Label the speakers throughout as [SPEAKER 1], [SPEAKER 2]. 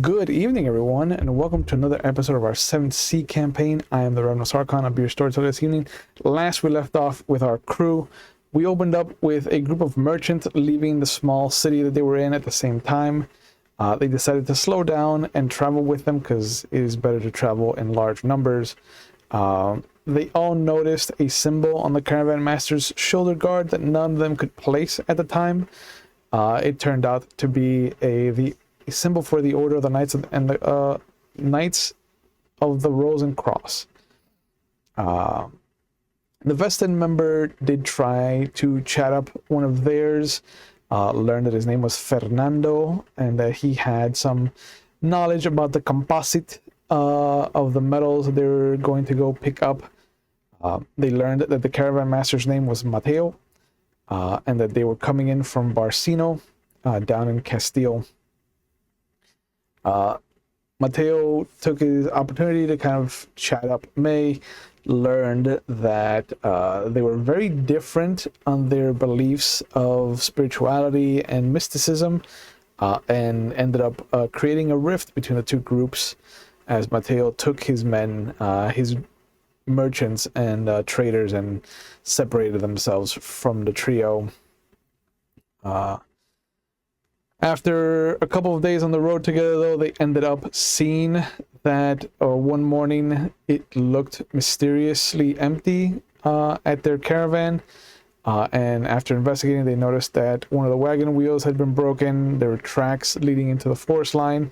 [SPEAKER 1] Good evening, everyone, and welcome to another episode of our 7th Sea campaign. I am the Revenant Sarkon. I'll be your storyteller this evening. Last we left off with our crew. We opened up with a group of merchants leaving the small city that they were in at the same time. They decided to slow down and travel with them because it is better to travel in large numbers. They all noticed a symbol on the caravan master's shoulder guard that none of them could place at the time. It turned out to be a symbol for the Order of the Knights and the Knights of the Rose and Cross. The vested member did try to chat up one of theirs, learned that his name was Fernando, and that he had some knowledge about the composite of the metals that they were going to go pick up. They learned that the caravan master's name was Mateo, and that they were coming in from Barcino, down in Castile. Mateo took his opportunity to kind of chat up May, learned that they were very different on their beliefs of spirituality and mysticism, and ended up creating a rift between the two groups as Mateo took his men, his merchants and traders, and separated themselves from the trio. After a couple of days on the road together, though, they ended up seeing that one morning it looked mysteriously empty at their caravan. And after investigating, they noticed that one of the wagon wheels had been broken. There were tracks leading into the forest line.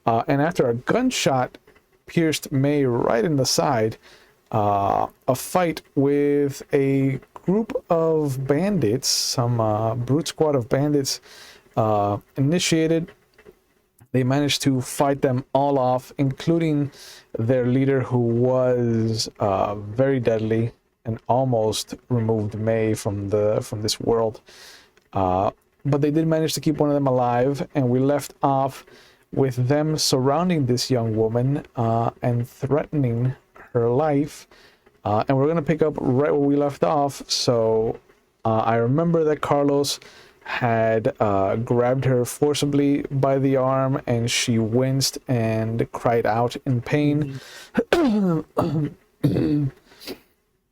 [SPEAKER 1] And after a gunshot pierced May right in the side, a fight with a group of bandits, some brute squad of bandits, initiated. They managed to fight them all off, including their leader, who was very deadly and almost removed May from this world. But they did manage to keep one of them alive, and we left off with them surrounding this young woman and threatening her life. And we're going to pick up right where we left off. So I remember that Carlos had grabbed her forcibly by the arm, and she winced and cried out in pain. You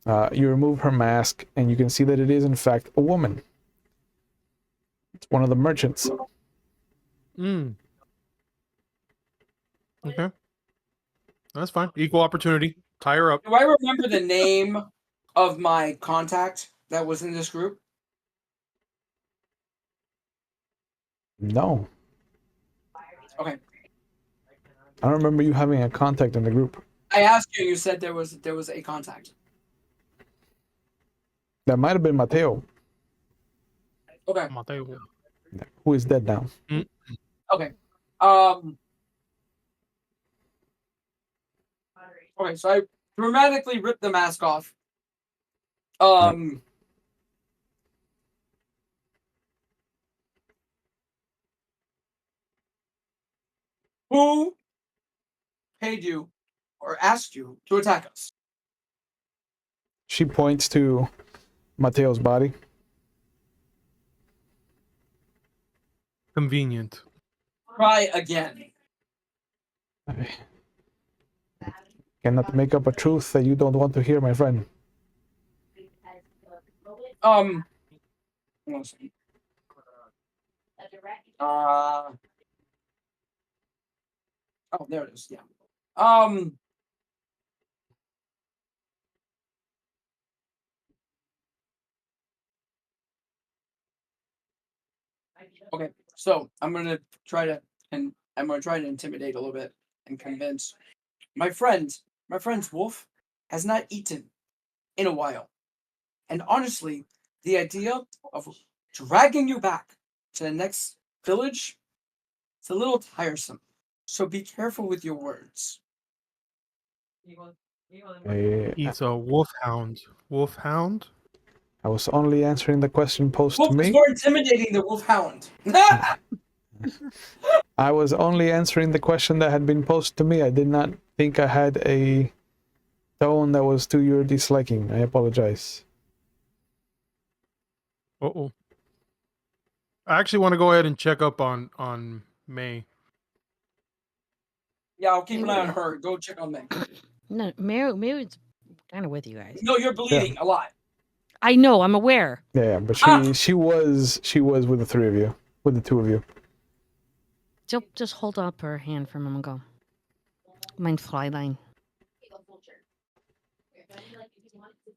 [SPEAKER 1] remove her mask, and you can see that it is, in fact, a woman. It's one of the merchants.
[SPEAKER 2] Okay. That's fine. Equal opportunity. Tie her up.
[SPEAKER 3] Do I remember the name of my contact that was in this group?
[SPEAKER 1] No.
[SPEAKER 3] Okay.
[SPEAKER 1] I don't remember you having a contact in the group.
[SPEAKER 3] I asked you. You said there was a contact.
[SPEAKER 1] That might have been Mateo.
[SPEAKER 3] Okay.
[SPEAKER 2] Mateo.
[SPEAKER 1] Who is dead now.
[SPEAKER 3] Okay. Okay, so I dramatically ripped the mask off. Who paid you or asked you to attack us?
[SPEAKER 1] She points to Mateo's body.
[SPEAKER 2] Convenient.
[SPEAKER 3] Try again.
[SPEAKER 1] I cannot make up a truth that you don't want to hear, my friend.
[SPEAKER 3] One second. Oh, there it is. Yeah. Okay, so I'm gonna try to intimidate a little bit and convince my friend's wolf has not eaten in a while, and honestly, the idea of dragging you back to the next village, it's a little tiresome. So be careful with your words.
[SPEAKER 2] He's a wolfhound. Wolfhound?
[SPEAKER 1] I was only answering the question posed
[SPEAKER 3] Wolf
[SPEAKER 1] to
[SPEAKER 3] is
[SPEAKER 1] me.
[SPEAKER 3] more intimidating than wolfhound.
[SPEAKER 1] I was only answering the question that had been posed to me. I did not think I had a tone that was to your disliking. I apologize.
[SPEAKER 2] Uh-oh. I actually want to go ahead and check up on May.
[SPEAKER 3] Yeah, I'll keep
[SPEAKER 4] Hey,
[SPEAKER 3] an eye on
[SPEAKER 4] wait.
[SPEAKER 3] her. Go check on me.
[SPEAKER 4] No, Mary's kind of with you guys.
[SPEAKER 3] No, you're bleeding a lot.
[SPEAKER 4] I know. I'm aware.
[SPEAKER 1] Yeah, but
[SPEAKER 3] Ah!
[SPEAKER 1] she was with the three of you, with the two of you.
[SPEAKER 4] Just hold up her hand for a moment. Go. Mein Fräulein.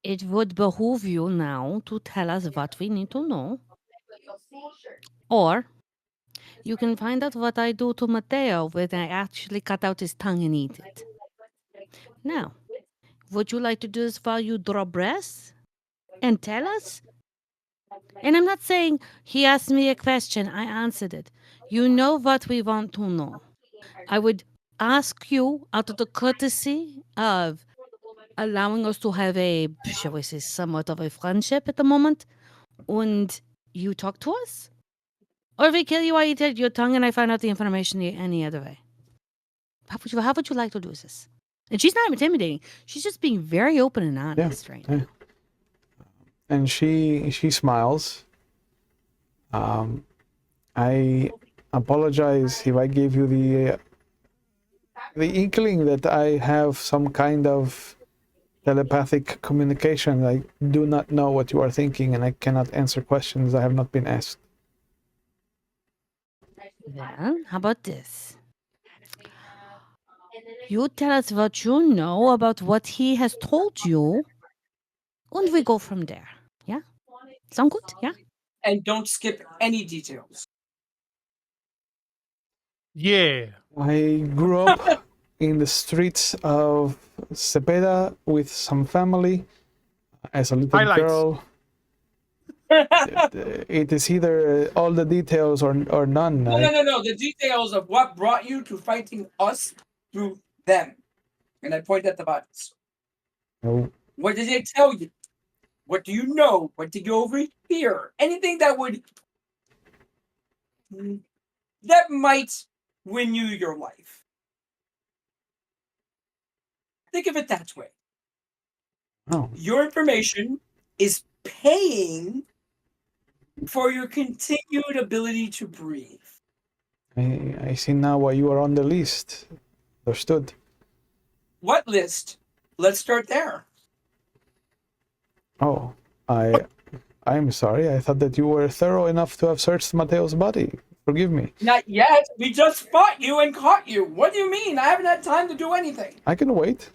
[SPEAKER 4] It would behoove you now to tell us what we need to know. Or you can find out what I do to Matteo when I actually cut out his tongue and eat it. Now, would you like to do this while you draw breaths and tell us? And I'm not saying he asked me a question, I answered it. You know what we want to know. I would ask you, out of the courtesy of allowing us to have a, shall we say, somewhat of a friendship at the moment, and you talk to us? Or if we kill you while you take your tongue and I find out the information any other way? How would you like to do this? And she's not intimidating. She's just being very open and honest right now.
[SPEAKER 1] Yeah. And she smiles. I apologize if I gave you the inkling that I have some kind of telepathic communication. I do not know what you are thinking, and I cannot answer questions I have not been asked.
[SPEAKER 4] Then, how about this? You tell us what you know about what he has told you, and we go from there. Yeah? Sound good? Yeah?
[SPEAKER 3] And don't skip any details.
[SPEAKER 2] Yeah.
[SPEAKER 1] I grew up in the streets of Cepeda with some family as a little
[SPEAKER 2] Highlights.
[SPEAKER 1] girl. It is either all the details or none.
[SPEAKER 3] No. The details of what brought you to fighting us through them. And I point at the bodies.
[SPEAKER 1] No.
[SPEAKER 3] What did they tell you? What do you know? What did you overhear? Anything that might win you your life. Think of it that way.
[SPEAKER 1] Oh.
[SPEAKER 3] Your information is paying for your continued ability to breathe.
[SPEAKER 1] I see now why you are on the list. Understood.
[SPEAKER 3] What list? Let's start there.
[SPEAKER 1] Oh, I'm sorry. I thought that you were thorough enough to have searched Mateo's body. Forgive me.
[SPEAKER 3] Not yet. We just fought you and caught you. What do you mean? I haven't had time to do anything.
[SPEAKER 1] I can wait.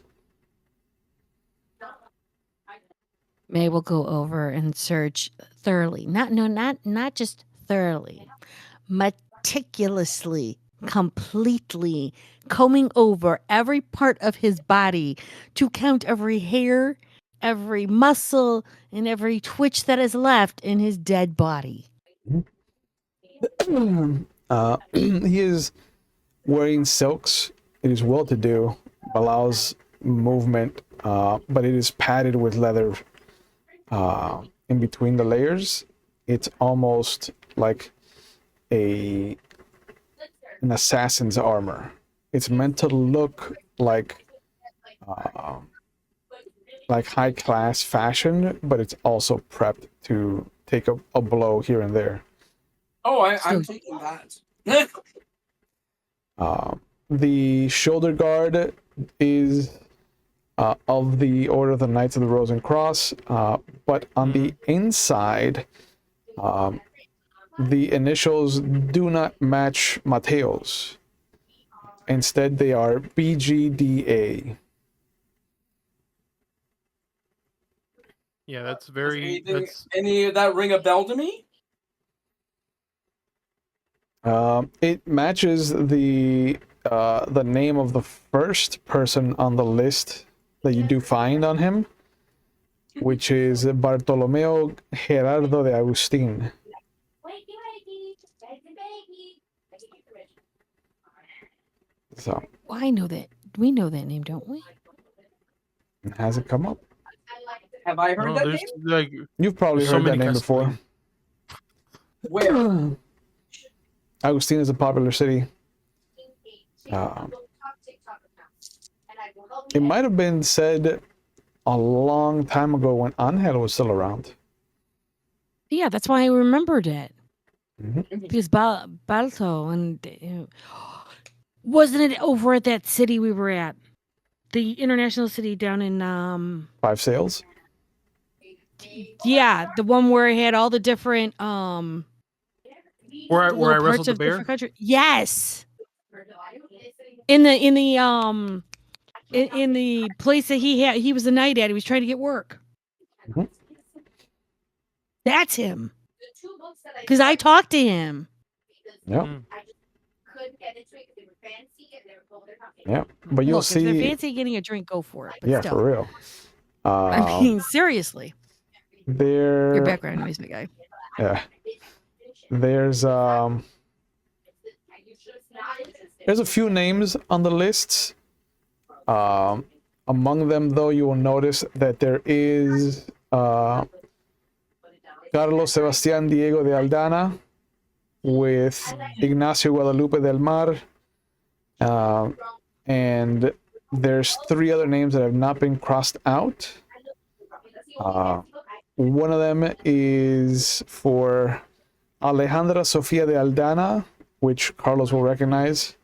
[SPEAKER 4] May will go over and search thoroughly. Not just thoroughly. Meticulously, completely combing over every part of his body to count every hair, every muscle, and every twitch that is left in his dead body.
[SPEAKER 1] He is wearing silks. It is well to do, allows movement, but it is padded with leather in between the layers. It's almost like an assassin's armor. It's meant to look like high class fashion, but it's also prepped to take a blow here and there.
[SPEAKER 3] Oh, I'm taking that.
[SPEAKER 1] The shoulder guard is of the Order of the Knights of the Rose and Cross, but on the inside, the initials do not match Mateo's. Instead, they are BGDA.
[SPEAKER 2] Yeah, that's very.
[SPEAKER 3] Any of that ring a bell to me?
[SPEAKER 1] It matches the name of the first person on the list that you do find on him, which is Bartolomeo Gerardo de Agustin. So
[SPEAKER 4] I know that. We know that name, don't we?
[SPEAKER 1] has it come up?
[SPEAKER 3] Have I heard
[SPEAKER 2] No,
[SPEAKER 3] that
[SPEAKER 2] there's
[SPEAKER 3] name?
[SPEAKER 2] like
[SPEAKER 1] You've probably
[SPEAKER 2] there's so
[SPEAKER 1] heard that
[SPEAKER 2] many
[SPEAKER 1] name before.
[SPEAKER 2] custom-
[SPEAKER 3] Where?
[SPEAKER 1] Agustin is a popular city. It might have been said a long time ago when Angel was still around.
[SPEAKER 4] Yeah, that's why I remembered it.
[SPEAKER 1] Mhm.
[SPEAKER 4] Because Balto and Wasn't it over at that city we were at? The international city down in
[SPEAKER 1] 5 Sails.
[SPEAKER 4] yeah, the one where it had all the different
[SPEAKER 2] Where I
[SPEAKER 4] little
[SPEAKER 2] wrestled
[SPEAKER 4] parts
[SPEAKER 2] the
[SPEAKER 4] of
[SPEAKER 2] bear.
[SPEAKER 4] different countries. Yes. In the place that he was a knight at, he was trying to get work.
[SPEAKER 1] Mhm.
[SPEAKER 4] That's him. Because I talked to him.
[SPEAKER 1] Yep.
[SPEAKER 2] Mm.
[SPEAKER 1] Yep. But you'll
[SPEAKER 4] Look, if they're
[SPEAKER 1] see.
[SPEAKER 4] fancy getting a drink, go for it. But
[SPEAKER 1] Yeah,
[SPEAKER 4] still,
[SPEAKER 1] for real.
[SPEAKER 4] I mean, seriously, your
[SPEAKER 1] There.
[SPEAKER 4] background annoys me, guy.
[SPEAKER 1] Yeah. There's a few names on the list. Among them, though, you will notice that there is Carlos Sebastián Diego de Aldana with Ignacio Guadalupe del Mar. And there's 3 other names that have not been crossed out. One of them is for Alejandra Sofia de Aldana, which Carlos will recognize.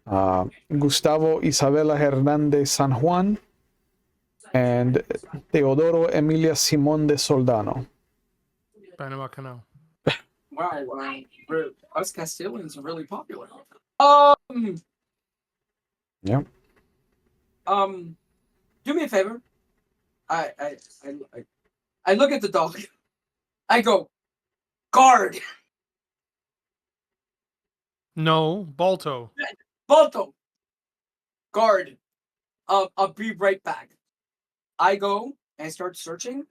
[SPEAKER 1] Gustavo Isabela Hernández San Juan, and Teodoro Emilia Simón de Soldano.
[SPEAKER 2] Panama Canal.
[SPEAKER 3] Wow, us Castilians are really popular.
[SPEAKER 1] Yep.
[SPEAKER 3] Do me a favor. I look at the dog. I go, guard,
[SPEAKER 2] No, Balto.
[SPEAKER 3] Balto, guard. I'll be right back. I go and start searching.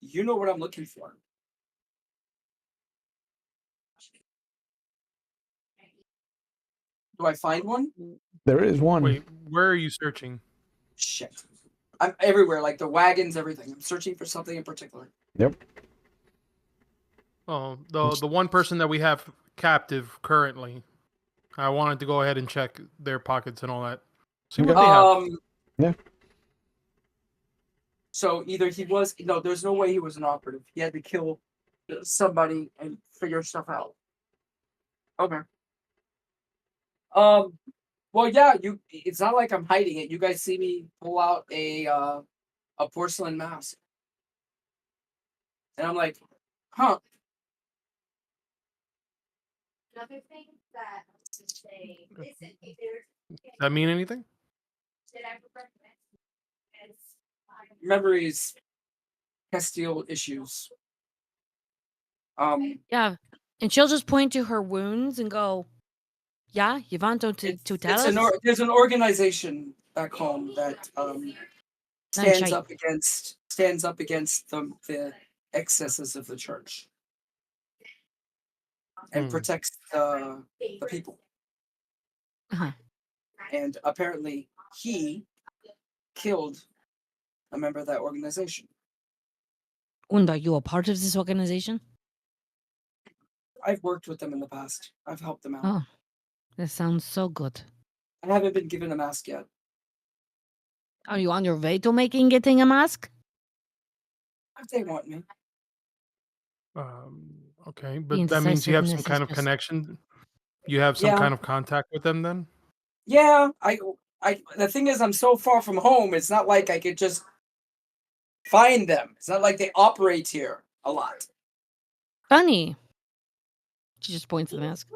[SPEAKER 3] You know what I'm looking for. Do I find one?
[SPEAKER 1] There is one.
[SPEAKER 2] Wait, where are you searching?
[SPEAKER 3] Shit. I'm everywhere, like the wagons, everything. I'm searching for something in particular.
[SPEAKER 1] Yep.
[SPEAKER 2] Oh, the one person that we have captive currently. I wanted to go ahead and check their pockets and all that. See what they have.
[SPEAKER 1] Yeah.
[SPEAKER 3] So either there's no way he was an operative. He had to kill somebody and figure stuff out. Okay. Well, yeah, it's not like I'm hiding it. You guys see me pull out a porcelain mask. And I'm like, huh.
[SPEAKER 5] Another thing that I was to say, listen,
[SPEAKER 2] Does that mean anything?
[SPEAKER 5] did I recommend?
[SPEAKER 3] Memories, Castile issues.
[SPEAKER 4] Yeah, and she'll just point to her wounds and go, "Yeah, you want to tell us?"
[SPEAKER 3] There's an organization back home that stands
[SPEAKER 4] shite.
[SPEAKER 3] up against the excesses of the church and protects the people.
[SPEAKER 4] Uh-huh.
[SPEAKER 3] And apparently, he killed a member of that organization.
[SPEAKER 4] And are you a part of this organization?
[SPEAKER 3] I've worked with them in the past. I've helped them out.
[SPEAKER 4] Oh, that sounds so good.
[SPEAKER 3] I haven't been given a mask yet.
[SPEAKER 4] Are you on your way to getting a mask?
[SPEAKER 3] If they want me.
[SPEAKER 2] Okay,
[SPEAKER 4] Being
[SPEAKER 2] but that means you have some
[SPEAKER 4] decisiveness
[SPEAKER 2] kind
[SPEAKER 4] is
[SPEAKER 2] of
[SPEAKER 4] just-
[SPEAKER 2] connection. You have some
[SPEAKER 3] Yeah.
[SPEAKER 2] kind of contact with them then?
[SPEAKER 3] Yeah, I. The thing is, I'm so far from home. It's not like I could just find them. It's not like they operate here a lot.
[SPEAKER 4] Funny. She just points to the mask.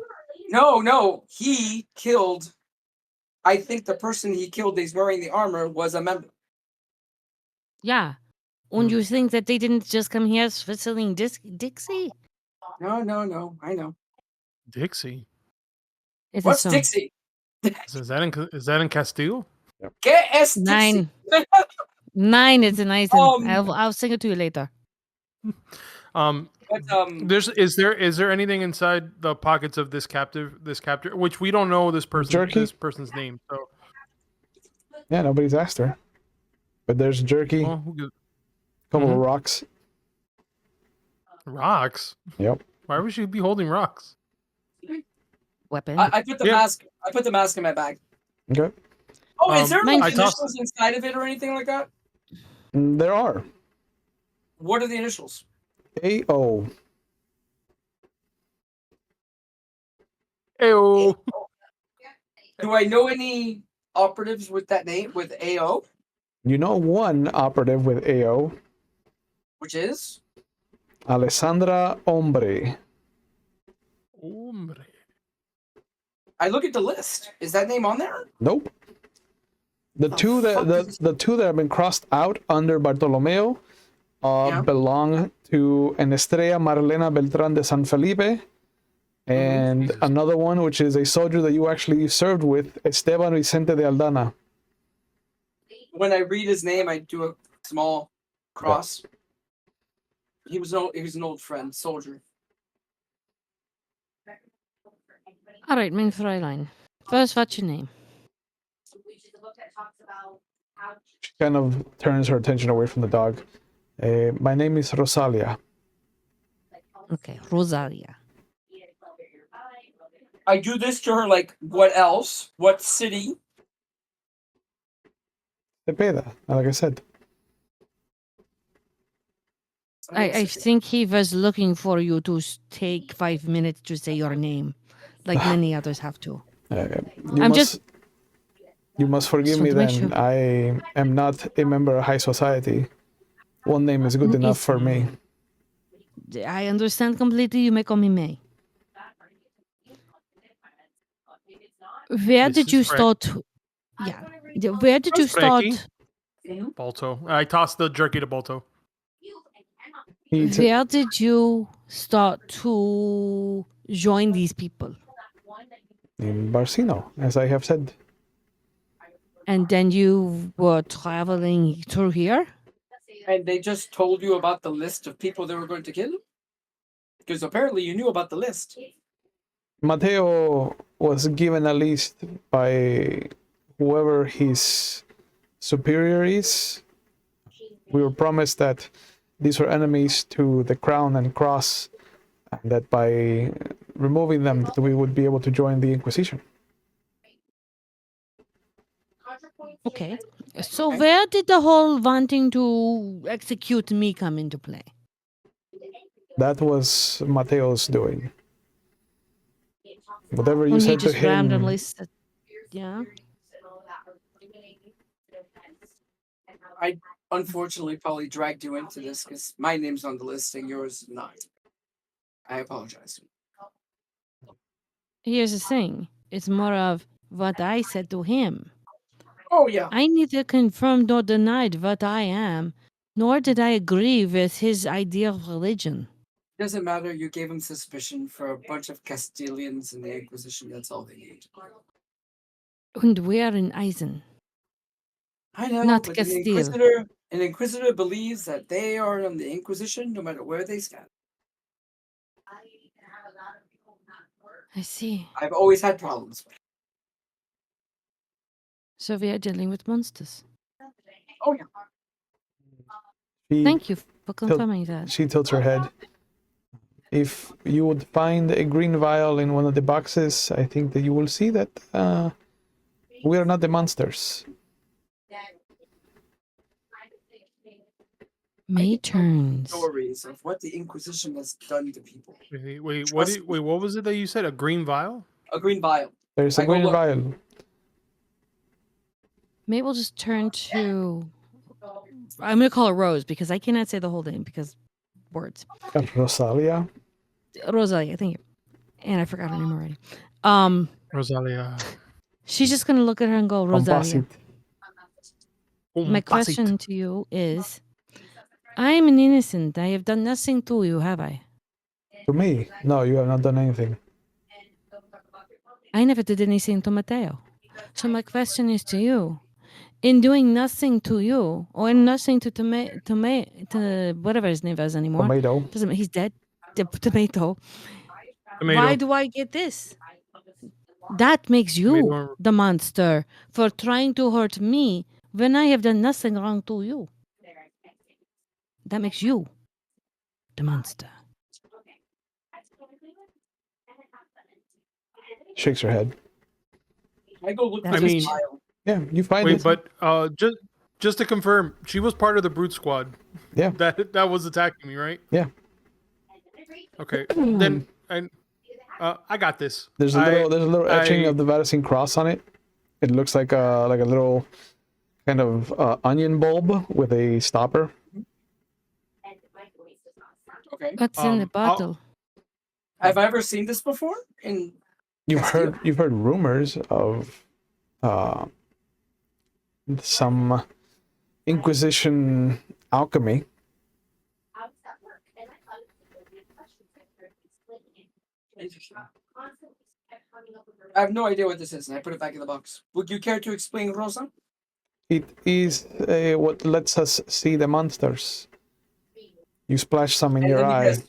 [SPEAKER 3] No, he killed. I think the person he killed, he's wearing the armor, was a member.
[SPEAKER 4] Yeah. And you think that they didn't just come here selling Dixie?
[SPEAKER 3] No, I know.
[SPEAKER 2] Dixie.
[SPEAKER 4] It's
[SPEAKER 3] What's
[SPEAKER 4] a song.
[SPEAKER 3] Dixie?
[SPEAKER 2] Is that in Castile?
[SPEAKER 3] ¿Qué es Dixie?
[SPEAKER 4] 9. 9 is a nice one. I'll sing it to you later.
[SPEAKER 3] But
[SPEAKER 2] Is there anything inside the pockets of this captor, which we don't know this person's name. So
[SPEAKER 1] Yeah, nobody's asked her. But there's jerky,
[SPEAKER 2] well, who gives-
[SPEAKER 1] couple of rocks.
[SPEAKER 2] rocks.
[SPEAKER 1] Yep.
[SPEAKER 2] Why would she be holding rocks?
[SPEAKER 4] Weapon.
[SPEAKER 3] I put the mask. I put the mask in my bag.
[SPEAKER 1] Okay.
[SPEAKER 3] Oh, is there
[SPEAKER 4] Mine-
[SPEAKER 3] like initials inside of it or anything like that?
[SPEAKER 1] There are.
[SPEAKER 3] What are the initials?
[SPEAKER 1] AO.
[SPEAKER 2] Ew.
[SPEAKER 3] Do I know any operatives with that name, with AO,
[SPEAKER 1] You know one operative with AO,
[SPEAKER 3] which is?
[SPEAKER 1] Alessandra Hombre.
[SPEAKER 2] Hombre.
[SPEAKER 3] I look at the list. Is that name on there?
[SPEAKER 1] Nope. The
[SPEAKER 3] The
[SPEAKER 1] two that
[SPEAKER 3] fuck is-
[SPEAKER 1] the two that have been crossed out under Bartolomeo
[SPEAKER 3] Yeah.
[SPEAKER 1] belong to an Estrella Marlena Beltran de San Felipe, and
[SPEAKER 2] Jesus.
[SPEAKER 1] another one which is a soldier that you actually served with, Esteban Vicente de Aldana.
[SPEAKER 3] When I read his name, I do a small cross. He was an old friend, soldier.
[SPEAKER 4] All right, mein Fräulein. First, what's your name?
[SPEAKER 5] Which is a book that talks about how
[SPEAKER 1] She kind of turns her attention away from the dog. My name is Rosalia.
[SPEAKER 4] Okay, Rosalia.
[SPEAKER 3] I do this to her like, what else? What city?
[SPEAKER 1] Cepeda, like I said.
[SPEAKER 4] I think he was looking for you to take 5 minutes to say your name, like many others have to.
[SPEAKER 1] You must forgive
[SPEAKER 4] Just
[SPEAKER 1] me
[SPEAKER 4] want to make
[SPEAKER 1] then.
[SPEAKER 4] sure.
[SPEAKER 1] I am not a member of high society. One name is good enough for me.
[SPEAKER 4] I understand completely. You may call me May. Where
[SPEAKER 2] This
[SPEAKER 4] did
[SPEAKER 2] is
[SPEAKER 4] you
[SPEAKER 2] Frank.
[SPEAKER 4] start? Yeah. Where did you
[SPEAKER 2] Frankie.
[SPEAKER 4] start?
[SPEAKER 2] Balto. I tossed the jerky to Balto.
[SPEAKER 1] He eats it.
[SPEAKER 4] Where did you start to join these people?
[SPEAKER 1] In Barcino, as I have said.
[SPEAKER 4] And then you were traveling through here?
[SPEAKER 3] And they just told you about the list of people they were going to kill? Because apparently you knew about the list.
[SPEAKER 1] Mateo was given a list by whoever his superior is. We were promised that these were enemies to the crown and cross, and that by removing them, that we would be able to join the Inquisition.
[SPEAKER 4] Okay. So where did the whole wanting to execute me come into play?
[SPEAKER 1] That was Mateo's doing. Whatever you
[SPEAKER 4] When he
[SPEAKER 1] said to
[SPEAKER 4] just
[SPEAKER 1] him,
[SPEAKER 4] randomly said, yeah.
[SPEAKER 3] I unfortunately probably dragged you into this because my name's on the list and yours is not. I apologize.
[SPEAKER 4] Here's the thing. It's more of what I said to him.
[SPEAKER 3] Oh yeah.
[SPEAKER 4] I neither confirmed nor denied what I am, nor did I agree with his idea of religion.
[SPEAKER 3] Doesn't matter, you gave him suspicion for a bunch of Castilians in the Inquisition, that's all they need.
[SPEAKER 4] And we're in Eisen.
[SPEAKER 3] I know,
[SPEAKER 4] Not
[SPEAKER 3] but
[SPEAKER 4] Castile.
[SPEAKER 3] an Inquisitor believes that they are on the Inquisition no matter where they stand.
[SPEAKER 4] I see.
[SPEAKER 3] I've always had problems.
[SPEAKER 4] So we are dealing with monsters.
[SPEAKER 3] Oh yeah.
[SPEAKER 4] Thank you for confirming that.
[SPEAKER 1] She tilts her head. If you would find a green vial in one of the boxes, I think that you will see that we are not the monsters.
[SPEAKER 4] May turns.
[SPEAKER 3] Stories of what the Inquisition has done to people.
[SPEAKER 2] Wait,
[SPEAKER 3] Trust me.
[SPEAKER 2] what was it that you said? A green vial?
[SPEAKER 3] A green vial.
[SPEAKER 1] There's a
[SPEAKER 3] I go
[SPEAKER 1] green
[SPEAKER 3] look.
[SPEAKER 1] vial.
[SPEAKER 4] May will just turn to. I'm going to call her Rose because I cannot say the whole name because words.
[SPEAKER 1] Rosalia.
[SPEAKER 4] Rosalia, thank you. And I forgot her name already.
[SPEAKER 2] Rosalia.
[SPEAKER 4] She's just going to look at her and go, Rosalia.
[SPEAKER 1] Composite.
[SPEAKER 4] My question to you is, I'm an innocent. I have done nothing to you, have I?
[SPEAKER 1] To me? No, you have not done anything.
[SPEAKER 4] I never did anything to Mateo. So my question is to you. In doing nothing to you, or nothing to whatever his name is anymore.
[SPEAKER 1] Tomato.
[SPEAKER 4] Doesn't he's dead. Tomato.
[SPEAKER 2] Tomato.
[SPEAKER 4] Why do I get this? That makes you
[SPEAKER 2] Tomato.
[SPEAKER 4] the monster for trying to hurt me when I have done nothing wrong to you. That makes you the monster.
[SPEAKER 1] Shakes her head.
[SPEAKER 3] I go look
[SPEAKER 4] That's
[SPEAKER 3] for
[SPEAKER 2] what
[SPEAKER 3] this
[SPEAKER 2] you-
[SPEAKER 3] vial.
[SPEAKER 1] Yeah, you find
[SPEAKER 2] Wait,
[SPEAKER 1] it.
[SPEAKER 2] but just to confirm, she was part of the brute squad.
[SPEAKER 1] Yeah.
[SPEAKER 2] That was attacking me, right?
[SPEAKER 1] Yeah.
[SPEAKER 2] Okay. Then I got this.
[SPEAKER 1] There's a little etching
[SPEAKER 2] I-
[SPEAKER 1] of the Vaticine cross on it. It looks like a little kind of onion bulb with a stopper.
[SPEAKER 3] Okay.
[SPEAKER 4] What's in the
[SPEAKER 2] I'll-
[SPEAKER 4] bottle?
[SPEAKER 3] Have I ever seen this before? In Castile?
[SPEAKER 1] You've heard rumors of some Inquisition alchemy.
[SPEAKER 5] How does that work? And I thought it was a good question. I heard explaining it.
[SPEAKER 3] Interesting.
[SPEAKER 5] Constantly kept coming up with her.
[SPEAKER 3] I have no idea what this is, and I put it back in the box. Would you care to explain, Rosa?
[SPEAKER 1] It is what lets us see the monsters. You splash some in
[SPEAKER 3] And
[SPEAKER 1] your
[SPEAKER 3] let me
[SPEAKER 1] eye.
[SPEAKER 3] guess.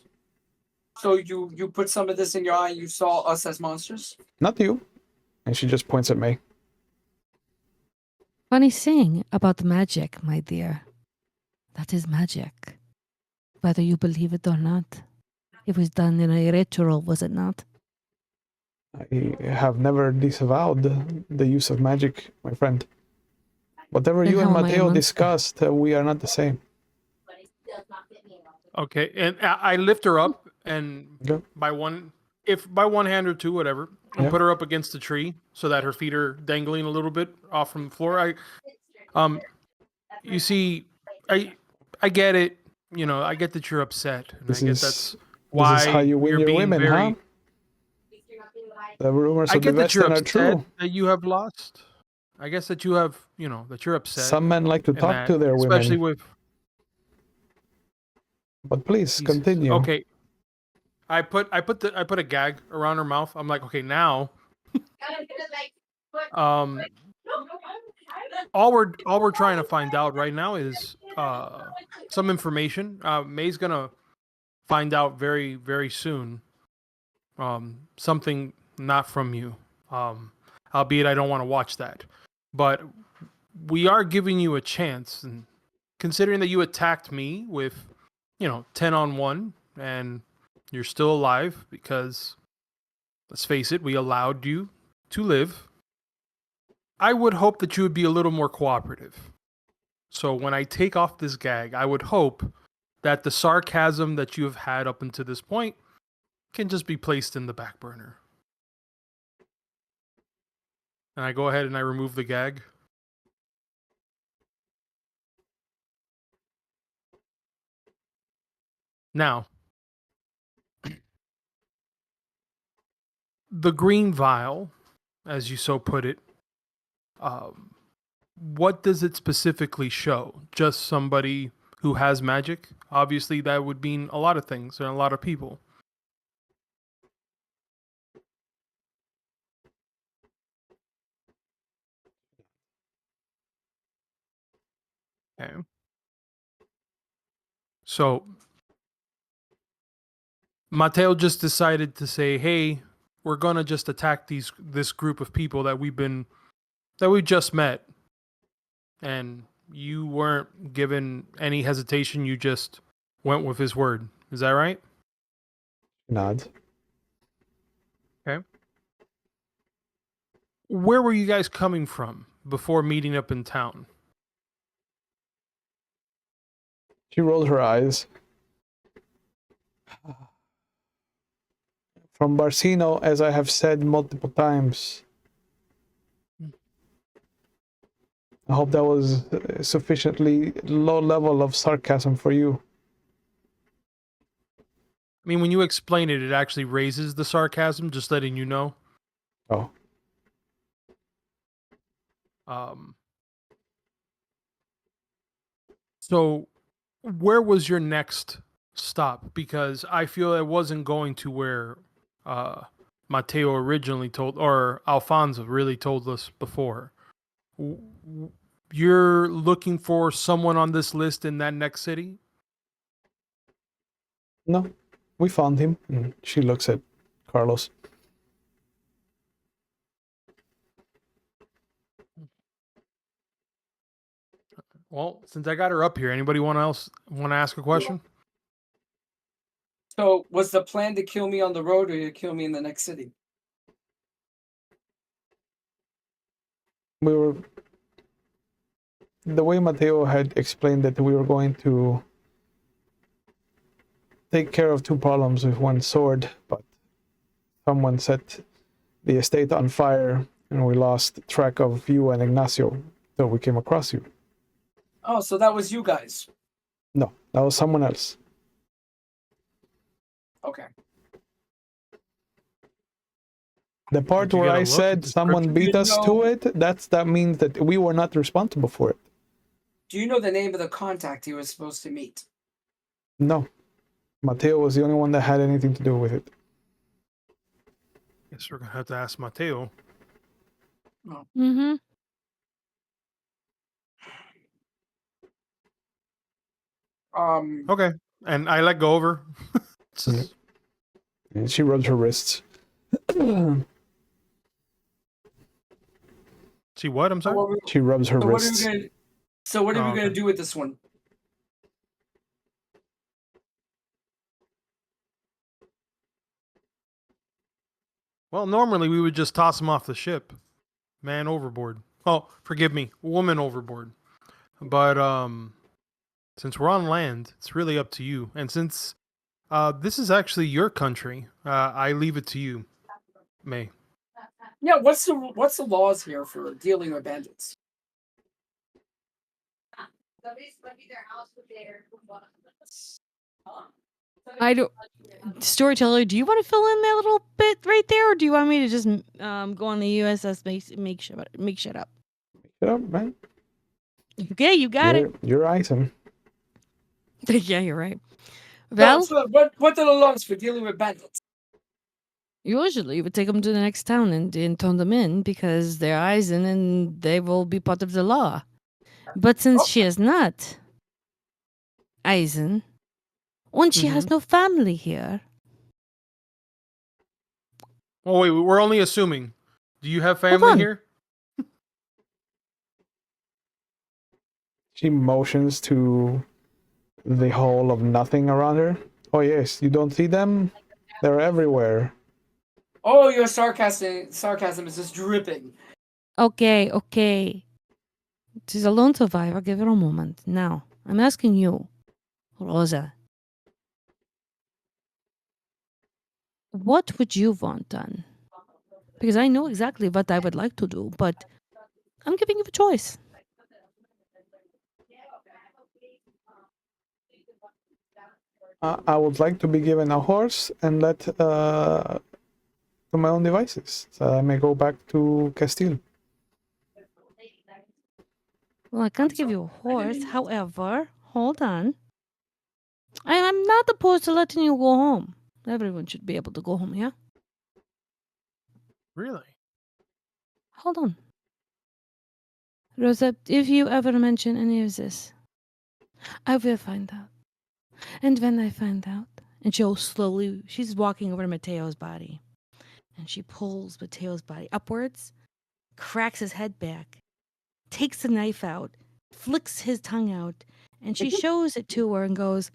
[SPEAKER 3] So you put some of this in your eye, and you saw us as monsters?
[SPEAKER 1] Not you. And she just points at me.
[SPEAKER 4] Funny thing about magic, my dear. That is magic. Whether you believe it or not. It was done in a ritual, was it not?
[SPEAKER 1] I have never disavowed the use of magic, my friend. Whatever
[SPEAKER 4] Then
[SPEAKER 1] you and
[SPEAKER 4] how am I a
[SPEAKER 1] Mateo
[SPEAKER 4] monster?
[SPEAKER 1] discussed, we are not the same.
[SPEAKER 5] But it does not fit me at all.
[SPEAKER 2] Okay, and I lift her up, and
[SPEAKER 1] Okay.
[SPEAKER 2] by one hand or two, whatever, and
[SPEAKER 1] Yeah.
[SPEAKER 2] put her up against the tree so that her feet are dangling a little bit off from the floor. You see, I get it. You know, I get that you're upset, and
[SPEAKER 1] This
[SPEAKER 2] I get
[SPEAKER 1] is-
[SPEAKER 2] that's
[SPEAKER 1] This
[SPEAKER 2] why
[SPEAKER 1] is how you win
[SPEAKER 2] you're
[SPEAKER 1] your
[SPEAKER 2] being
[SPEAKER 1] women,
[SPEAKER 2] very.
[SPEAKER 1] huh?
[SPEAKER 5] At least you're not being lied.
[SPEAKER 1] The rumors
[SPEAKER 2] I
[SPEAKER 1] of the
[SPEAKER 2] get that you're
[SPEAKER 1] Western are
[SPEAKER 2] upset
[SPEAKER 1] true.
[SPEAKER 2] that you have lost. I guess that you have, that you're upset.
[SPEAKER 1] Some men like to
[SPEAKER 2] and
[SPEAKER 1] talk
[SPEAKER 2] that,
[SPEAKER 1] to their
[SPEAKER 2] especially
[SPEAKER 1] women.
[SPEAKER 2] with.
[SPEAKER 1] But please,
[SPEAKER 2] Jesus.
[SPEAKER 1] continue.
[SPEAKER 2] Okay. I put a gag around her mouth. I'm like, okay, now, all we're trying to find out right now is some information. May's gonna find out very, very soon. Something not from you. Albeit I don't want to watch that. But we are giving you a chance, and considering that you attacked me with, 10-on-1, and you're still alive because, let's face it, we allowed you to live. I would hope that you would be a little more cooperative. So when I take off this gag, I would hope that the sarcasm that you have had up until this point can just be placed in the back burner. And I go ahead and I remove the gag. Now, the green vial, as you so put it, what does it specifically show? Just somebody who has magic? Obviously, that would mean a lot of things and a lot of people. Okay. So, Mateo just decided to say, "Hey, we're gonna just attack this group of people that we just met," and you weren't given any hesitation. You just went with his word. Is that right?
[SPEAKER 1] Nod.
[SPEAKER 2] Okay. Where were you guys coming from before meeting up in town?
[SPEAKER 1] She rolled her eyes. From Barcino, as I have said multiple times. I hope that was sufficiently low level of sarcasm for you.
[SPEAKER 2] I mean, when you explain it, it actually raises the sarcasm, just letting you know.
[SPEAKER 1] Oh.
[SPEAKER 2] So where was your next stop? Because I feel it wasn't going to where Mateo originally told, or Alfonso really told us before. You're looking for someone on this list in that next city?
[SPEAKER 1] No, we found him. And she looks at Carlos.
[SPEAKER 2] Well, since I got her up here, anybody want to ask a question?
[SPEAKER 3] So was the plan to kill me on the road or to kill me in the next city?
[SPEAKER 1] We were... The way Mateo had explained that we were going to take care of two problems with one sword, but someone set the estate on fire, and we lost track of you and Ignacio till we came across you.
[SPEAKER 3] Oh, so that was you guys.
[SPEAKER 1] No, that was someone else.
[SPEAKER 3] Okay.
[SPEAKER 1] The part
[SPEAKER 2] Did you
[SPEAKER 1] where
[SPEAKER 2] get a
[SPEAKER 1] I
[SPEAKER 2] look
[SPEAKER 1] said
[SPEAKER 2] at the
[SPEAKER 1] someone
[SPEAKER 2] description?
[SPEAKER 1] beat
[SPEAKER 3] You
[SPEAKER 1] us
[SPEAKER 3] know-
[SPEAKER 1] to it, that means that we were not responsible for it.
[SPEAKER 3] Do you know the name of the contact he was supposed to meet?
[SPEAKER 1] No. Mateo was the only one that had anything to do with it.
[SPEAKER 2] Guess we're gonna have to ask Mateo.
[SPEAKER 4] Mm-hmm.
[SPEAKER 2] Okay, and I let go of her. It's just-
[SPEAKER 1] And she rubs her wrists.
[SPEAKER 2] See what? I'm
[SPEAKER 3] So
[SPEAKER 2] sorry.
[SPEAKER 3] what, we-
[SPEAKER 1] She rubs her
[SPEAKER 3] so what are we
[SPEAKER 1] wrists.
[SPEAKER 3] gonna? So what are we
[SPEAKER 2] Oh,
[SPEAKER 3] gonna
[SPEAKER 2] okay.
[SPEAKER 3] do with this one?
[SPEAKER 2] Well, normally we would just toss him off the ship, man overboard. Oh, forgive me, woman overboard. But since we're on land, it's really up to you. And since this is actually your country, I leave it to you, May.
[SPEAKER 3] Yeah. What's the laws here for dealing with bandits?
[SPEAKER 4] I don't. Storyteller, do you want to fill in that little bit right there, or do you want me to just go on the USS make shit up?
[SPEAKER 1] Shut up, man.
[SPEAKER 4] Okay, you got
[SPEAKER 1] You're item.
[SPEAKER 4] it. Yeah, you're right.
[SPEAKER 3] No,
[SPEAKER 4] Well,
[SPEAKER 3] so what are the laws for dealing with bandits?
[SPEAKER 4] usually you would take them to the next town and turn them in because they're Eisen and they will be part of the law. But since she is not Eisen, and she has no family here,
[SPEAKER 2] Oh wait, we're only assuming. Do you have
[SPEAKER 4] Hold
[SPEAKER 2] family
[SPEAKER 4] on.
[SPEAKER 2] here?
[SPEAKER 1] She motions to the hole of nothing around her. Oh yes, you don't see them? They're everywhere.
[SPEAKER 3] Oh, your sarcasm is just dripping.
[SPEAKER 4] okay. She's a lone survivor. Give her a moment. Now, I'm asking you, Rosa. What would you want done? Because I know exactly what I would like to do, but I'm giving you a choice.
[SPEAKER 1] I would like to be given a horse and let to my own devices, so I may go back to Castile.
[SPEAKER 4] Well, I can't give you a horse. However, hold on. I'm not opposed to letting you go home. Everyone should be able to go home, yeah?
[SPEAKER 2] Really?
[SPEAKER 4] Hold on. Rosa, if you ever mention any of this, I will find out. And when I find out, and she's walking over to Mateo's body, and she pulls Mateo's body upwards, cracks his head back, takes the knife out, flicks his tongue out, and she shows it to her and goes,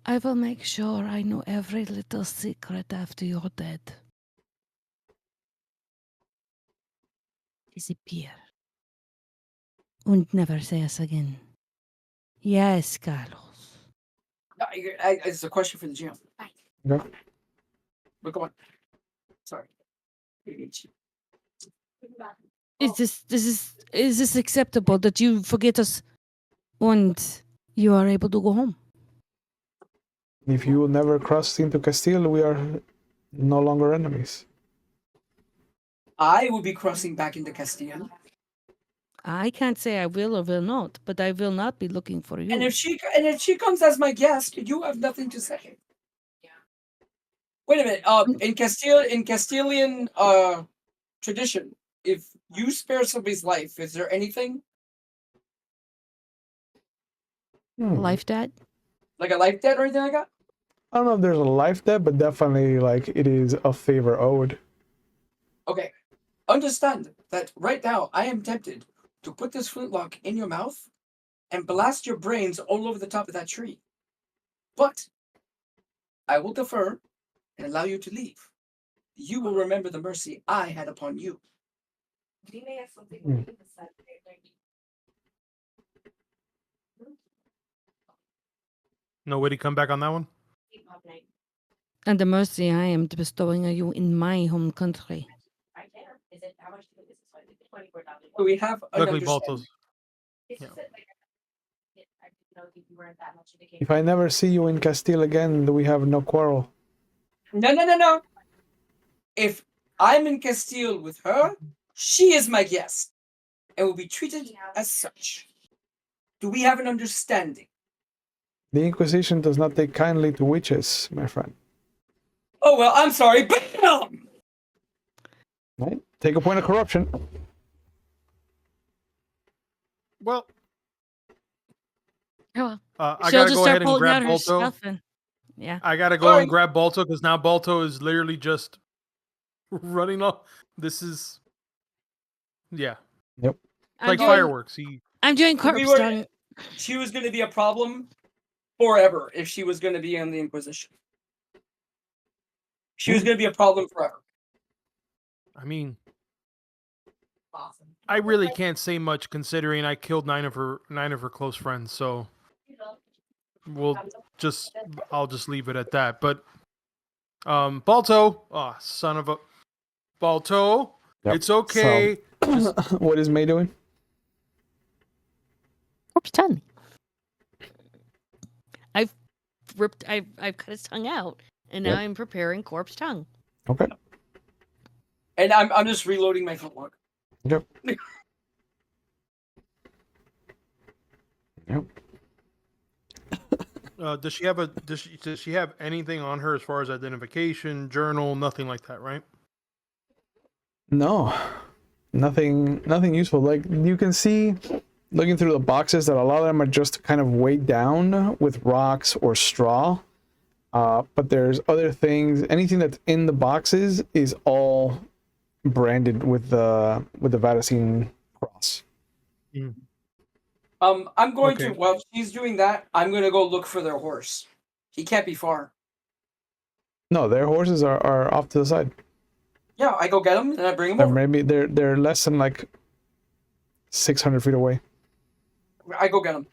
[SPEAKER 4] I will make sure I know every little secret after you're dead. Disappear. And never say us again. Yes, Carlos.
[SPEAKER 3] It's a question for the GM.
[SPEAKER 1] Okay.
[SPEAKER 3] But go on. Sorry.
[SPEAKER 4] Is this acceptable that you forget us and you are able to go home?
[SPEAKER 1] If you never cross into Castile, we are no longer enemies.
[SPEAKER 3] I will be crossing back into Castile.
[SPEAKER 4] I can't say I will or will not, but I will not be looking for you.
[SPEAKER 3] And if she comes as my guest, you have nothing to say. Wait a minute. In Castilian tradition, if you spare somebody's life, is there anything
[SPEAKER 4] Life debt?
[SPEAKER 3] like a life debt or anything like that?
[SPEAKER 1] I don't know if there's a life debt, but definitely like it is a favor owed.
[SPEAKER 3] Okay. Understand that right now I am tempted to put this flintlock in your mouth and blast your brains all over the top of that tree. But I will defer and allow you to leave. You will remember the mercy I had upon you.
[SPEAKER 2] Nobody come back on that one?
[SPEAKER 4] And the mercy I am bestowing on you in my home country.
[SPEAKER 5] I can. Is it how much do you think this is? $24.
[SPEAKER 3] So we have an
[SPEAKER 2] Luckily,
[SPEAKER 3] understanding.
[SPEAKER 2] Balto's.
[SPEAKER 5] It's
[SPEAKER 2] Yeah.
[SPEAKER 5] just that, like, I didn't know if you weren't that much of a
[SPEAKER 1] If I never see you in Castile again, we have no quarrel.
[SPEAKER 3] No. If I'm in Castile with her, she is my guest and will be treated as such. Do we have an understanding?
[SPEAKER 1] The Inquisition does not take kindly to witches, my friend.
[SPEAKER 3] Oh, well, I'm sorry. Bam!
[SPEAKER 1] Right? Take a point of corruption.
[SPEAKER 2] Well,
[SPEAKER 4] Oh,
[SPEAKER 2] I
[SPEAKER 4] she'll
[SPEAKER 2] gotta
[SPEAKER 4] just
[SPEAKER 2] go
[SPEAKER 4] start
[SPEAKER 2] ahead and
[SPEAKER 4] pulling
[SPEAKER 2] grab
[SPEAKER 4] out her
[SPEAKER 2] Balto.
[SPEAKER 4] stuff and yeah.
[SPEAKER 2] I gotta go and grab Balto because now Balto is literally just running off. This is, yeah,
[SPEAKER 1] Yep.
[SPEAKER 4] I'm
[SPEAKER 2] like
[SPEAKER 4] doing,
[SPEAKER 2] fireworks.
[SPEAKER 4] I'm doing corpse tongue.
[SPEAKER 3] She was going to be a problem forever if she was going to be in the Inquisition. She was going to be a problem forever.
[SPEAKER 2] I mean,
[SPEAKER 5] awesome.
[SPEAKER 2] I really can't say much considering I killed 9 of her close friends. So I'll just leave it at that. But Balto, oh son of a Balto,
[SPEAKER 1] Yep.
[SPEAKER 2] it's okay.
[SPEAKER 1] What is May doing?
[SPEAKER 4] Corpse tongue. I've cut his tongue out, and now
[SPEAKER 1] Yep.
[SPEAKER 4] I'm preparing corpse tongue.
[SPEAKER 1] Okay.
[SPEAKER 3] And I'm just reloading my flintlock.
[SPEAKER 1] Yep. Yep.
[SPEAKER 2] Does she have anything on her as far as identification, journal, nothing like that, right?
[SPEAKER 1] No. Nothing useful. Like you can see looking through the boxes that a lot of them are just kind of weighed down with rocks or straw. But there's other things. Anything that's in the boxes is all branded with the Vaticine cross.
[SPEAKER 3] I'm going to,
[SPEAKER 2] Okay.
[SPEAKER 3] while she's doing that, I'm going to go look for their horse. He can't be far.
[SPEAKER 1] No, their horses are off to the side.
[SPEAKER 3] Yeah, I go get them and I bring them
[SPEAKER 1] Or
[SPEAKER 3] over.
[SPEAKER 1] maybe they're less than like 600 feet away.
[SPEAKER 3] I go get them.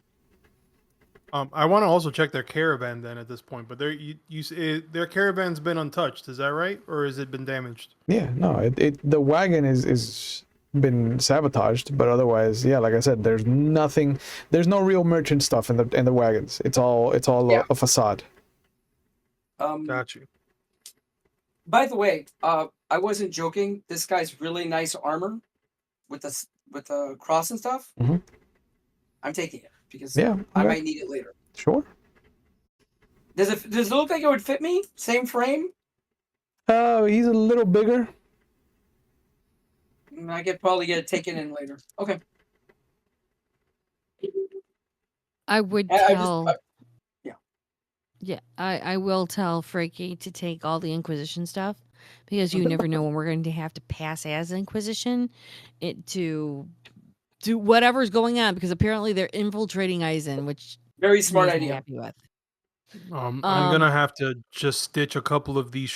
[SPEAKER 2] I want to also check their caravan then at this point, but their caravan's been untouched. Is that right, or has it been damaged?
[SPEAKER 1] Yeah, no, the wagon is been sabotaged, but otherwise, yeah, like I said, there's nothing. There's no real merchant stuff in the wagons. It's all
[SPEAKER 3] Yeah.
[SPEAKER 1] a facade.
[SPEAKER 2] Got you.
[SPEAKER 3] By the way, I wasn't joking. This guy's really nice armor with the cross and stuff.
[SPEAKER 1] Mhm.
[SPEAKER 3] I'm taking it because
[SPEAKER 1] Yeah,
[SPEAKER 3] I
[SPEAKER 1] okay.
[SPEAKER 3] might need it later.
[SPEAKER 1] Sure.
[SPEAKER 3] Does it look like it would fit me? Same frame?
[SPEAKER 1] He's a little bigger.
[SPEAKER 3] I could probably get it taken in later. Okay.
[SPEAKER 4] I would
[SPEAKER 3] I
[SPEAKER 4] tell.
[SPEAKER 3] just,
[SPEAKER 4] Yeah, I will tell Freaky to take all the Inquisition stuff because you never know when we're going to have to pass as Inquisition to do whatever's going on because apparently they're infiltrating Eisen, which
[SPEAKER 3] very smart
[SPEAKER 4] he's not
[SPEAKER 3] idea.
[SPEAKER 4] happy with.
[SPEAKER 2] I'm gonna have to just stitch a couple of these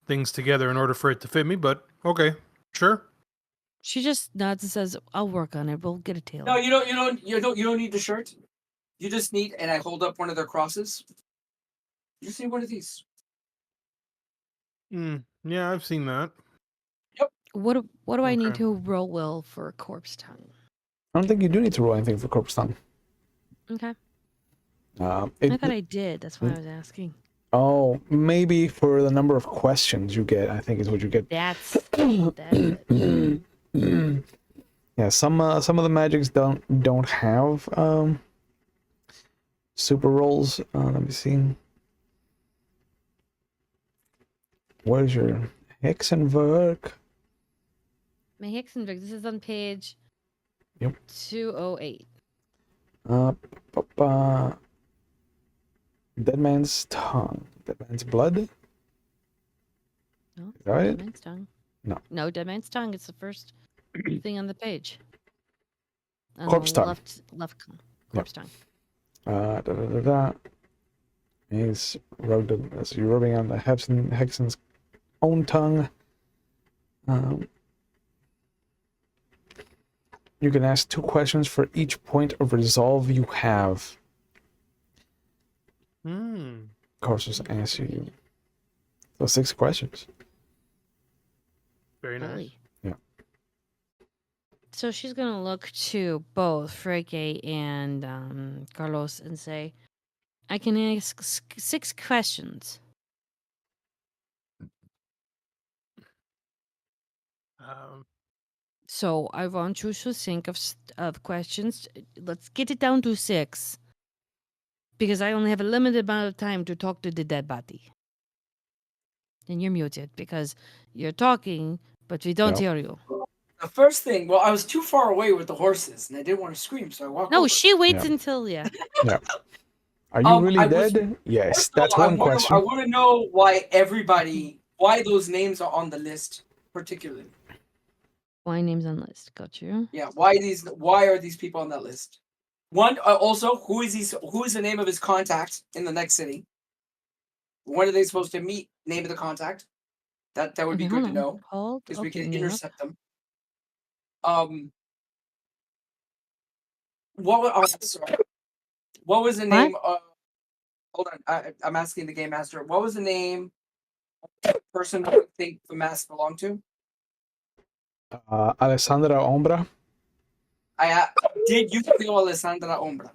[SPEAKER 2] things together in order for it to fit me. But okay, sure.
[SPEAKER 4] She just nods and says, "I'll work on it. We'll get a tailor."
[SPEAKER 3] No, you don't need the shirt. You just need, and I hold up one of their crosses. You just need one of these.
[SPEAKER 2] Yeah, I've seen that.
[SPEAKER 4] What do I need
[SPEAKER 2] Okay.
[SPEAKER 4] to roll will for a corpse tongue?
[SPEAKER 1] I don't think you do need to roll anything for corpse tongue.
[SPEAKER 4] Okay, I
[SPEAKER 1] It,
[SPEAKER 4] thought I did. That's why I was asking.
[SPEAKER 1] oh, maybe for the number of questions you get, I think is what you get.
[SPEAKER 4] That's it.
[SPEAKER 1] Yeah, some of the magics don't have super rolls. Let me see. Where's your Hexenwerk?
[SPEAKER 4] My Hexenwerk. This is on page.
[SPEAKER 1] Yep.
[SPEAKER 4] 208.
[SPEAKER 1] Dead man's tongue. Dead man's blood.
[SPEAKER 4] No,
[SPEAKER 1] Is that right?
[SPEAKER 4] Dead Man's Tongue.
[SPEAKER 1] No.
[SPEAKER 4] Dead Man's Tongue. It's the first thing on the page. On
[SPEAKER 1] Corpse
[SPEAKER 4] the
[SPEAKER 1] tongue.
[SPEAKER 4] Left corpse tongue.
[SPEAKER 1] He's rubbed. So you're rubbing on the Hexen's own tongue. You can ask 2 questions for each point of resolve you have. Of course, just answer you. So 6 questions.
[SPEAKER 2] Very nice.
[SPEAKER 4] Really?
[SPEAKER 1] Yeah.
[SPEAKER 4] So she's gonna look to both Freke and Carlos and say, "I can ask 6 questions."
[SPEAKER 2] Um,
[SPEAKER 4] So I want you to think of questions. Let's get it down to 6, because I only have a limited amount of time to talk to the dead body. And you're muted because you're talking, but we don't
[SPEAKER 1] Yep.
[SPEAKER 4] hear you.
[SPEAKER 3] The first thing, well, I was too far away with the horses, and I didn't want to scream, so I walked
[SPEAKER 4] No,
[SPEAKER 3] over.
[SPEAKER 4] she waits
[SPEAKER 1] Yeah.
[SPEAKER 4] until yeah.
[SPEAKER 1] Yeah. Are you really
[SPEAKER 3] I was-
[SPEAKER 1] dead? Yes,
[SPEAKER 3] First of
[SPEAKER 1] that's
[SPEAKER 3] all,
[SPEAKER 1] one
[SPEAKER 3] I
[SPEAKER 1] question.
[SPEAKER 3] want to know why those names are on the list, particularly.
[SPEAKER 4] Why names on list? Got you.
[SPEAKER 3] Yeah, why are these people on that list? One, also, who is the name of his contact in the next city? When are they supposed to meet? Name of the contact. That would be
[SPEAKER 4] Okay,
[SPEAKER 3] good
[SPEAKER 4] hold
[SPEAKER 3] to
[SPEAKER 4] on.
[SPEAKER 3] know,
[SPEAKER 4] Hold.
[SPEAKER 3] because we
[SPEAKER 4] Okay,
[SPEAKER 3] can
[SPEAKER 4] yeah.
[SPEAKER 3] intercept them. What was the name of? Hold on, I'm asking the game master. What was the name of the person who you think the mask belonged to?
[SPEAKER 1] Alessandra Ombra.
[SPEAKER 3] Did you kill Alessandra Ombra?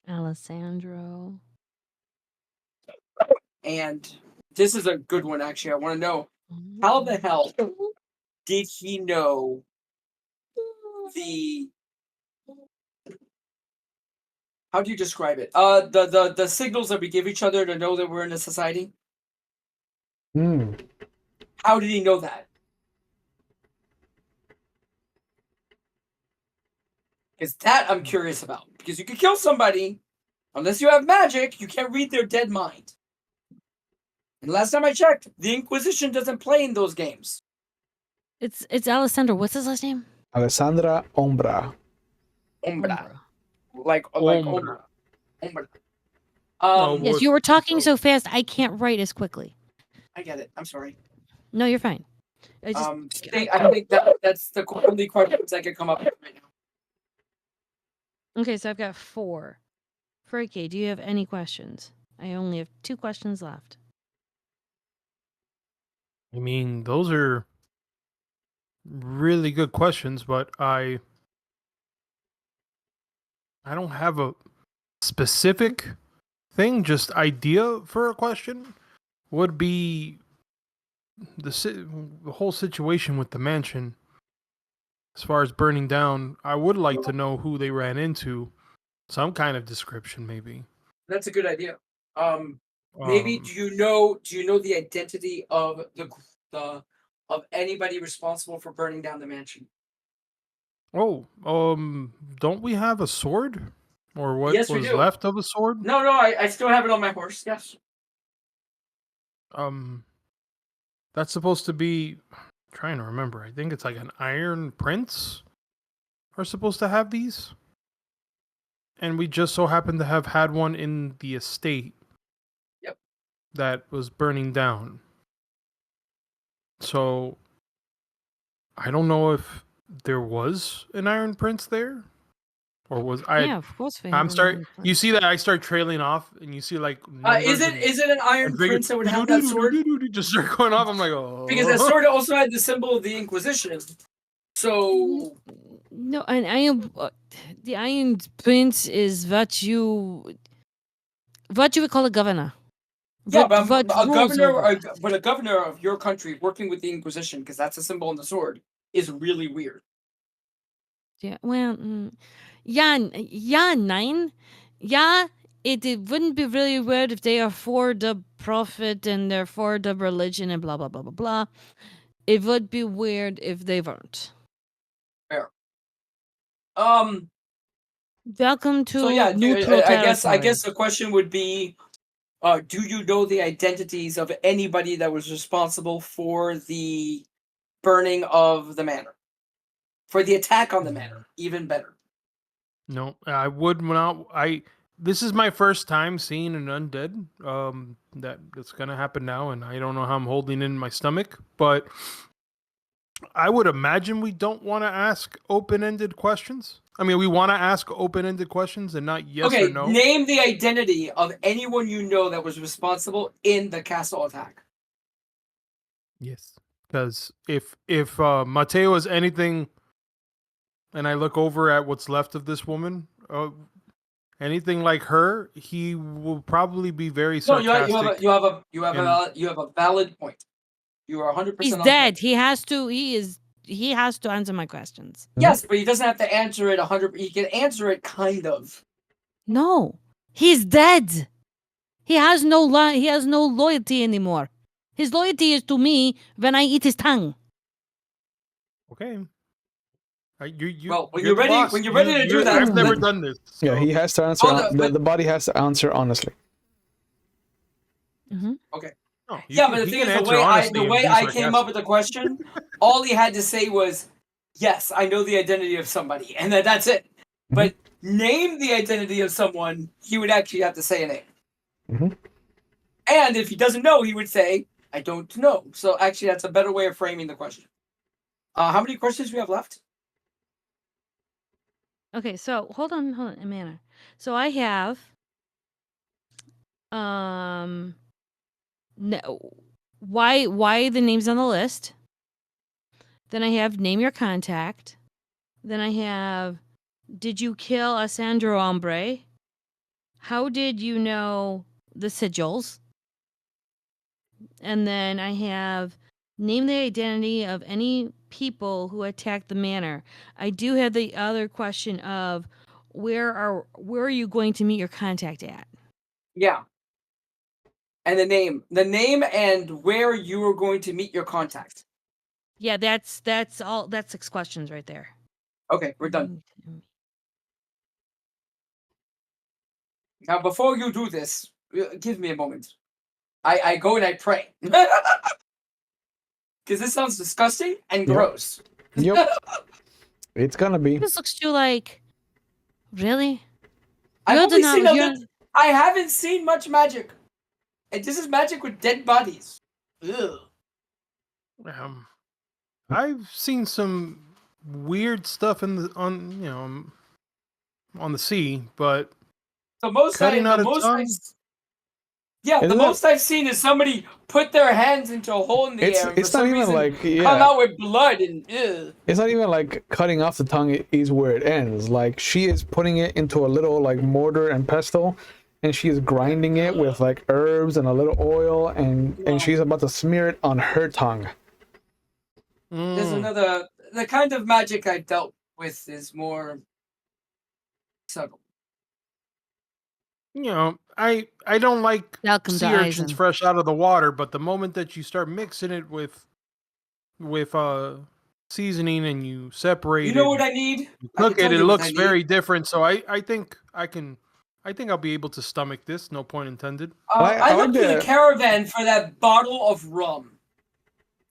[SPEAKER 4] Alessandro.
[SPEAKER 3] And this is a good one, actually. I want to know how the hell did he know the? How do you describe it? The signals that we give each other to know that we're in a society.
[SPEAKER 1] Hmm.
[SPEAKER 3] How did he know that? Because that I'm curious about. Because you can kill somebody, unless you have magic, you can't read their dead mind. And last time I checked, the Inquisition doesn't play in those games.
[SPEAKER 4] It's Alessandro. What's his last name?
[SPEAKER 1] Alessandra Ombra.
[SPEAKER 3] Ombra. Like
[SPEAKER 2] Ombra.
[SPEAKER 3] Ombra.
[SPEAKER 2] No,
[SPEAKER 3] Um,
[SPEAKER 4] Yes, you were talking so fast I can't write as quickly.
[SPEAKER 3] I get it. I'm sorry.
[SPEAKER 4] No, you're fine. I just
[SPEAKER 3] I think that's the only questions I could come up with right now.
[SPEAKER 4] Okay, so I've got 4. Freke, do you have any questions? I only have 2 questions left.
[SPEAKER 2] I mean, those are really good questions, but I don't have a specific thing. Just idea for a question would be the whole situation with the mansion. As far as burning down, I would like to know who they ran into. Some kind of description, maybe.
[SPEAKER 3] That's a good idea. Maybe do you know the identity of the of anybody responsible for burning down the mansion?
[SPEAKER 2] Oh, don't we have a sword, or what
[SPEAKER 3] Yes, we
[SPEAKER 2] was
[SPEAKER 3] do.
[SPEAKER 2] left of a sword?
[SPEAKER 3] No, I still have it on my horse. Yes.
[SPEAKER 2] That's supposed to be. Trying to remember. I think it's like an Iron Prince are supposed to have these, and we just so happen to have had one in the estate.
[SPEAKER 3] Yep.
[SPEAKER 2] That was burning down. So I don't know if there was an Iron Prince there, or was I?
[SPEAKER 4] Yeah, of course we
[SPEAKER 2] I'm
[SPEAKER 4] have
[SPEAKER 2] start.
[SPEAKER 4] an
[SPEAKER 2] You see that I start trailing off, and you see like
[SPEAKER 3] Is
[SPEAKER 2] numbers.
[SPEAKER 3] it an Iron Prince that would have that sword?
[SPEAKER 2] Just start going off. I'm like, oh.
[SPEAKER 3] Because that sword also had the symbol of the Inquisition. So
[SPEAKER 4] No, an iron the Iron Prince is what you would call a governor.
[SPEAKER 3] yeah,
[SPEAKER 4] What
[SPEAKER 3] but a
[SPEAKER 4] rules
[SPEAKER 3] governor,
[SPEAKER 4] over.
[SPEAKER 3] but a governor of your country working with the Inquisition, because that's a symbol on the sword, is really weird.
[SPEAKER 4] Yeah, well, nine. Yeah, it wouldn't be really weird if they are for the prophet and they're for the religion and blah blah blah blah blah. It would be weird if they weren't.
[SPEAKER 3] Fair.
[SPEAKER 4] Welcome to
[SPEAKER 3] So yeah,
[SPEAKER 4] neutral
[SPEAKER 3] I
[SPEAKER 4] territory.
[SPEAKER 3] guess the question would be, do you know the identities of anybody that was responsible for the burning of the manor, for the attack on the manor? Even better.
[SPEAKER 2] No, I would not. This is my first time seeing an undead. That's gonna happen now, and I don't know how I'm holding in my stomach. But I would imagine we don't want to ask open-ended questions. I mean, we want to ask open-ended questions and not yes or
[SPEAKER 3] Okay,
[SPEAKER 2] no.
[SPEAKER 3] name the identity of anyone you know that was responsible in the castle attack.
[SPEAKER 2] Yes, because if Mateo is anything, and I look over at what's left of this woman, anything like her, he will probably be very
[SPEAKER 3] No,
[SPEAKER 2] sarcastic.
[SPEAKER 3] you have a valid point. You are 100%
[SPEAKER 4] He's
[SPEAKER 3] on
[SPEAKER 4] dead.
[SPEAKER 3] point.
[SPEAKER 4] He has to answer my questions.
[SPEAKER 3] Yes, but he doesn't have to answer it 100. He can answer it kind of.
[SPEAKER 4] No. He's dead. He has no loyalty anymore. His loyalty is to me when I eat his tongue.
[SPEAKER 2] Okay. You
[SPEAKER 3] Well, when
[SPEAKER 2] you're
[SPEAKER 3] you're
[SPEAKER 2] the
[SPEAKER 3] ready,
[SPEAKER 2] boss.
[SPEAKER 3] when you're ready to do that,
[SPEAKER 2] I've never
[SPEAKER 3] let-
[SPEAKER 2] done this.
[SPEAKER 1] Yeah,
[SPEAKER 2] so-
[SPEAKER 1] he has to answer.
[SPEAKER 3] Oh, no,
[SPEAKER 1] the body has to answer honestly.
[SPEAKER 2] No,
[SPEAKER 3] yeah, but the thing is, the way I came up with the question, all he had to say was, "Yes, I know the identity of somebody," and then that's it. But name the identity of someone, he would actually have to say a name.
[SPEAKER 1] Mhm.
[SPEAKER 3] And if he doesn't know, he would say, "I don't know." So actually, that's a better way of framing the question. How many questions do we have left?
[SPEAKER 4] Okay, so hold on, Amanda. So I have no, why the names on the list? Then I have name your contact. Then I have did you kill a Sandro Hombre? How did you know the sigils? And then I have name the identity of any people who attacked the manor. I do have the other question of where are you going to meet your contact at?
[SPEAKER 3] Yeah. And the name and where you are going to meet your contact.
[SPEAKER 4] Yeah, that's all. That's 6 questions right there.
[SPEAKER 3] Okay, we're done. Now, before you do this, give me a moment. I go and I pray. Because this sounds disgusting and
[SPEAKER 1] Yep.
[SPEAKER 3] gross.
[SPEAKER 1] Yep. It's gonna be.
[SPEAKER 4] This looks too like really.
[SPEAKER 3] I've
[SPEAKER 4] You're
[SPEAKER 3] only
[SPEAKER 4] not-
[SPEAKER 3] seen
[SPEAKER 4] you're-
[SPEAKER 3] I haven't seen much magic. And this is magic with dead bodies. Ugh.
[SPEAKER 2] I've seen some weird stuff on the sea, but
[SPEAKER 3] The most
[SPEAKER 2] cutting out a
[SPEAKER 3] I've
[SPEAKER 1] Isn't
[SPEAKER 3] I've seen is somebody put their hands into a hole in the
[SPEAKER 1] It's-
[SPEAKER 3] air and
[SPEAKER 1] it's
[SPEAKER 3] for
[SPEAKER 1] not
[SPEAKER 3] some
[SPEAKER 1] even
[SPEAKER 3] reason
[SPEAKER 1] like-
[SPEAKER 3] come
[SPEAKER 1] yeah.
[SPEAKER 3] out with blood and ugh.
[SPEAKER 1] It's not even like cutting off the tongue is where it ends. Like she is putting it into a little like mortar and pestle, and she is grinding it with like herbs and a little oil, and she's about to smear it on her tongue.
[SPEAKER 3] There's another the kind of magic I dealt with is more subtle.
[SPEAKER 2] I don't like
[SPEAKER 4] Welcome to
[SPEAKER 2] sea urchins
[SPEAKER 4] Eisen.
[SPEAKER 2] fresh out of the water, but the moment that you start mixing it with seasoning and you separate
[SPEAKER 3] You know
[SPEAKER 2] it,
[SPEAKER 3] what I need?
[SPEAKER 2] you
[SPEAKER 3] I can
[SPEAKER 2] cook
[SPEAKER 3] tell
[SPEAKER 2] it, it
[SPEAKER 3] you what
[SPEAKER 2] looks
[SPEAKER 3] I need.
[SPEAKER 2] very different. So I think I'll be able to stomach this. No point intended.
[SPEAKER 3] I
[SPEAKER 1] I
[SPEAKER 3] looked
[SPEAKER 1] like
[SPEAKER 3] through the
[SPEAKER 1] the-
[SPEAKER 3] caravan for that bottle of rum.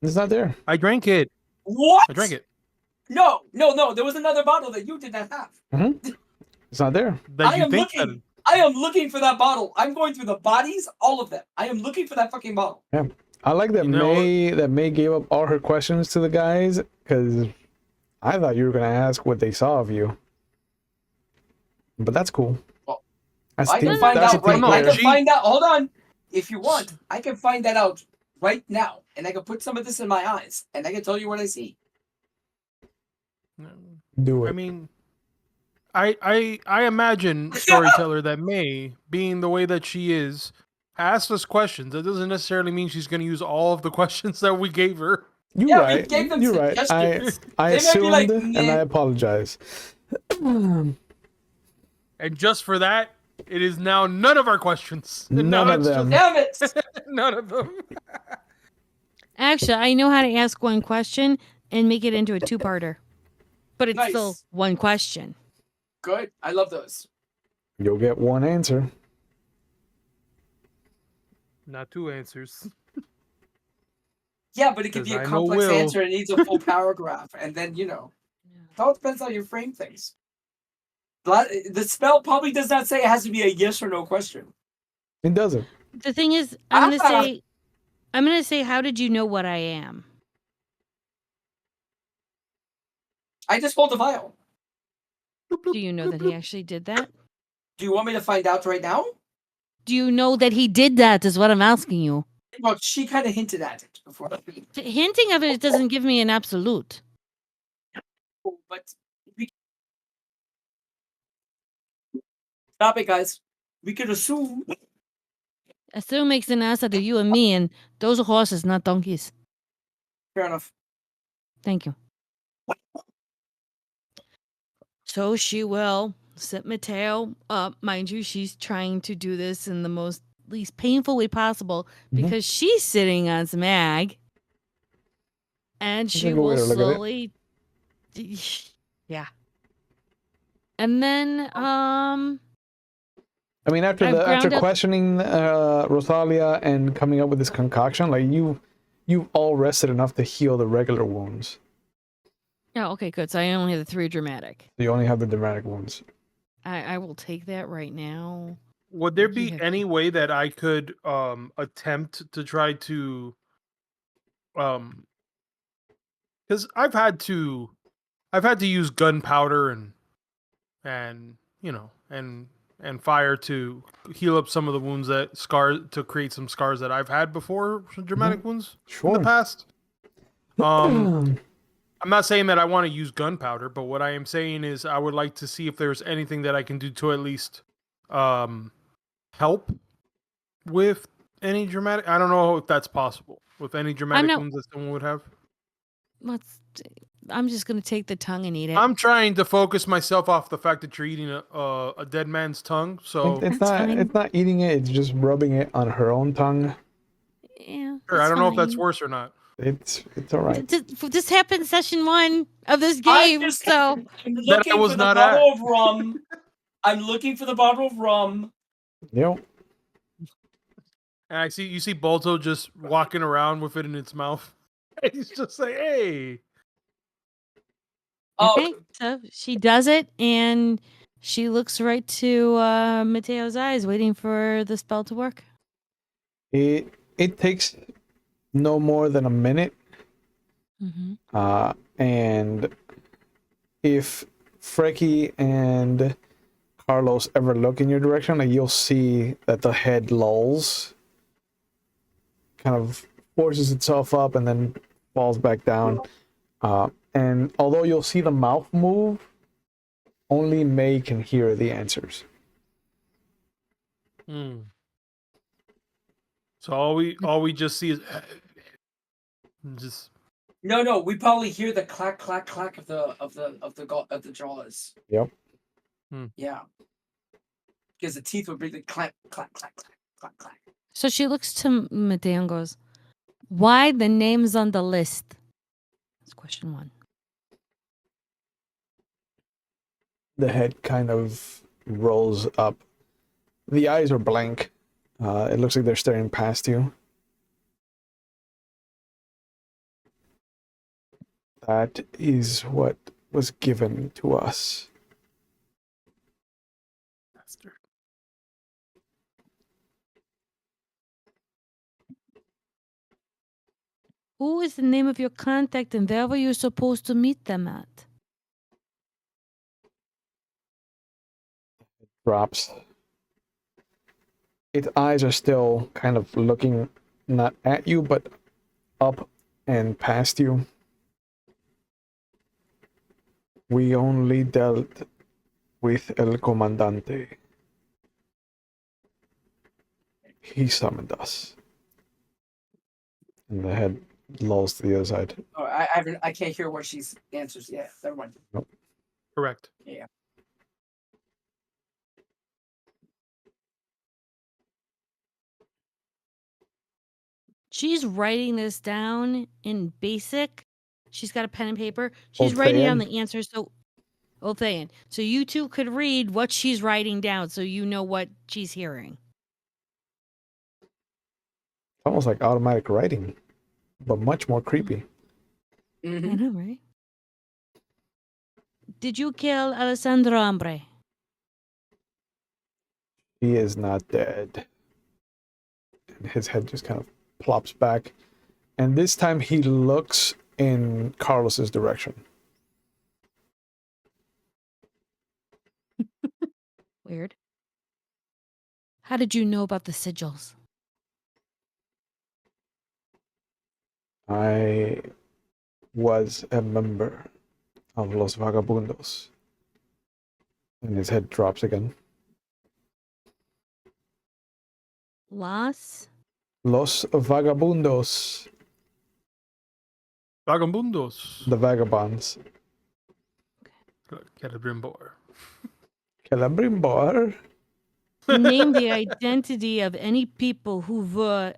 [SPEAKER 1] It's not there.
[SPEAKER 2] I drank it.
[SPEAKER 3] What?
[SPEAKER 2] I drank it.
[SPEAKER 3] No. There was another bottle that you did not have.
[SPEAKER 1] It's not there.
[SPEAKER 2] That
[SPEAKER 3] I
[SPEAKER 2] you
[SPEAKER 3] am
[SPEAKER 2] think
[SPEAKER 3] looking. I am looking for that bottle. I'm going through the bodies, all of them. I am looking for that fucking bottle.
[SPEAKER 1] Yeah. I like that
[SPEAKER 2] You know-
[SPEAKER 1] May gave up all her questions to the guys because I thought you were gonna ask what they saw of you. But that's cool.
[SPEAKER 3] Well,
[SPEAKER 1] That's
[SPEAKER 3] I can
[SPEAKER 1] team-
[SPEAKER 3] find
[SPEAKER 1] that's
[SPEAKER 3] out
[SPEAKER 1] a team
[SPEAKER 3] right. I
[SPEAKER 1] player.
[SPEAKER 3] can find out. Hold on. If you want, I can find that out right now, and I can put some of this in my eyes, and I can tell you what I see.
[SPEAKER 1] Do it.
[SPEAKER 2] I mean, I imagine storyteller that May, being the way that she is, asks us questions. That doesn't necessarily mean she's going to use all of the questions that we gave her.
[SPEAKER 1] You're
[SPEAKER 3] Yeah, we
[SPEAKER 1] right.
[SPEAKER 3] gave them
[SPEAKER 1] You're right.
[SPEAKER 3] suggestions.
[SPEAKER 1] I
[SPEAKER 3] They might be
[SPEAKER 1] assumed
[SPEAKER 3] like,
[SPEAKER 1] and I
[SPEAKER 3] "Nah."
[SPEAKER 1] apologize.
[SPEAKER 2] And just for that, it is now none of our questions. And
[SPEAKER 1] None
[SPEAKER 2] now
[SPEAKER 1] of
[SPEAKER 2] it's
[SPEAKER 1] them.
[SPEAKER 3] Damn it!
[SPEAKER 2] Just none of them.
[SPEAKER 4] Actually, I know how to ask one question and make it into a 2-parter. But it's still
[SPEAKER 3] Nice.
[SPEAKER 4] one question.
[SPEAKER 3] Good. I love those.
[SPEAKER 1] You'll get one answer.
[SPEAKER 2] Not 2 answers.
[SPEAKER 3] Yeah, but it could be
[SPEAKER 2] 'Cause
[SPEAKER 3] a
[SPEAKER 2] I know
[SPEAKER 3] complex
[SPEAKER 2] Will.
[SPEAKER 3] answer. It needs a full paragraph, and then it all depends how you frame things. The spell probably does not say it has to be a yes or no question.
[SPEAKER 1] It doesn't.
[SPEAKER 4] The thing is, I'm
[SPEAKER 3] Ah.
[SPEAKER 4] gonna say, how did you know what I am?
[SPEAKER 3] I just pulled the vial.
[SPEAKER 4] Do you know that he actually did that?
[SPEAKER 3] Do you want me to find out right now?
[SPEAKER 4] Do you know that he did that? Is what I'm asking you.
[SPEAKER 3] Well, she kind of hinted at it before.
[SPEAKER 4] Hinting of it doesn't give me an absolute.
[SPEAKER 3] But we... Stop it, guys. We could assume.
[SPEAKER 4] Assume makes an ass out of you and me, and those are horses, not donkeys.
[SPEAKER 3] Fair enough.
[SPEAKER 4] Thank you. So she will set Mateo up. Mind you, she's trying to do this in the most least painful way possible because she's sitting on some ag. And she
[SPEAKER 1] good way
[SPEAKER 4] will
[SPEAKER 1] to look at it.
[SPEAKER 4] slowly. Yeah. And then,
[SPEAKER 1] I mean, after
[SPEAKER 4] I've
[SPEAKER 1] after
[SPEAKER 4] ground up-
[SPEAKER 1] questioning Rosalia and coming up with this concoction, like you've all rested enough to heal the regular wounds.
[SPEAKER 4] Oh, okay, good. So I only have the 3 dramatic.
[SPEAKER 1] You only have the dramatic wounds.
[SPEAKER 4] I will take that right now.
[SPEAKER 2] Would there
[SPEAKER 4] You
[SPEAKER 2] be
[SPEAKER 4] have-
[SPEAKER 2] any way that I could attempt to try to because I've had to use gunpowder and you know and fire to heal up some of the wounds that to create some scars that I've had before, some dramatic wounds in
[SPEAKER 1] Sure.
[SPEAKER 2] the past. I'm not saying that I want to use gunpowder, but what I am saying is I would like to see if there's anything that I can do to at least help with any dramatic. I don't know if that's possible with any dramatic
[SPEAKER 4] not-
[SPEAKER 2] wounds that someone would have.
[SPEAKER 4] I'm just going to take the tongue and eat it.
[SPEAKER 2] I'm trying to focus myself off the fact that you're eating a dead man's tongue. So
[SPEAKER 1] It's
[SPEAKER 4] That's
[SPEAKER 1] not
[SPEAKER 4] fine.
[SPEAKER 1] it's not eating it. It's just rubbing it on her own tongue.
[SPEAKER 4] Yeah.
[SPEAKER 2] sure, I don't know if that's
[SPEAKER 4] fine.
[SPEAKER 2] worse or not.
[SPEAKER 1] It's all right.
[SPEAKER 4] This happened session 1 of this
[SPEAKER 3] I'm
[SPEAKER 4] game,
[SPEAKER 3] just-
[SPEAKER 4] so
[SPEAKER 3] I'm
[SPEAKER 2] That I
[SPEAKER 3] looking
[SPEAKER 2] was
[SPEAKER 3] for the
[SPEAKER 2] not
[SPEAKER 3] bottle
[SPEAKER 2] at.
[SPEAKER 3] of rum. I'm looking for the bottle of rum.
[SPEAKER 1] Yep.
[SPEAKER 2] And you see Balto just walking around with it in its mouth. He's just like, hey.
[SPEAKER 3] Oh,
[SPEAKER 4] okay. So she does it, and she looks right to Mateo's eyes, waiting for the spell to work.
[SPEAKER 1] It takes no more than a minute.
[SPEAKER 4] Mm-hmm.
[SPEAKER 1] And if Frecky and Carlos ever look in your direction, like you'll see that the head lulls, kind of forces itself up and then falls back down. And although you'll see the mouth move, only May can hear the answers.
[SPEAKER 2] So all we just see is just
[SPEAKER 3] no. We probably hear the clack, clack, clack of the jaws.
[SPEAKER 1] Yep.
[SPEAKER 3] Yeah. Because the teeth would be the clack, clack, clack, clack, clack, clack.
[SPEAKER 4] So she looks to Mateo and goes, "Why the names on the list?" That's question 1.
[SPEAKER 1] The head kind of rolls up. The eyes are blank. It looks like they're staring past you. That is what was given to us.
[SPEAKER 2] bastard.
[SPEAKER 4] Who is the name of your contact, and where were you supposed to meet them at?
[SPEAKER 1] Drops. Its eyes are still kind of looking not at you, but up and past you. We only dealt with El Comandante. He summoned us. And the head lolls to the other side.
[SPEAKER 3] Oh, I can't hear what she's answers. Yeah, never mind.
[SPEAKER 2] Correct.
[SPEAKER 3] Yeah.
[SPEAKER 4] She's writing this down in basic. She's got a pen and paper. She's writing down
[SPEAKER 1] Thayan?
[SPEAKER 4] the answers. So, Thayan. So you two could read what she's writing down, so you know what she's hearing.
[SPEAKER 1] Almost like automatic writing, but much more creepy.
[SPEAKER 4] I
[SPEAKER 3] Mm-hmm.
[SPEAKER 4] know, right? Did you kill Alessandro Ambre?
[SPEAKER 1] He is not dead. And his head just kind of plops back. And this time he looks in Carlos's direction.
[SPEAKER 4] Weird. How did you know about the sigils?
[SPEAKER 1] I was a member of Los Vagabundos. And his head drops again.
[SPEAKER 4] Las?
[SPEAKER 1] Los Vagabundos.
[SPEAKER 2] Vagabundos.
[SPEAKER 1] The vagabonds.
[SPEAKER 2] Celebrimbor.
[SPEAKER 1] Celebrimbor.
[SPEAKER 4] Name the identity of any people who were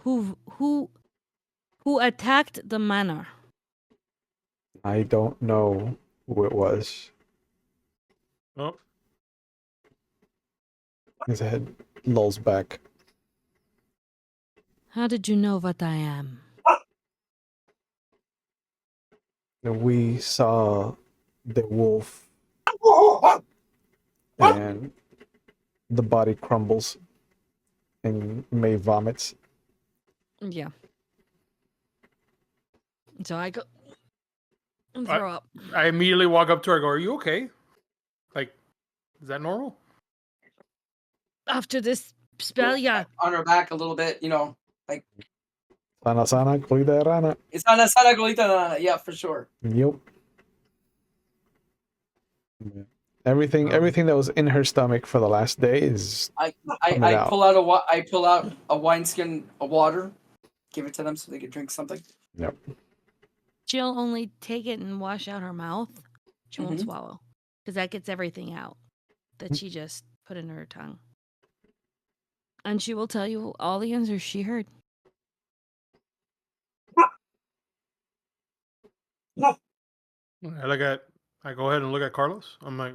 [SPEAKER 4] who attacked the manor.
[SPEAKER 1] I don't know who it was.
[SPEAKER 2] Oh,
[SPEAKER 1] His head lolls back.
[SPEAKER 4] How did you know what I am?
[SPEAKER 1] We saw the wolf and the body crumbles and May vomits.
[SPEAKER 4] Yeah. So I go and throw up.
[SPEAKER 2] I immediately walk up to her and go, "Are you okay? Like, is that normal?"
[SPEAKER 4] After this spell, yeah.
[SPEAKER 3] On her back a little bit, like
[SPEAKER 1] Sana sana, kuida rana.
[SPEAKER 3] it's on a sana golita. Yeah, for sure.
[SPEAKER 1] Yep. Yeah. Everything that was in her stomach for the last day is
[SPEAKER 3] I
[SPEAKER 1] coming out.
[SPEAKER 3] pull out a wineskin of water, give it to them so they could drink something.
[SPEAKER 1] Yep.
[SPEAKER 4] She'll only take it and wash out her mouth. She won't
[SPEAKER 3] Mhm.
[SPEAKER 4] swallow. Because that gets everything out that she just put in her tongue. And she will tell you all the answers she heard.
[SPEAKER 2] I go ahead and look at Carlos. I'm like,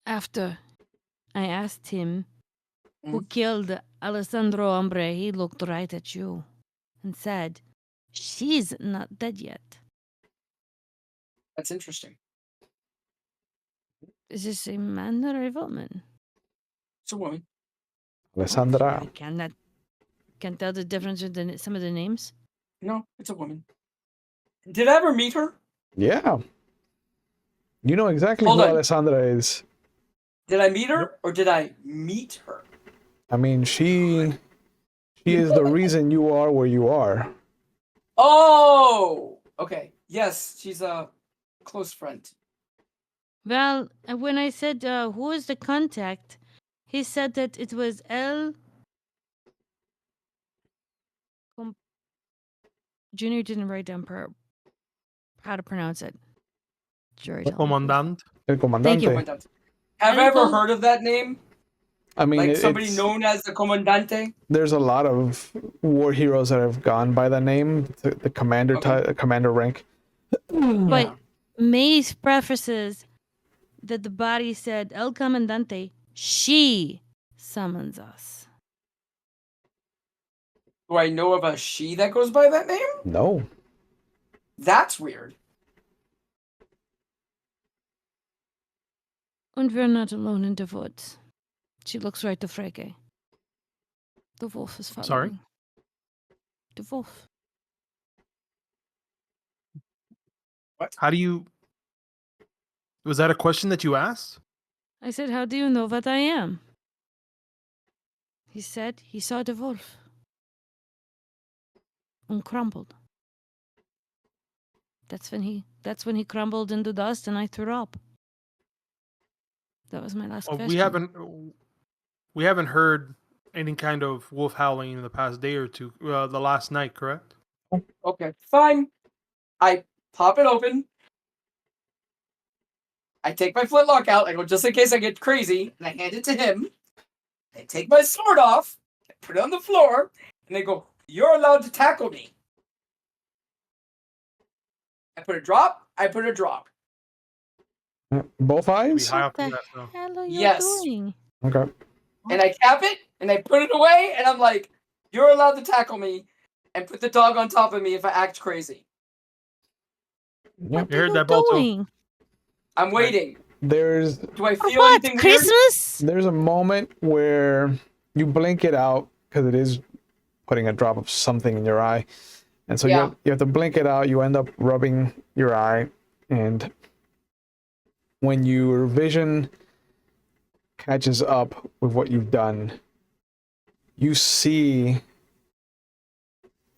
[SPEAKER 4] After I asked him who killed Alessandro Hombre, he looked right at you and said, "She's not dead yet."
[SPEAKER 3] That's interesting.
[SPEAKER 4] Is this a man or a woman?
[SPEAKER 3] It's a woman.
[SPEAKER 1] Alessandra.
[SPEAKER 4] I can't tell the difference with some of the names.
[SPEAKER 3] No, it's a woman. Did I ever meet her?
[SPEAKER 1] Yeah. You know exactly
[SPEAKER 3] Hold
[SPEAKER 1] who
[SPEAKER 3] on.
[SPEAKER 1] Alessandra is.
[SPEAKER 3] Did I meet her or did I meet her?
[SPEAKER 1] I mean, she is the reason you are where you are.
[SPEAKER 3] Oh, okay. Yes, she's a close friend.
[SPEAKER 4] Well, when I said, who is the contact, he said that it was Junior didn't write down how to pronounce it. Sure, tell me, please.
[SPEAKER 2] Commandant.
[SPEAKER 1] El
[SPEAKER 4] Thank you.
[SPEAKER 1] comandante.
[SPEAKER 3] Comandante. Have I ever heard of that name?
[SPEAKER 1] I mean,
[SPEAKER 3] Like somebody
[SPEAKER 1] it's,
[SPEAKER 3] known as the Comandante?
[SPEAKER 1] there's a lot of war heroes that have gone by the name, the commander
[SPEAKER 3] Okay.
[SPEAKER 1] commander rank.
[SPEAKER 4] But Mace prefaces that the body said, El Comandante, she summons us.
[SPEAKER 3] Do I know of a she that goes by that name?
[SPEAKER 1] No.
[SPEAKER 3] That's weird.
[SPEAKER 4] And we're not alone in the woods. She looks right to Freke. The wolf is following.
[SPEAKER 2] Sorry?
[SPEAKER 4] The wolf.
[SPEAKER 2] How do you? Was that a question that you asked?
[SPEAKER 4] I said, how do you know what I am? He said he saw the wolf. And crumbled. That's when he crumbled into dust and I threw up. That was my last question.
[SPEAKER 2] We haven't heard any kind of wolf howling in the past day or two. The last night, correct?
[SPEAKER 3] Okay, fine. I pop it open. I take my flintlock out. I go, just in case I get crazy, and I hand it to him. I take my sword off, I put it on the floor, and they go, "You're allowed to tackle me." I put a drop.
[SPEAKER 1] Both
[SPEAKER 2] Be
[SPEAKER 1] eyes?
[SPEAKER 2] high
[SPEAKER 4] What
[SPEAKER 2] off the
[SPEAKER 4] the
[SPEAKER 2] grass, though.
[SPEAKER 4] hell are you
[SPEAKER 3] Yes.
[SPEAKER 4] doing?
[SPEAKER 1] Okay.
[SPEAKER 3] And I cap it, and I put it away, and I'm like, "You're allowed to tackle me, and put the dog on top of me if I act crazy."
[SPEAKER 1] Yep.
[SPEAKER 2] You heard that, Balto?
[SPEAKER 4] doing?
[SPEAKER 3] I'm waiting.
[SPEAKER 1] There's
[SPEAKER 3] Do I feel
[SPEAKER 4] What?
[SPEAKER 3] anything weird?
[SPEAKER 4] Christmas?
[SPEAKER 1] a moment where you blink it out because it is putting a drop of something in your eye, and so
[SPEAKER 3] Yeah.
[SPEAKER 1] you have to blink it out. You end up rubbing your eye, and when your vision catches up with what you've done, you see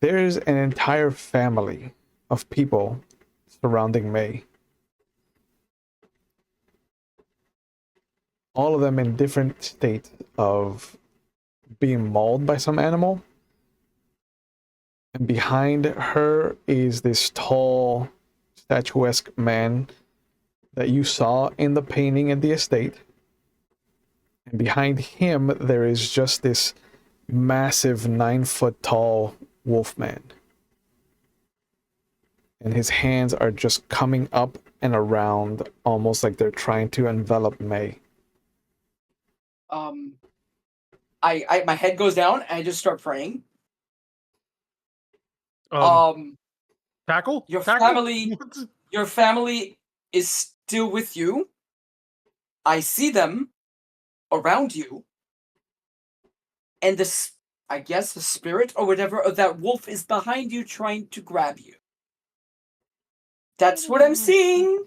[SPEAKER 1] there's an entire family of people surrounding May. All of them in different states of being mauled by some animal. And behind her is this tall, statuesque man that you saw in the painting at the estate. And behind him, there is just this massive 9-foot tall wolfman. And his hands are just coming up and around, almost like they're trying to envelop May.
[SPEAKER 3] My head goes down and I just start praying.
[SPEAKER 2] Tackle?
[SPEAKER 3] Your
[SPEAKER 2] Tackle?
[SPEAKER 3] family, your family is still with you. I see them around you, and I guess the spirit or whatever of that wolf is behind you, trying to grab you. That's what I'm seeing,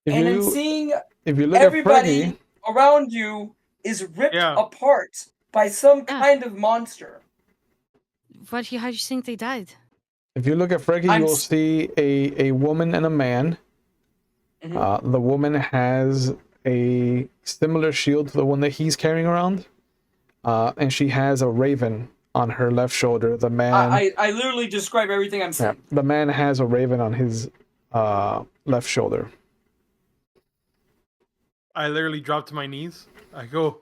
[SPEAKER 3] and I'm seeing
[SPEAKER 1] if you look
[SPEAKER 3] everybody
[SPEAKER 1] at Freggy,
[SPEAKER 3] around you is ripped apart by some kind of monster.
[SPEAKER 4] How do you think they died?
[SPEAKER 1] if you look at Freggy, you will see a woman and a man.
[SPEAKER 3] Mm-hmm.
[SPEAKER 1] The woman has a similar shield to the one that he's carrying around, and she has a raven on her left shoulder. The man,
[SPEAKER 3] I literally describe everything I'm seeing.
[SPEAKER 1] the man has a raven on his left shoulder.
[SPEAKER 2] I literally drop to my knees. I go,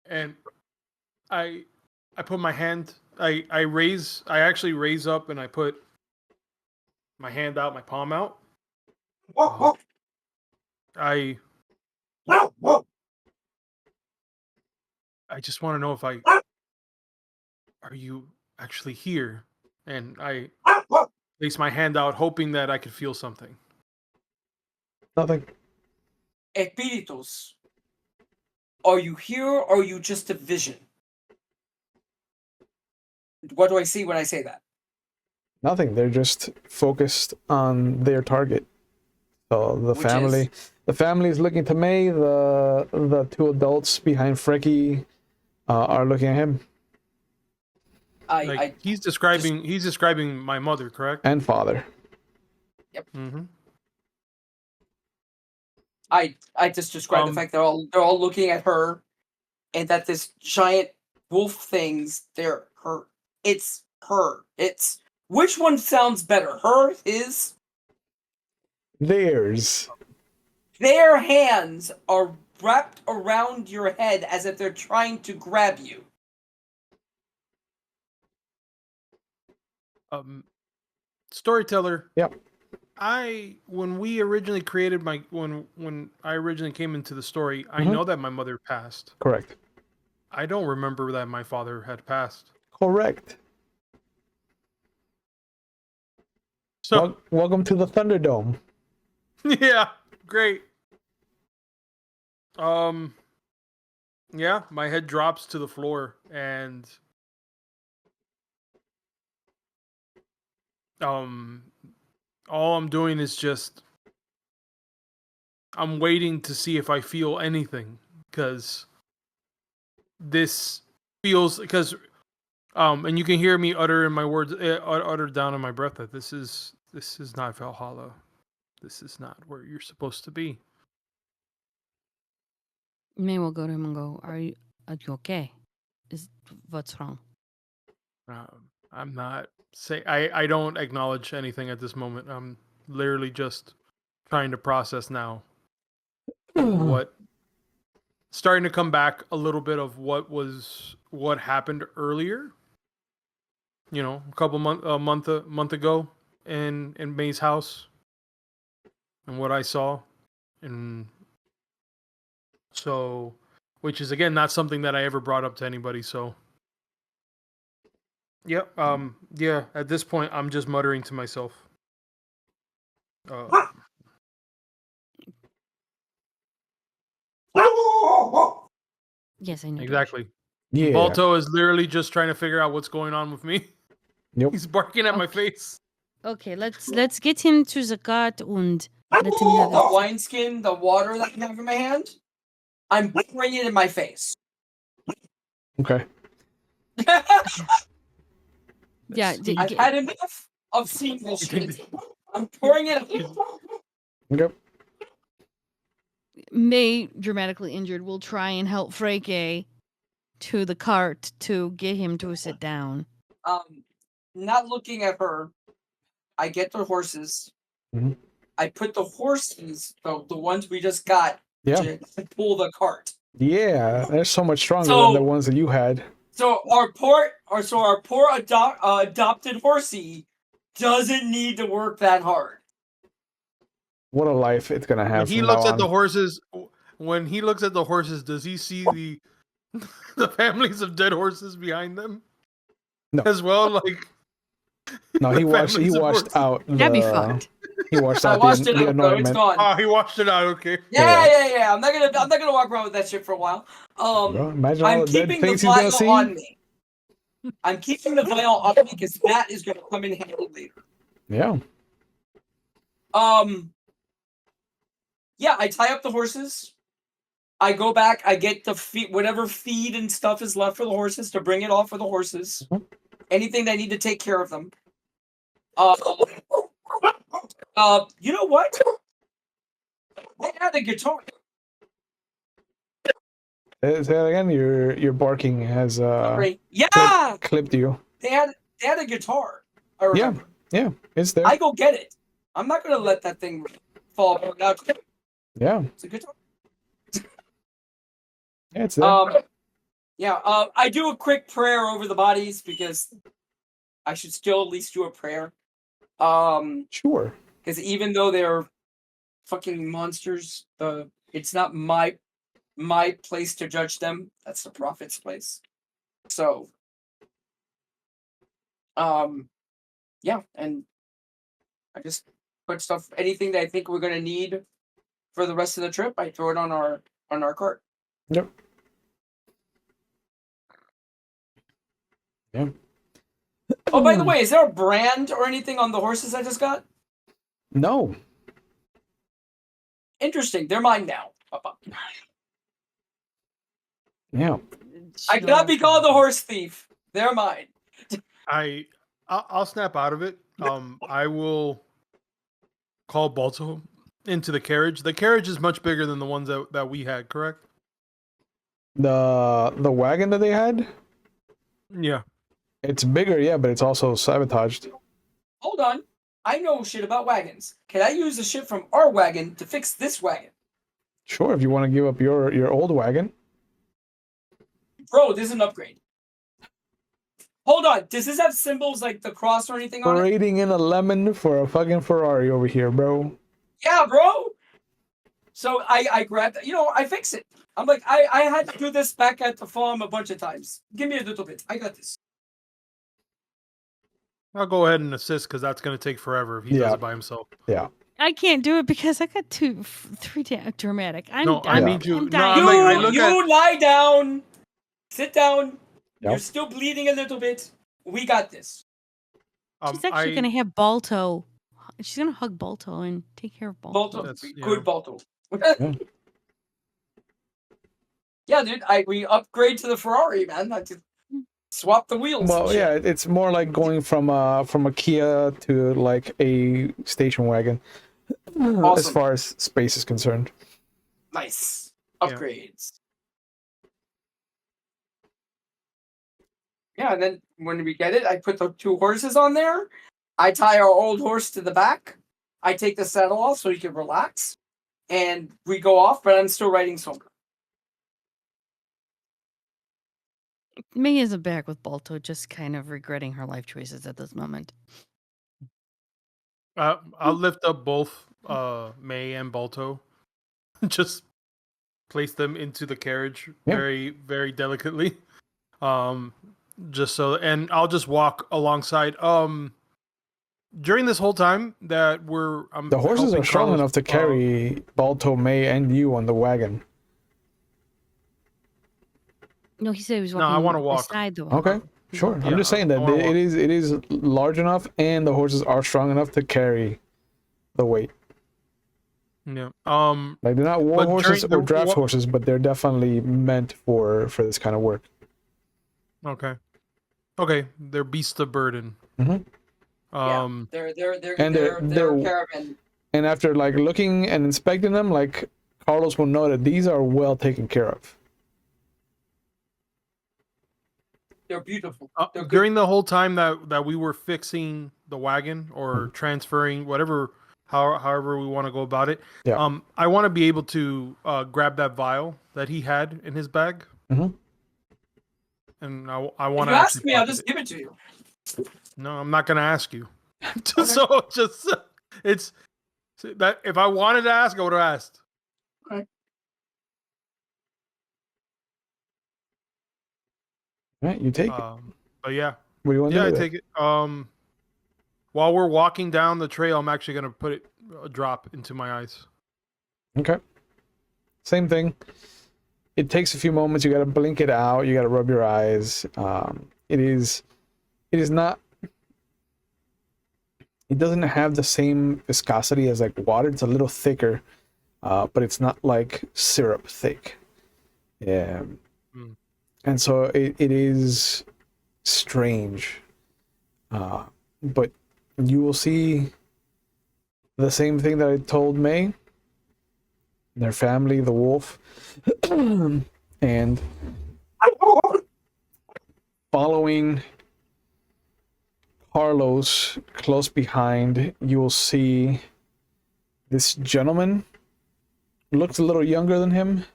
[SPEAKER 2] and I put my hand. I actually raise up, and I put my hand out, my palm out. I just want to know if are you actually here? And I place my hand out, hoping that I could feel something.
[SPEAKER 1] Nothing.
[SPEAKER 3] Espíritus, are you here or are you just a vision? What do I see when I say that?
[SPEAKER 1] Nothing. They're just focused on their target. So the family is looking to May. The two adults behind Frecky are looking at him.
[SPEAKER 2] He's describing my mother, correct?
[SPEAKER 1] And father.
[SPEAKER 3] Yep.
[SPEAKER 2] Mm-hmm.
[SPEAKER 3] I just described the fact they're all looking at her, and that this giant wolf things, they're her. It's her. It's which one sounds better? Her, his?
[SPEAKER 1] Theirs.
[SPEAKER 3] Their hands are wrapped around your head as if they're trying to grab you.
[SPEAKER 2] Storyteller.
[SPEAKER 1] Yep.
[SPEAKER 2] When we originally created when I originally came into the story, I know that my mother passed.
[SPEAKER 1] Correct.
[SPEAKER 2] I don't remember that my father had passed.
[SPEAKER 1] Correct.
[SPEAKER 2] So
[SPEAKER 1] welcome to the Thunderdome.
[SPEAKER 2] Yeah, great. Yeah, my head drops to the floor, and all I'm doing is just I'm waiting to see if I feel anything, because this feels and you can hear me utter in my words uttered down in my breath that this is not Valhalla. This is not where you're supposed to be.
[SPEAKER 4] May will go to him and go, are you okay? What's wrong?
[SPEAKER 2] I'm not I don't acknowledge anything at this moment. I'm literally just trying to process now what starting to come back a little bit of what happened earlier. You know, a month ago in May's house, and what I saw, and so, which is again not something that I ever brought up to anybody. So, yeah, yeah. At this point, I'm just muttering to myself.
[SPEAKER 4] Yes, I know.
[SPEAKER 2] Exactly.
[SPEAKER 1] Yeah.
[SPEAKER 2] Balto is literally just trying to figure out what's going on with me.
[SPEAKER 1] Yep.
[SPEAKER 2] He's barking at my face.
[SPEAKER 4] Okay, let's get him to the cart and let him have
[SPEAKER 3] The
[SPEAKER 4] it.
[SPEAKER 3] wineskin, the water that I have in my hand, I'm pouring it in my face.
[SPEAKER 1] Okay.
[SPEAKER 4] Yeah,
[SPEAKER 3] I've had enough of seeing this shit. I'm pouring it.
[SPEAKER 1] Okay.
[SPEAKER 4] May, dramatically injured, will try and help Freke to the cart to get him to sit down.
[SPEAKER 3] Not looking at her, I get the horses.
[SPEAKER 1] Mhm.
[SPEAKER 3] I put the horses, the ones we just got,
[SPEAKER 1] Yeah.
[SPEAKER 3] to pull the cart.
[SPEAKER 1] Yeah, they're so much stronger than the ones that you had.
[SPEAKER 3] So our poor adopted horsey doesn't need to work that hard.
[SPEAKER 1] What a life it's gonna have
[SPEAKER 2] When he
[SPEAKER 1] from
[SPEAKER 2] looks
[SPEAKER 1] now
[SPEAKER 2] at the
[SPEAKER 1] on.
[SPEAKER 2] horses, does he see the the families of dead horses behind them?
[SPEAKER 1] No.
[SPEAKER 2] As well, like
[SPEAKER 1] No,
[SPEAKER 2] the
[SPEAKER 1] he washed
[SPEAKER 2] families of
[SPEAKER 1] out
[SPEAKER 2] horses.
[SPEAKER 1] the.
[SPEAKER 4] That'd be fucked.
[SPEAKER 1] He washed
[SPEAKER 3] I
[SPEAKER 1] out
[SPEAKER 3] washed it
[SPEAKER 1] the
[SPEAKER 3] out, though. It's
[SPEAKER 1] anointment.
[SPEAKER 3] gone.
[SPEAKER 2] Oh, he washed it out. Okay.
[SPEAKER 3] Yeah. I'm not gonna walk around with that shit for a while.
[SPEAKER 1] Well, imagine all
[SPEAKER 3] I'm
[SPEAKER 1] the dead
[SPEAKER 3] keeping the
[SPEAKER 1] things he's gonna
[SPEAKER 3] vial
[SPEAKER 1] see.
[SPEAKER 3] on me. I'm keeping the vial on me because that is gonna come in handy later.
[SPEAKER 1] Yeah.
[SPEAKER 3] Yeah, I tie up the horses. I go back. I get the whatever feed and stuff is left for the horses to bring it off for the horses.
[SPEAKER 1] Mhm.
[SPEAKER 3] Anything they need to take care of them. You know what? They had a guitar.
[SPEAKER 1] Say that again. Your barking has
[SPEAKER 3] Sorry. Yeah,
[SPEAKER 1] clipped you.
[SPEAKER 3] they had a guitar. I remember.
[SPEAKER 1] Yeah, it's there.
[SPEAKER 3] I go get it. I'm not gonna let that thing fall out.
[SPEAKER 1] Yeah,
[SPEAKER 3] It's a guitar.
[SPEAKER 1] yeah, it's there.
[SPEAKER 3] I do a quick prayer over the bodies because I should still at least do a prayer.
[SPEAKER 1] Sure.
[SPEAKER 3] Because even though they're fucking monsters, it's not my place to judge them. That's the prophet's place. So, yeah, and I just put stuff, anything that I think we're gonna need for the rest of the trip, I throw it on our cart.
[SPEAKER 1] Yep. Yeah.
[SPEAKER 3] Oh, by the way, is there a brand or anything on the horses I just got?
[SPEAKER 1] No.
[SPEAKER 3] Interesting. They're mine now.
[SPEAKER 1] Yeah.
[SPEAKER 3] I cannot be called a horse thief. They're mine.
[SPEAKER 2] I'll snap out of it. I will call Balto into the carriage. The carriage is much bigger than the ones that we had, correct?
[SPEAKER 1] The wagon that they had,
[SPEAKER 2] Yeah.
[SPEAKER 1] it's bigger, yeah, but it's also sabotaged.
[SPEAKER 3] Hold on. I know shit about wagons. Can I use the shit from our wagon to fix this wagon?
[SPEAKER 1] Sure, if you want to give up your old wagon.
[SPEAKER 3] Bro, this is an upgrade. Hold on. Does this have symbols like the cross or anything on it?
[SPEAKER 1] Parading in a lemon for a fucking Ferrari over here, bro.
[SPEAKER 3] Yeah, bro. So I grabbed, I fix it. I'm like, I had to do this back at the farm a bunch of times. Give me a little bit. I got this.
[SPEAKER 2] I'll go ahead and assist because that's going to take forever if he does it by himself.
[SPEAKER 1] Yeah.
[SPEAKER 4] I can't do it because I got three dramatic.
[SPEAKER 2] I
[SPEAKER 4] I'm
[SPEAKER 2] need you.
[SPEAKER 4] I'm
[SPEAKER 2] No,
[SPEAKER 4] dying.
[SPEAKER 3] You lie down. Sit down.
[SPEAKER 1] Yep.
[SPEAKER 3] You're still bleeding a little bit. We got this.
[SPEAKER 4] She's actually going to have Balto. She's going to hug Balto and take care of Balto.
[SPEAKER 3] Balto. Good Balto. Yeah, dude. We upgrade to the Ferrari, man. I just swap the wheels.
[SPEAKER 1] Well, yeah, it's more like going from a Kia to like a station wagon, as far as space is concerned.
[SPEAKER 3] Nice upgrades. Yeah, and then when we get it, I put the two horses on there. I tie our old horse to the back. I take the saddle off so he can relax, and we go off. But I'm still riding Sombra.
[SPEAKER 4] May is back with Balto, just kind of regretting her life choices at this moment.
[SPEAKER 2] I'll lift up both May and Balto. Just place them into the carriage very, very delicately. Just so, and I'll just walk alongside. During this whole time that
[SPEAKER 1] the horses are strong enough to carry Balto, May, and you on the wagon.
[SPEAKER 4] No, he said he was walking.
[SPEAKER 2] No, I want to walk
[SPEAKER 4] beside the wagon.
[SPEAKER 1] Okay. Sure. I'm
[SPEAKER 2] Yeah,
[SPEAKER 1] just saying
[SPEAKER 2] I
[SPEAKER 1] that
[SPEAKER 2] wanna walk.
[SPEAKER 1] it is large enough, and the horses are strong enough to carry the weight.
[SPEAKER 2] Yeah.
[SPEAKER 1] Like they're not war
[SPEAKER 2] But
[SPEAKER 1] horses
[SPEAKER 2] during
[SPEAKER 1] or
[SPEAKER 2] the
[SPEAKER 1] draft horses, but they're definitely meant for this kind of work.
[SPEAKER 2] Okay. Okay, they're beasts of burden.
[SPEAKER 1] Mhm.
[SPEAKER 2] Um,
[SPEAKER 3] They're
[SPEAKER 1] And they're
[SPEAKER 3] caravan.
[SPEAKER 1] and after like looking and inspecting them, like Carlos will know that these are well taken care of.
[SPEAKER 3] They're beautiful. They're good.
[SPEAKER 2] during the whole time that we were fixing the wagon or transferring whatever, however we want to go about it.
[SPEAKER 1] Yeah.
[SPEAKER 2] I want to be able to grab that vial that he had in his bag,
[SPEAKER 1] Mhm.
[SPEAKER 2] and I
[SPEAKER 3] If
[SPEAKER 2] want
[SPEAKER 3] you
[SPEAKER 2] to
[SPEAKER 3] ask me, I'll
[SPEAKER 2] pocket
[SPEAKER 3] just
[SPEAKER 2] it.
[SPEAKER 3] give it to you.
[SPEAKER 2] No, I'm not gonna ask you.
[SPEAKER 3] Okay.
[SPEAKER 2] So just it's that if I wanted to ask, I would have asked.
[SPEAKER 1] Right, you take it.
[SPEAKER 2] But yeah,
[SPEAKER 1] What do you want to
[SPEAKER 2] yeah,
[SPEAKER 1] do
[SPEAKER 2] I
[SPEAKER 1] with
[SPEAKER 2] take it. While we're walking down the trail, I'm actually gonna put it a drop into my eyes.
[SPEAKER 1] it? Okay. Same thing. It takes a few moments. You got to blink it out. You got to rub your eyes. It is not. It doesn't have the same viscosity as like water. It's a little thicker, but it's not like syrup thick. Yeah.
[SPEAKER 2] Mm.
[SPEAKER 1] And so it is strange. But you will see the same thing that I told May, their family, the wolf, and following Carlos close behind, you will see this gentleman. Looks a little younger than him.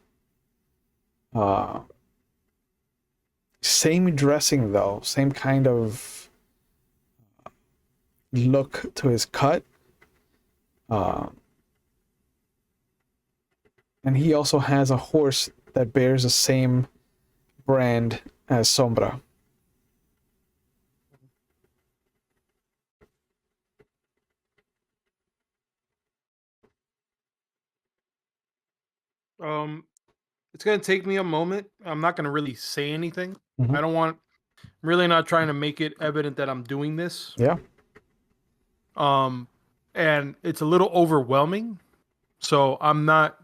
[SPEAKER 1] Same dressing though, same kind of look to his cut. And he also has a horse that bears the same brand as Sombra.
[SPEAKER 2] It's gonna take me a moment. I'm not gonna really say anything.
[SPEAKER 1] Mhm.
[SPEAKER 2] I don't want. I'm really not trying to make it evident that I'm doing this.
[SPEAKER 1] Yeah.
[SPEAKER 2] And it's a little overwhelming. So I'm not.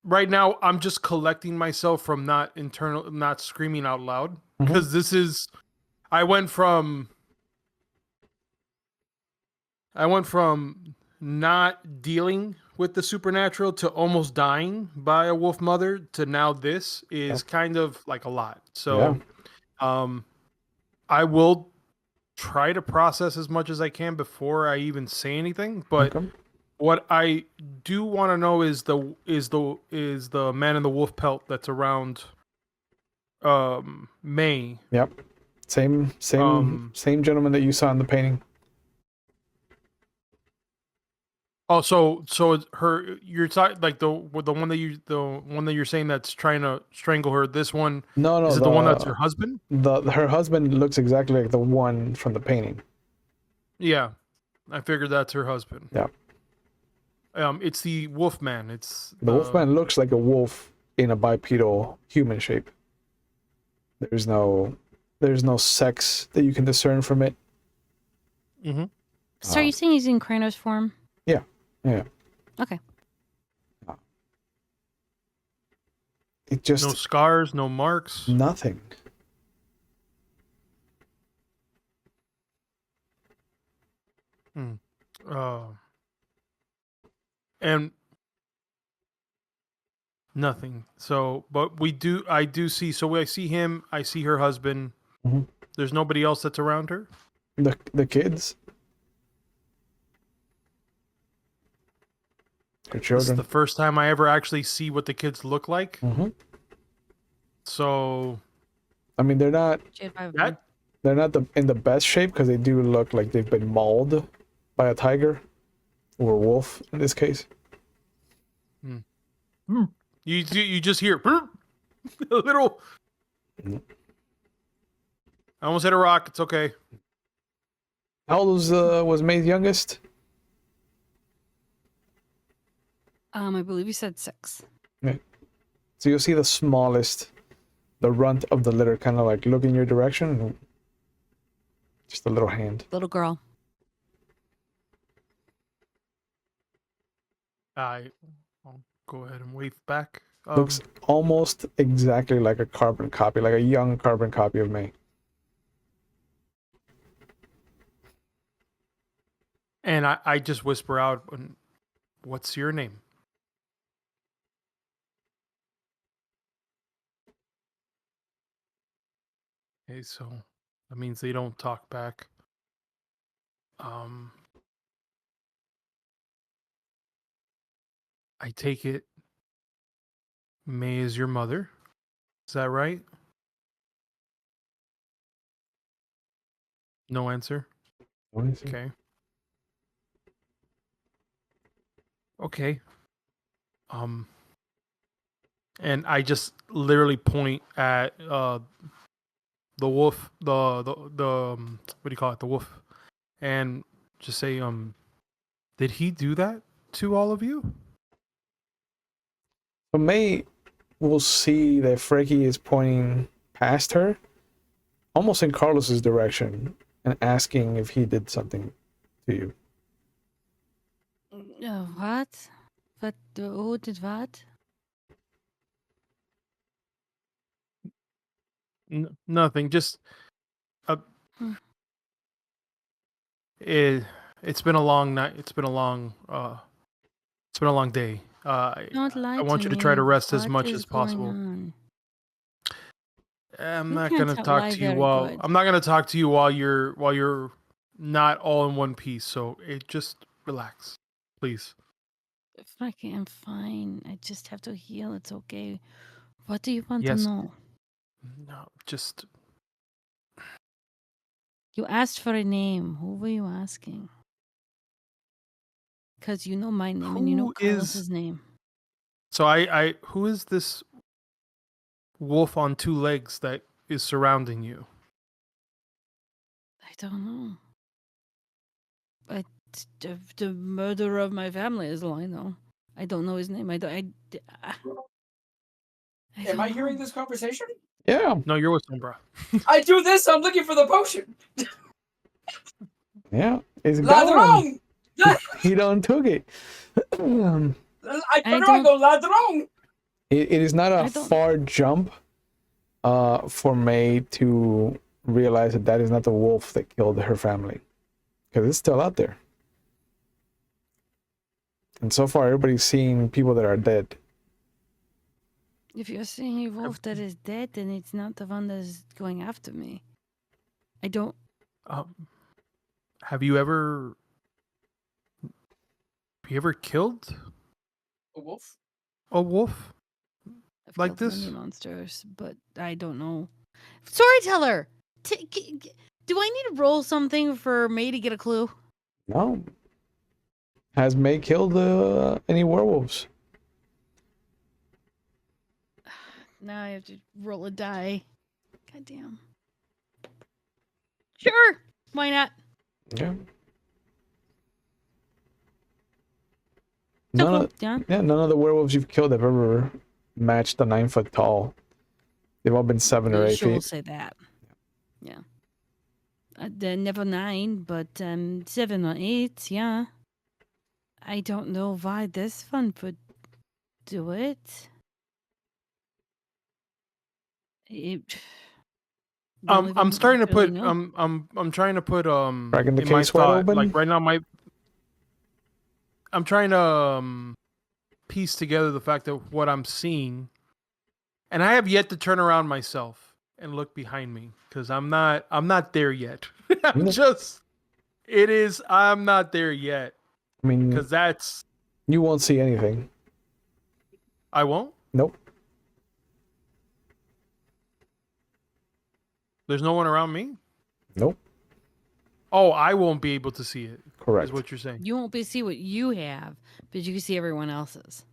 [SPEAKER 2] Right now, I'm just collecting myself from not screaming out loud because this is. I went from not dealing with the supernatural to almost dying by a wolf mother to now this is kind of like a lot. So I will try to process as much as I can before I even say anything, but
[SPEAKER 1] Okay.
[SPEAKER 2] what I do want to know is the man in the wolf pelt that's around May.
[SPEAKER 1] Yep. Same gentleman that you saw in the painting.
[SPEAKER 2] Oh, so it's her. You're talking like the one that you're saying that's trying to strangle her. This one,
[SPEAKER 1] No,
[SPEAKER 2] is it the one that's her husband?
[SPEAKER 1] Her husband looks exactly like the one from the painting.
[SPEAKER 2] Yeah, I figured that's her husband.
[SPEAKER 1] Yeah.
[SPEAKER 2] It's the wolf man. It's
[SPEAKER 1] The wolfman looks like a wolf in a bipedal human shape. There's no sex that you can discern from it.
[SPEAKER 2] Mm-hmm.
[SPEAKER 4] So are you saying he's in Kranos form?
[SPEAKER 1] Yeah. Yeah.
[SPEAKER 4] Okay.
[SPEAKER 1] It just
[SPEAKER 2] No scars, no marks.
[SPEAKER 1] nothing.
[SPEAKER 2] And nothing. So, but I do see. So I see him. I see her husband.
[SPEAKER 1] Mhm.
[SPEAKER 2] There's nobody else that's around her.
[SPEAKER 1] The kids. Her
[SPEAKER 2] This is
[SPEAKER 1] children.
[SPEAKER 2] the first time I ever actually see what the kids look like.
[SPEAKER 1] Mhm.
[SPEAKER 2] So
[SPEAKER 1] I mean, they're not
[SPEAKER 2] that
[SPEAKER 1] in the best shape because they do look like they've been mauled by a tiger or a wolf in this case.
[SPEAKER 2] you just hear a little. I almost hit a rock. It's okay.
[SPEAKER 1] How old was May's youngest?
[SPEAKER 4] I believe you said 6.
[SPEAKER 1] So you'll see the smallest the runt of the litter kind of like look in your direction. Just a little hand.
[SPEAKER 4] Little girl.
[SPEAKER 2] I'll go ahead and wave back.
[SPEAKER 1] Looks almost exactly like a carbon copy, like a young carbon copy of me.
[SPEAKER 2] And I just whisper out, "What's your name?" Okay, so that means they don't talk back. I take it May is your mother. Is that right? No answer. Okay. Okay. And I just literally point at the wolf, the what do you call it? The wolf, and just say, did he do that to all of you?
[SPEAKER 1] So May will see that Frankie is pointing past her, almost in Carlos's direction, and asking if he did something to you.
[SPEAKER 4] What? What? Who did what?
[SPEAKER 2] Nothing. Just
[SPEAKER 4] Hmm.
[SPEAKER 2] it's been a long night. It's been a long day.
[SPEAKER 4] Don't lie
[SPEAKER 2] I want
[SPEAKER 4] to
[SPEAKER 2] you to
[SPEAKER 4] me.
[SPEAKER 2] try to rest as
[SPEAKER 4] What
[SPEAKER 2] much
[SPEAKER 4] is
[SPEAKER 2] as
[SPEAKER 4] going
[SPEAKER 2] possible.
[SPEAKER 4] on?
[SPEAKER 2] I'm
[SPEAKER 4] You
[SPEAKER 2] not
[SPEAKER 4] can't
[SPEAKER 2] gonna talk
[SPEAKER 4] lie
[SPEAKER 2] to you
[SPEAKER 4] very
[SPEAKER 2] while
[SPEAKER 4] good.
[SPEAKER 2] I'm not gonna talk to you while you're not all in one piece. So just relax, please.
[SPEAKER 4] Frankie, I'm fine. I just have to heal. It's okay. What do you want to
[SPEAKER 2] Yes.
[SPEAKER 4] know?
[SPEAKER 2] No, just
[SPEAKER 4] You asked for a name. Who were you asking? Because you know my name and you know
[SPEAKER 2] Who is-
[SPEAKER 4] Carlos's name.
[SPEAKER 2] so I who is this wolf on two legs that is surrounding you?
[SPEAKER 4] I don't know. But the murderer of my family is all I know. I don't know his name. I
[SPEAKER 3] Am
[SPEAKER 4] don't
[SPEAKER 3] I hearing
[SPEAKER 4] know.
[SPEAKER 3] this conversation?
[SPEAKER 1] Yeah,
[SPEAKER 2] No, you're with Sombra.
[SPEAKER 3] I do this. I'm looking for the potion.
[SPEAKER 1] yeah. It's gone.
[SPEAKER 3] Ladrón!
[SPEAKER 1] He done took it.
[SPEAKER 3] I turn
[SPEAKER 4] I
[SPEAKER 3] around and
[SPEAKER 4] don't-
[SPEAKER 3] go, Ladrón!
[SPEAKER 1] It is not
[SPEAKER 4] I
[SPEAKER 1] a
[SPEAKER 4] don't-
[SPEAKER 1] far jump for May to realize that that is not the wolf that killed her family, because it's still out there. And so far, everybody's seen people that are dead.
[SPEAKER 4] If you're seeing a wolf that is dead, then it's not the one that is going after me. I don't.
[SPEAKER 2] Have you ever killed
[SPEAKER 4] A wolf?
[SPEAKER 2] a wolf?
[SPEAKER 4] I've
[SPEAKER 2] Like
[SPEAKER 4] killed
[SPEAKER 2] this?
[SPEAKER 4] many monsters, but I don't know. Storyteller! Do I need to roll something for May to get a clue?
[SPEAKER 1] No. Has May killed any werewolves?
[SPEAKER 4] Now I have to roll a die. Goddamn. Sure! Why not?
[SPEAKER 1] Yeah.
[SPEAKER 4] So
[SPEAKER 1] None
[SPEAKER 4] cool,
[SPEAKER 1] of,
[SPEAKER 4] yeah.
[SPEAKER 1] yeah, none of the werewolves you've killed have ever matched the 9 foot tall. They've all been 7 or 8
[SPEAKER 4] Sure will
[SPEAKER 1] feet.
[SPEAKER 4] say that. Yeah. They're never 9, but 7 or 8, yeah. I don't know why this one would do it.
[SPEAKER 2] I'm starting to put I'm trying to put
[SPEAKER 1] Cracking the
[SPEAKER 2] in my
[SPEAKER 1] case wide
[SPEAKER 2] thought,
[SPEAKER 1] open?
[SPEAKER 2] like right now I'm trying to piece together the fact that what I'm seeing, and I have yet to turn around myself and look behind me because I'm not there yet. I'm not there yet
[SPEAKER 1] I mean,
[SPEAKER 2] because that's
[SPEAKER 1] you won't see anything.
[SPEAKER 2] I won't.
[SPEAKER 1] Nope.
[SPEAKER 2] There's no one around me.
[SPEAKER 1] Nope.
[SPEAKER 2] Oh, I won't be able to see it.
[SPEAKER 1] Correct.
[SPEAKER 2] Is what you're saying.
[SPEAKER 4] You won't be see what you have, but you can see everyone else's.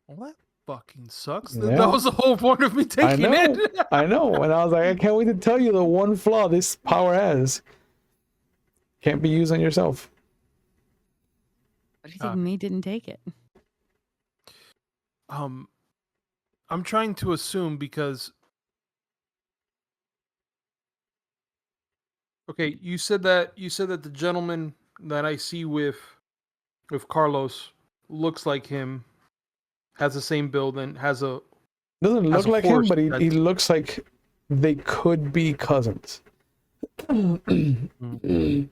[SPEAKER 2] Well, that fucking sucks.
[SPEAKER 1] Yeah.
[SPEAKER 2] That was the whole point of me taking
[SPEAKER 1] I know.
[SPEAKER 2] it.
[SPEAKER 1] I know. And I was like, I can't wait to tell you the one flaw this power has. Can't be used on yourself.
[SPEAKER 4] But I think May didn't take it.
[SPEAKER 2] I'm trying to assume because Okay, you said that the gentleman that I see with Carlos looks like him, has the same build, and has a
[SPEAKER 1] Doesn't look
[SPEAKER 2] a
[SPEAKER 1] like him,
[SPEAKER 2] horse
[SPEAKER 1] but he
[SPEAKER 2] that's-
[SPEAKER 1] looks like they could be cousins. There's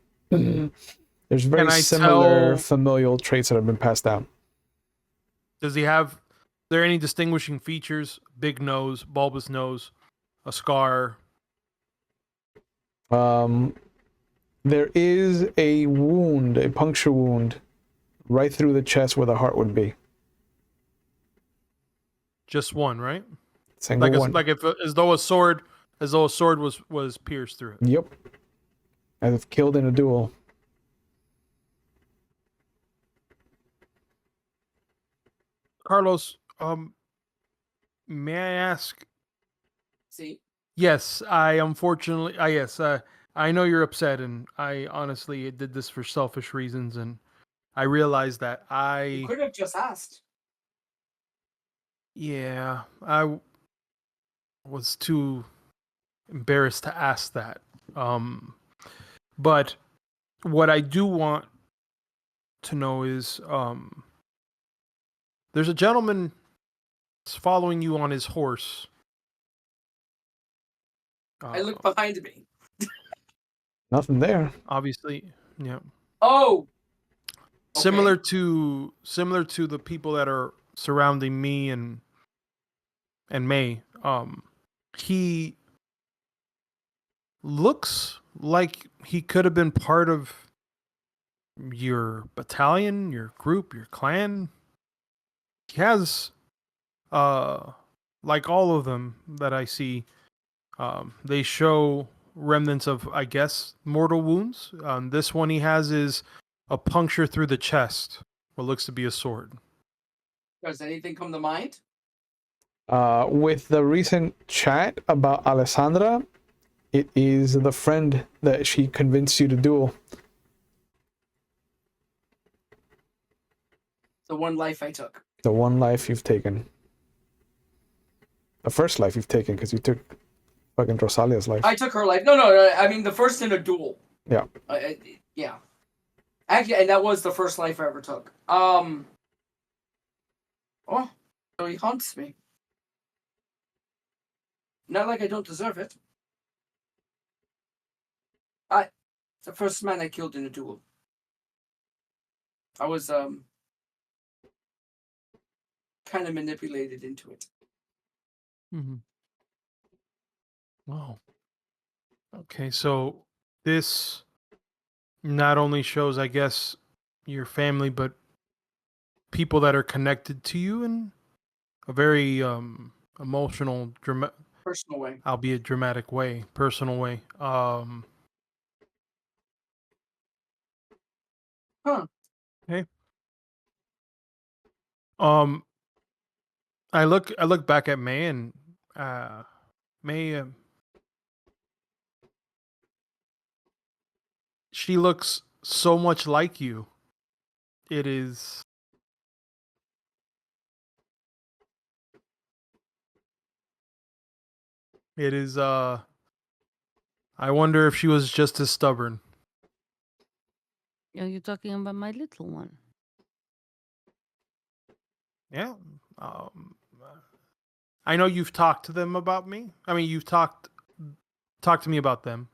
[SPEAKER 1] very
[SPEAKER 2] Can I
[SPEAKER 1] similar
[SPEAKER 2] tell?
[SPEAKER 1] familial traits that have been passed down.
[SPEAKER 2] Does he have? Are there any distinguishing features? Big nose, bulbous nose, a scar.
[SPEAKER 1] There is a wound, a puncture wound, right through the chest where the heart would be.
[SPEAKER 2] Just one, right?
[SPEAKER 1] Single one.
[SPEAKER 2] Like if as though a sword was pierced through it.
[SPEAKER 1] Yep. As if killed in a duel.
[SPEAKER 2] Carlos, may I ask?
[SPEAKER 3] See,
[SPEAKER 2] Yes, I unfortunately, yes, I know you're upset, and I honestly did this for selfish reasons, and I realized that
[SPEAKER 3] you
[SPEAKER 2] I,
[SPEAKER 3] could have just asked.
[SPEAKER 2] yeah, was too embarrassed to ask that. But what I do want to know is, there's a gentleman following you on his horse.
[SPEAKER 3] I look behind me.
[SPEAKER 1] Nothing there.
[SPEAKER 2] Obviously, yeah.
[SPEAKER 3] Oh,
[SPEAKER 2] Similar to the people that are surrounding me and May. He looks like he could have been part of your battalion, your group, your clan. He has like all of them that I see, they show remnants of, I guess, mortal wounds. This one he has is a puncture through the chest, what looks to be a sword.
[SPEAKER 3] does anything come to mind?
[SPEAKER 1] With the recent chat about Alessandra, it is the friend that she convinced you to duel.
[SPEAKER 3] The one life I took.
[SPEAKER 1] The one life you've taken. The first life you've taken, because you took fucking Rosalia's life.
[SPEAKER 3] I took her life. No. I mean, the first in a duel.
[SPEAKER 1] Yeah.
[SPEAKER 3] Yeah. Actually, and that was the first life I ever took. Oh, so he haunts me. Not like I don't deserve it. The first man I killed in a duel. I was kind of manipulated into it.
[SPEAKER 2] Mm-hmm. Wow. Okay, so this not only shows, I guess, your family, but people that are connected to you in a very emotional,
[SPEAKER 3] Personal way.
[SPEAKER 2] albeit dramatic way, personal way.
[SPEAKER 3] Huh.
[SPEAKER 2] Okay. I look back at May, and May, she looks so much like you. It is. It is. I wonder if she was just as stubborn.
[SPEAKER 4] Are you talking about my little one?
[SPEAKER 2] Yeah. I know you've talked to them about me. I mean, you've talked to me about them.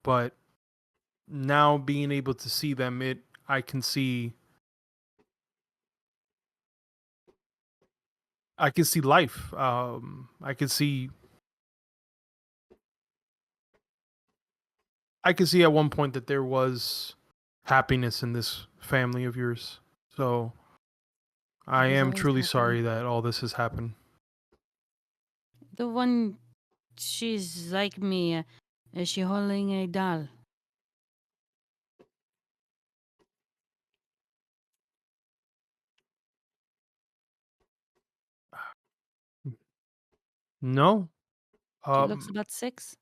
[SPEAKER 2] But now being able to see them, I can see life. I can see at one point that there was happiness in this family of yours. So I
[SPEAKER 4] There's
[SPEAKER 2] am
[SPEAKER 4] always
[SPEAKER 2] truly
[SPEAKER 4] happy.
[SPEAKER 2] sorry that all this has happened.
[SPEAKER 4] The one, she's like me. Is she holding a doll?
[SPEAKER 2] No.
[SPEAKER 4] She looks about 6.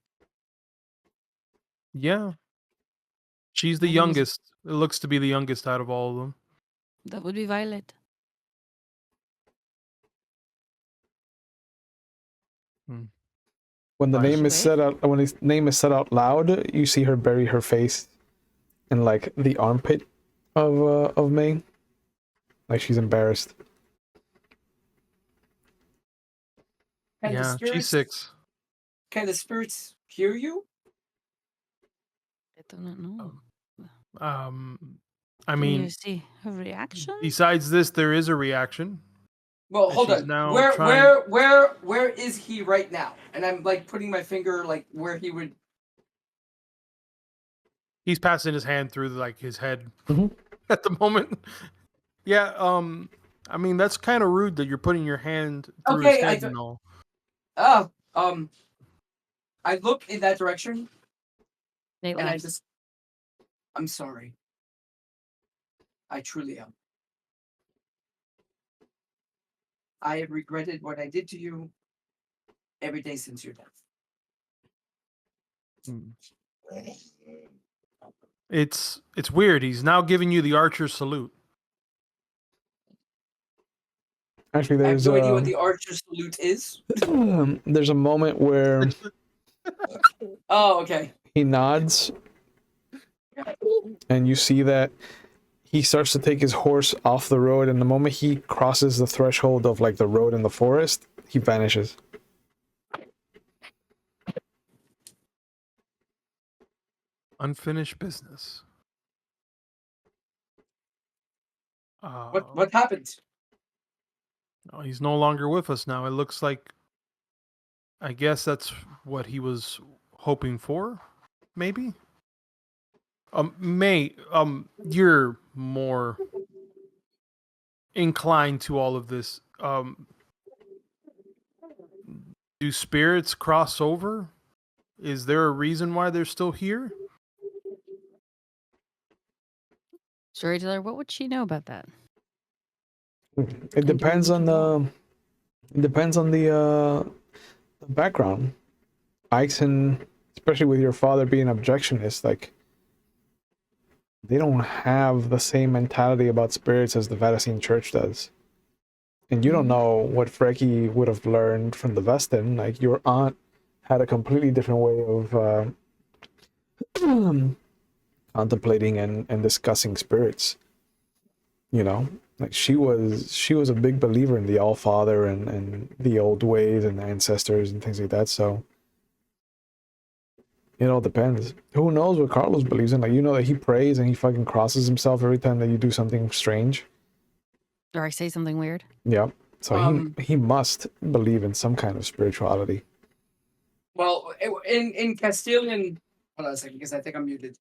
[SPEAKER 2] Yeah. She's the
[SPEAKER 4] My name is.
[SPEAKER 2] youngest. It looks to be the youngest out of all of them.
[SPEAKER 4] That would be Violet.
[SPEAKER 1] When the
[SPEAKER 2] Nice.
[SPEAKER 1] name is said out, when his name is said out loud, you see her bury her face in like the armpit of May, like she's embarrassed.
[SPEAKER 3] Can the
[SPEAKER 2] Yeah, she's
[SPEAKER 3] spirits
[SPEAKER 2] 6.
[SPEAKER 3] can the spirits hear you?
[SPEAKER 4] I do not know.
[SPEAKER 2] I
[SPEAKER 4] Can
[SPEAKER 2] mean,
[SPEAKER 4] you see her reaction?
[SPEAKER 2] besides this, there is a reaction.
[SPEAKER 3] Well,
[SPEAKER 2] And
[SPEAKER 3] hold
[SPEAKER 2] she's
[SPEAKER 3] on.
[SPEAKER 2] now
[SPEAKER 3] Where
[SPEAKER 2] trying-
[SPEAKER 3] where is he right now? And I'm like putting my finger like where he would.
[SPEAKER 2] He's passing his hand through like his head
[SPEAKER 1] Mhm.
[SPEAKER 2] at the moment. Yeah, I mean that's kind of rude that you're putting your hand through
[SPEAKER 3] Okay,
[SPEAKER 2] his
[SPEAKER 3] I
[SPEAKER 2] head
[SPEAKER 3] th-
[SPEAKER 2] and all.
[SPEAKER 3] Oh, I look in that direction
[SPEAKER 4] They
[SPEAKER 3] and I
[SPEAKER 4] laugh.
[SPEAKER 3] just. I'm sorry. I truly am. I have regretted what I did to you every day since your death.
[SPEAKER 2] It's weird. He's now giving you the archer salute.
[SPEAKER 1] Actually,
[SPEAKER 3] I have
[SPEAKER 1] there's
[SPEAKER 3] no idea what the archer salute is.
[SPEAKER 1] there's a moment where
[SPEAKER 3] Oh, okay.
[SPEAKER 1] he nods, and you see that he starts to take his horse off the road, and the moment he crosses the threshold of like the road in the forest, he vanishes.
[SPEAKER 2] Unfinished business.
[SPEAKER 3] What happened?
[SPEAKER 2] Oh, he's no longer with us now. It looks like. I guess that's what he was hoping for, maybe. May, you're more inclined to all of this. Do spirits cross over? Is there a reason why they're still here?
[SPEAKER 4] Storyteller, what would she know about that?
[SPEAKER 1] It depends on the background. Ixon, especially with your father being objectionist, like they don't have the same mentality about spirits as the Vatican Church does. And you don't know what Freki would have learned from the Vestin. Like your aunt had a completely different way of contemplating and discussing spirits. You know, like she was a big believer in the All Father and the old ways and the ancestors and things like that. So it all depends. Who knows what Carlos believes in? Like you know that he prays and he fucking crosses himself every time that you do something strange.
[SPEAKER 4] Or I say something weird?
[SPEAKER 1] Yeah. So he must believe in some kind of spirituality.
[SPEAKER 3] Well, in Castilian. Hold on a second, because I think I'm muted.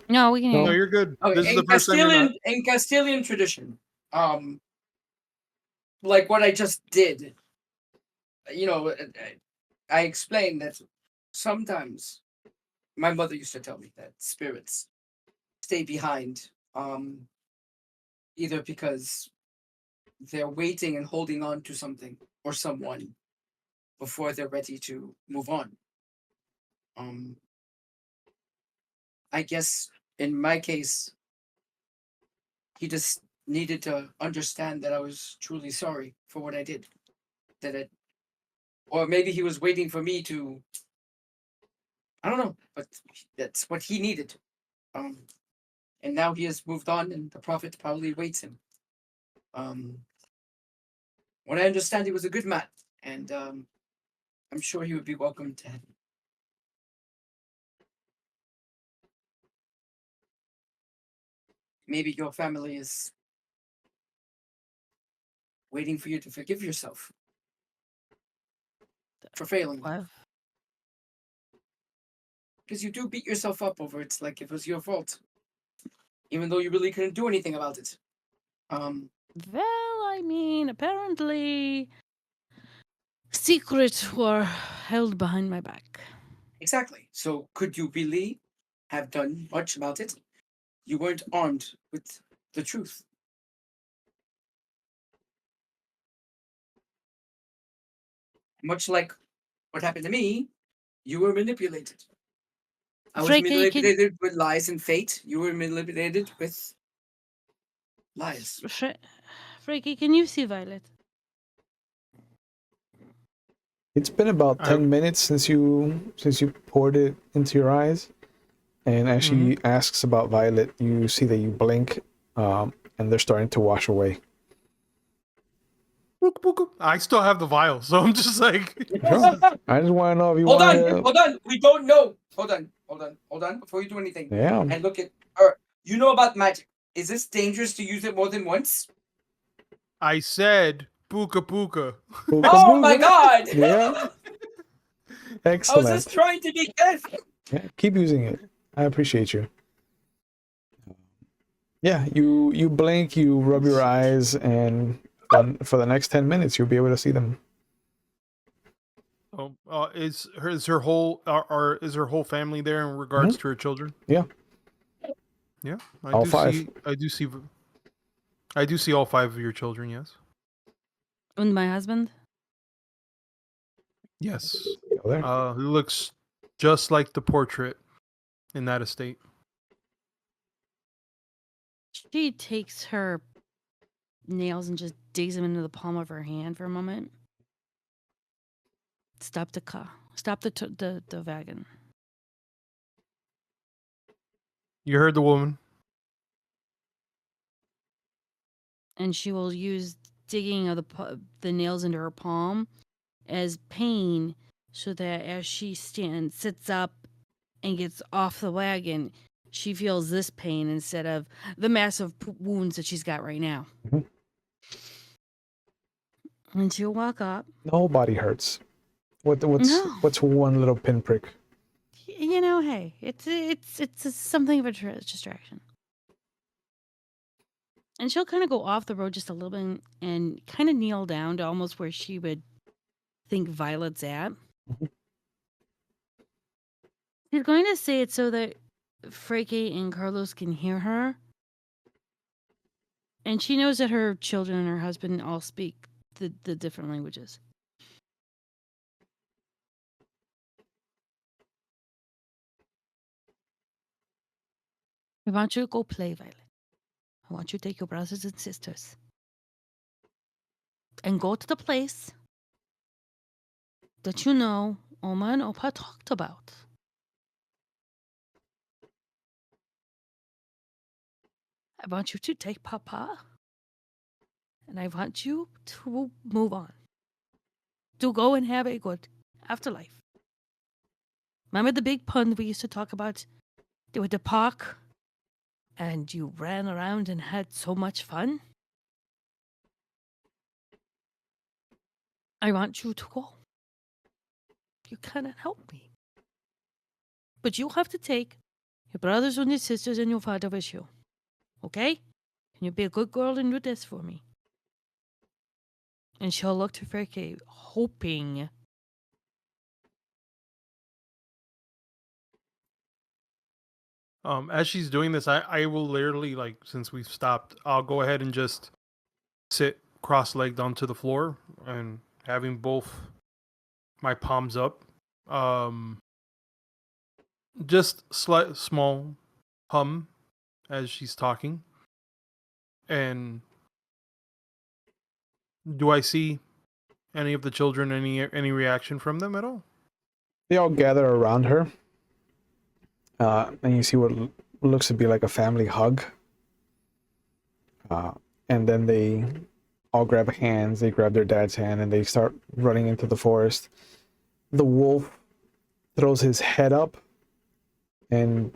[SPEAKER 4] No, we can hear
[SPEAKER 2] No,
[SPEAKER 4] you.
[SPEAKER 2] you're good.
[SPEAKER 3] Okay,
[SPEAKER 2] This is the first time you're not.
[SPEAKER 3] In Castilian tradition, like what I just did, you know, I explained that sometimes my mother used to tell me that spirits stay behind, either because they're waiting and holding on to something or someone before they're ready to move on. I guess in my case, he just needed to understand that I was truly sorry for what I did. Or maybe he was waiting for me to. I don't know, but that's what he needed. And now he has moved on, and the prophet probably awaits him. What I understand, he was a good man, and I'm sure he would be welcome to heaven. Maybe your family is waiting for you to forgive yourself for failing them.
[SPEAKER 4] What?
[SPEAKER 3] Because you do beat yourself up over it like it was your fault, even though you really couldn't do anything about it.
[SPEAKER 4] Well, I mean, apparently secrets were held behind my back.
[SPEAKER 3] Exactly. So could you really have done much about it? You weren't armed with the truth. Much like what happened to me, you were manipulated. I was
[SPEAKER 4] Freaky, can,
[SPEAKER 3] manipulated with lies and fate. You were manipulated with lies.
[SPEAKER 4] Freaky, can you see Violet?
[SPEAKER 1] It's been about
[SPEAKER 2] I-
[SPEAKER 1] 10 minutes since you poured it into your eyes. And as she asks about Violet, you see that you blink, and they're starting to wash away.
[SPEAKER 2] Book, book. I still have the vial, so I'm just like,
[SPEAKER 1] Sure. I just want to know if you
[SPEAKER 3] Hold
[SPEAKER 1] want
[SPEAKER 3] on,
[SPEAKER 1] to.
[SPEAKER 3] hold on. We don't know. Hold on. Before you do anything,
[SPEAKER 1] Yeah.
[SPEAKER 3] and look at her. You know about magic. Is this dangerous to use it more than once?
[SPEAKER 2] I said, puka puka.
[SPEAKER 1] Booga
[SPEAKER 3] Oh my
[SPEAKER 1] booga.
[SPEAKER 3] god!
[SPEAKER 1] Yeah.
[SPEAKER 3] I was
[SPEAKER 1] Excellent.
[SPEAKER 3] just trying to be careful.
[SPEAKER 1] Yeah, keep using it. I appreciate you. Yeah, you blink, you rub your eyes, and for the next 10 minutes, you'll be able to see them.
[SPEAKER 2] Oh, is her whole is her whole family there in regards to her children?
[SPEAKER 1] Yeah.
[SPEAKER 2] Yeah,
[SPEAKER 1] All five.
[SPEAKER 2] I do see all 5 of your children. Yes.
[SPEAKER 4] And my husband?
[SPEAKER 2] Yes.
[SPEAKER 1] Go there.
[SPEAKER 2] He looks just like the portrait in that estate.
[SPEAKER 4] She takes her nails and just digs them into the palm of her hand for a moment. Stop the car. Stop the wagon.
[SPEAKER 2] You heard the woman.
[SPEAKER 4] And she will use digging of the nails into her palm as pain, so that as she sits up and gets off the wagon, she feels this pain instead of the massive wounds that she's got right now.
[SPEAKER 1] Mhm.
[SPEAKER 4] And she'll walk up.
[SPEAKER 1] Nobody hurts. What's
[SPEAKER 4] No.
[SPEAKER 1] what's one little pinprick?
[SPEAKER 4] You know, hey, it's something of a distraction. And she'll kind of go off the road just a little bit and kind of kneel down to almost where she would think Violet's at.
[SPEAKER 1] Mhm.
[SPEAKER 4] She's going to say it so that Freke and Carlos can hear her. And she knows that her children and her husband all speak the different languages. I want you to go play, Violet. I want you to take your brothers and sisters and go to the place that you know Oma and Opa talked about. I want you to take Papa, and I want you to move on. To go and have a good afterlife. Remember the big pond we used to talk about with the park? And you ran around and had so much fun? I want you to go. You cannot help me. But you have to take your brothers and your sisters and your father with you. Okay? Can you be a good girl and do this for me? And she'll look to Freke, hoping.
[SPEAKER 2] As she's doing this, I will literally, like, since we've stopped, I'll go ahead and just sit cross-legged onto the floor and having both my palms up. Just small hum as she's talking. And do I see any of the children, any reaction from them at all?
[SPEAKER 1] They all gather around her, and you see what looks to be like a family hug. And then they all grab hands. They grab their dad's hand, and they start running into the forest. The wolf throws his head up, and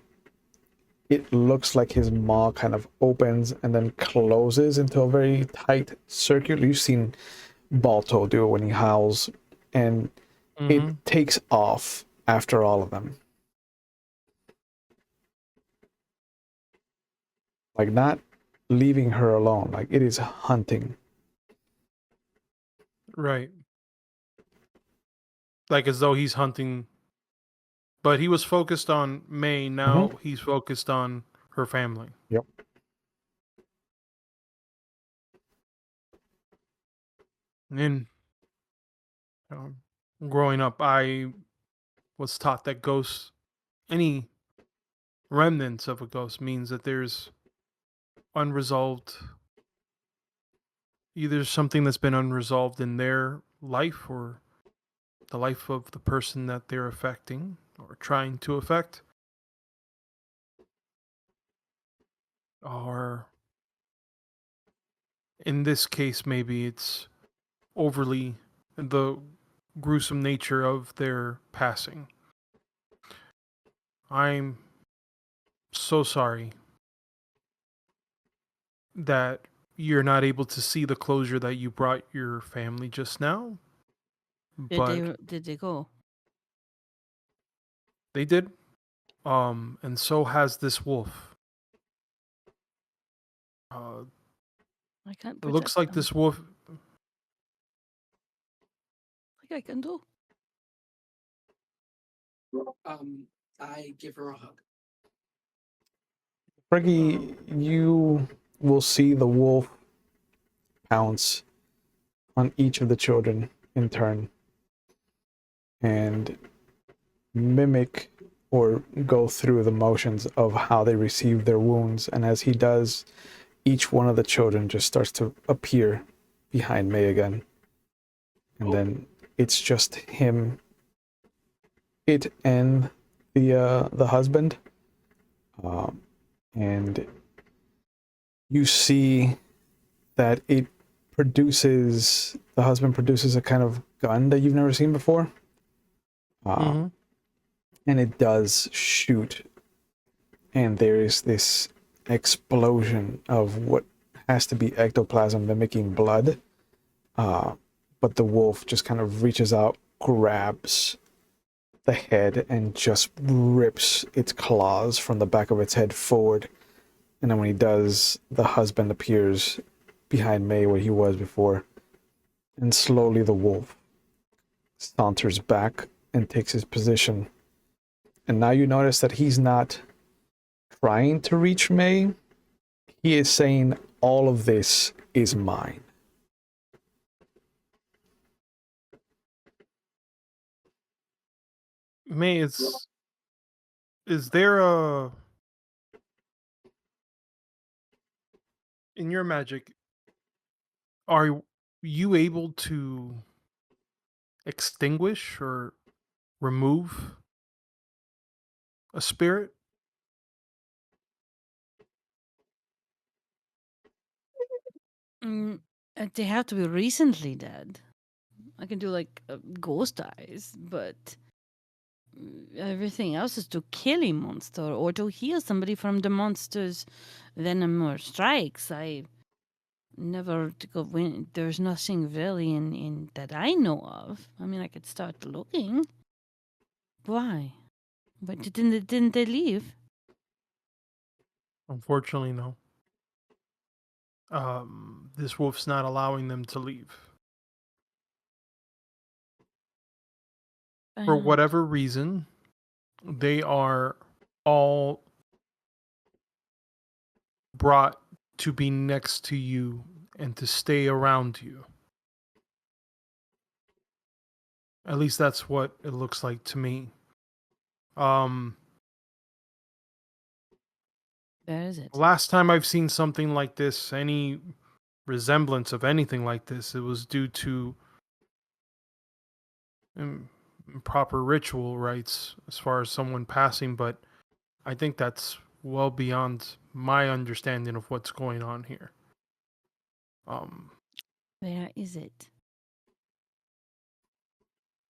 [SPEAKER 1] it looks like his maw kind of opens and then closes into a very tight circle. You've seen Balto do it when he howls, and it takes off after all of them. Like, not leaving her alone. Like, it is hunting.
[SPEAKER 2] Right. Like as though he's hunting. But he was focused on May. Now he's focused on her family.
[SPEAKER 1] Yep.
[SPEAKER 2] And growing up, I was taught that ghosts, any remnants of a ghost, means that there's unresolved, either something that's been unresolved in their life or the life of the person that they're affecting or trying to affect. Or in this case, maybe it's overly the gruesome nature of their passing. I'm so sorry that you're not able to see the closure that you brought your family just now.
[SPEAKER 4] Did they go?
[SPEAKER 2] They did. And so has this wolf.
[SPEAKER 4] I can't.
[SPEAKER 2] It looks like this wolf.
[SPEAKER 4] Like I can do.
[SPEAKER 3] I give her a hug.
[SPEAKER 1] Frankie, you will see the wolf pounce on each of the children in turn and mimic or go through the motions of how they receive their wounds. And as he does, each one of the children just starts to appear behind May again. And then it's just him, it and the husband. And you see that the husband produces a kind of gun that you've never seen before. And it does shoot. And there is this explosion of what has to be ectoplasm mimicking blood. But the wolf just kind of reaches out, grabs the head, and just rips its claws from the back of its head forward. And then when he does, the husband appears behind May where he was before. And slowly the wolf saunters back and takes his position. And now you notice that he's not trying to reach May. He is saying, all of this is mine.
[SPEAKER 2] May, is there a in your magic, are you able to extinguish or remove a spirit?
[SPEAKER 4] They have to be recently dead. I can do like ghost eyes, but everything else is to kill a monster or to heal somebody from the monster's venom or strikes. I never to go when there's nothing really in that I know of. I mean, I could start looking. Why? But didn't they leave?
[SPEAKER 2] Unfortunately, no. This wolf's not allowing them to leave. For whatever reason, they are all brought to be next to you and to stay around you. At least that's what it looks like to me.
[SPEAKER 4] That is it.
[SPEAKER 2] Last time I've seen something like this, any resemblance of anything like this, it was due to improper ritual rites as far as someone passing, but I think that's well beyond my understanding of what's going on here.
[SPEAKER 4] Where is it?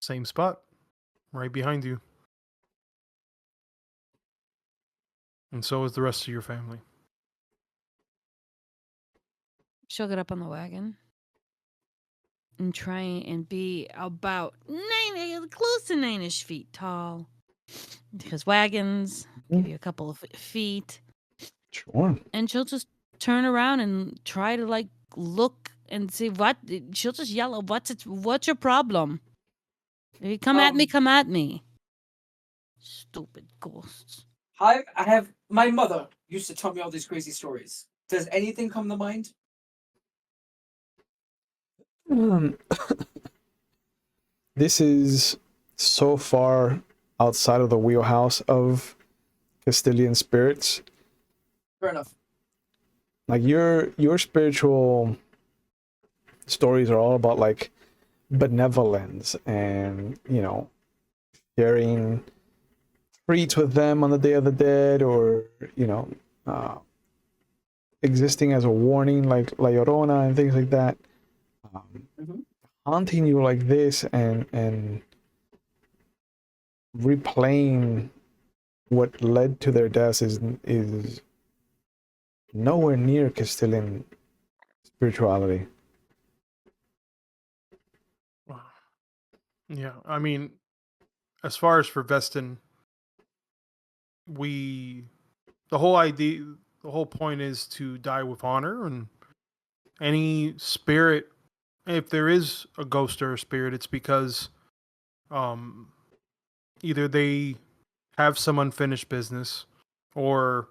[SPEAKER 2] Same spot, right behind you. And so is the rest of your family.
[SPEAKER 4] She'll get up on the wagon and try and be about close to 9-ish feet tall. Because wagons give you a couple of feet.
[SPEAKER 1] Sure.
[SPEAKER 4] And she'll just turn around and try to like look and see what she'll just yell, what's your problem? If you come at me, come at me. Stupid ghosts.
[SPEAKER 3] I have my mother used to tell me all these crazy stories. Does anything come to mind?
[SPEAKER 1] This is so far outside of the wheelhouse of Castilian spirits.
[SPEAKER 3] Fair enough.
[SPEAKER 1] Like your spiritual stories are all about like benevolence and, sharing treats with them on the Day of the Dead, or, uh, existing as a warning like La Llorona and things like that.
[SPEAKER 3] Mhm.
[SPEAKER 1] Haunting you like this and replaying what led to their deaths is nowhere near Castilian spirituality.
[SPEAKER 2] Yeah, I mean, as far as for Vestin, we the whole idea, the whole point is to die with honor, and any spirit, if there is a ghost or a spirit, it's because um either they have some unfinished business, or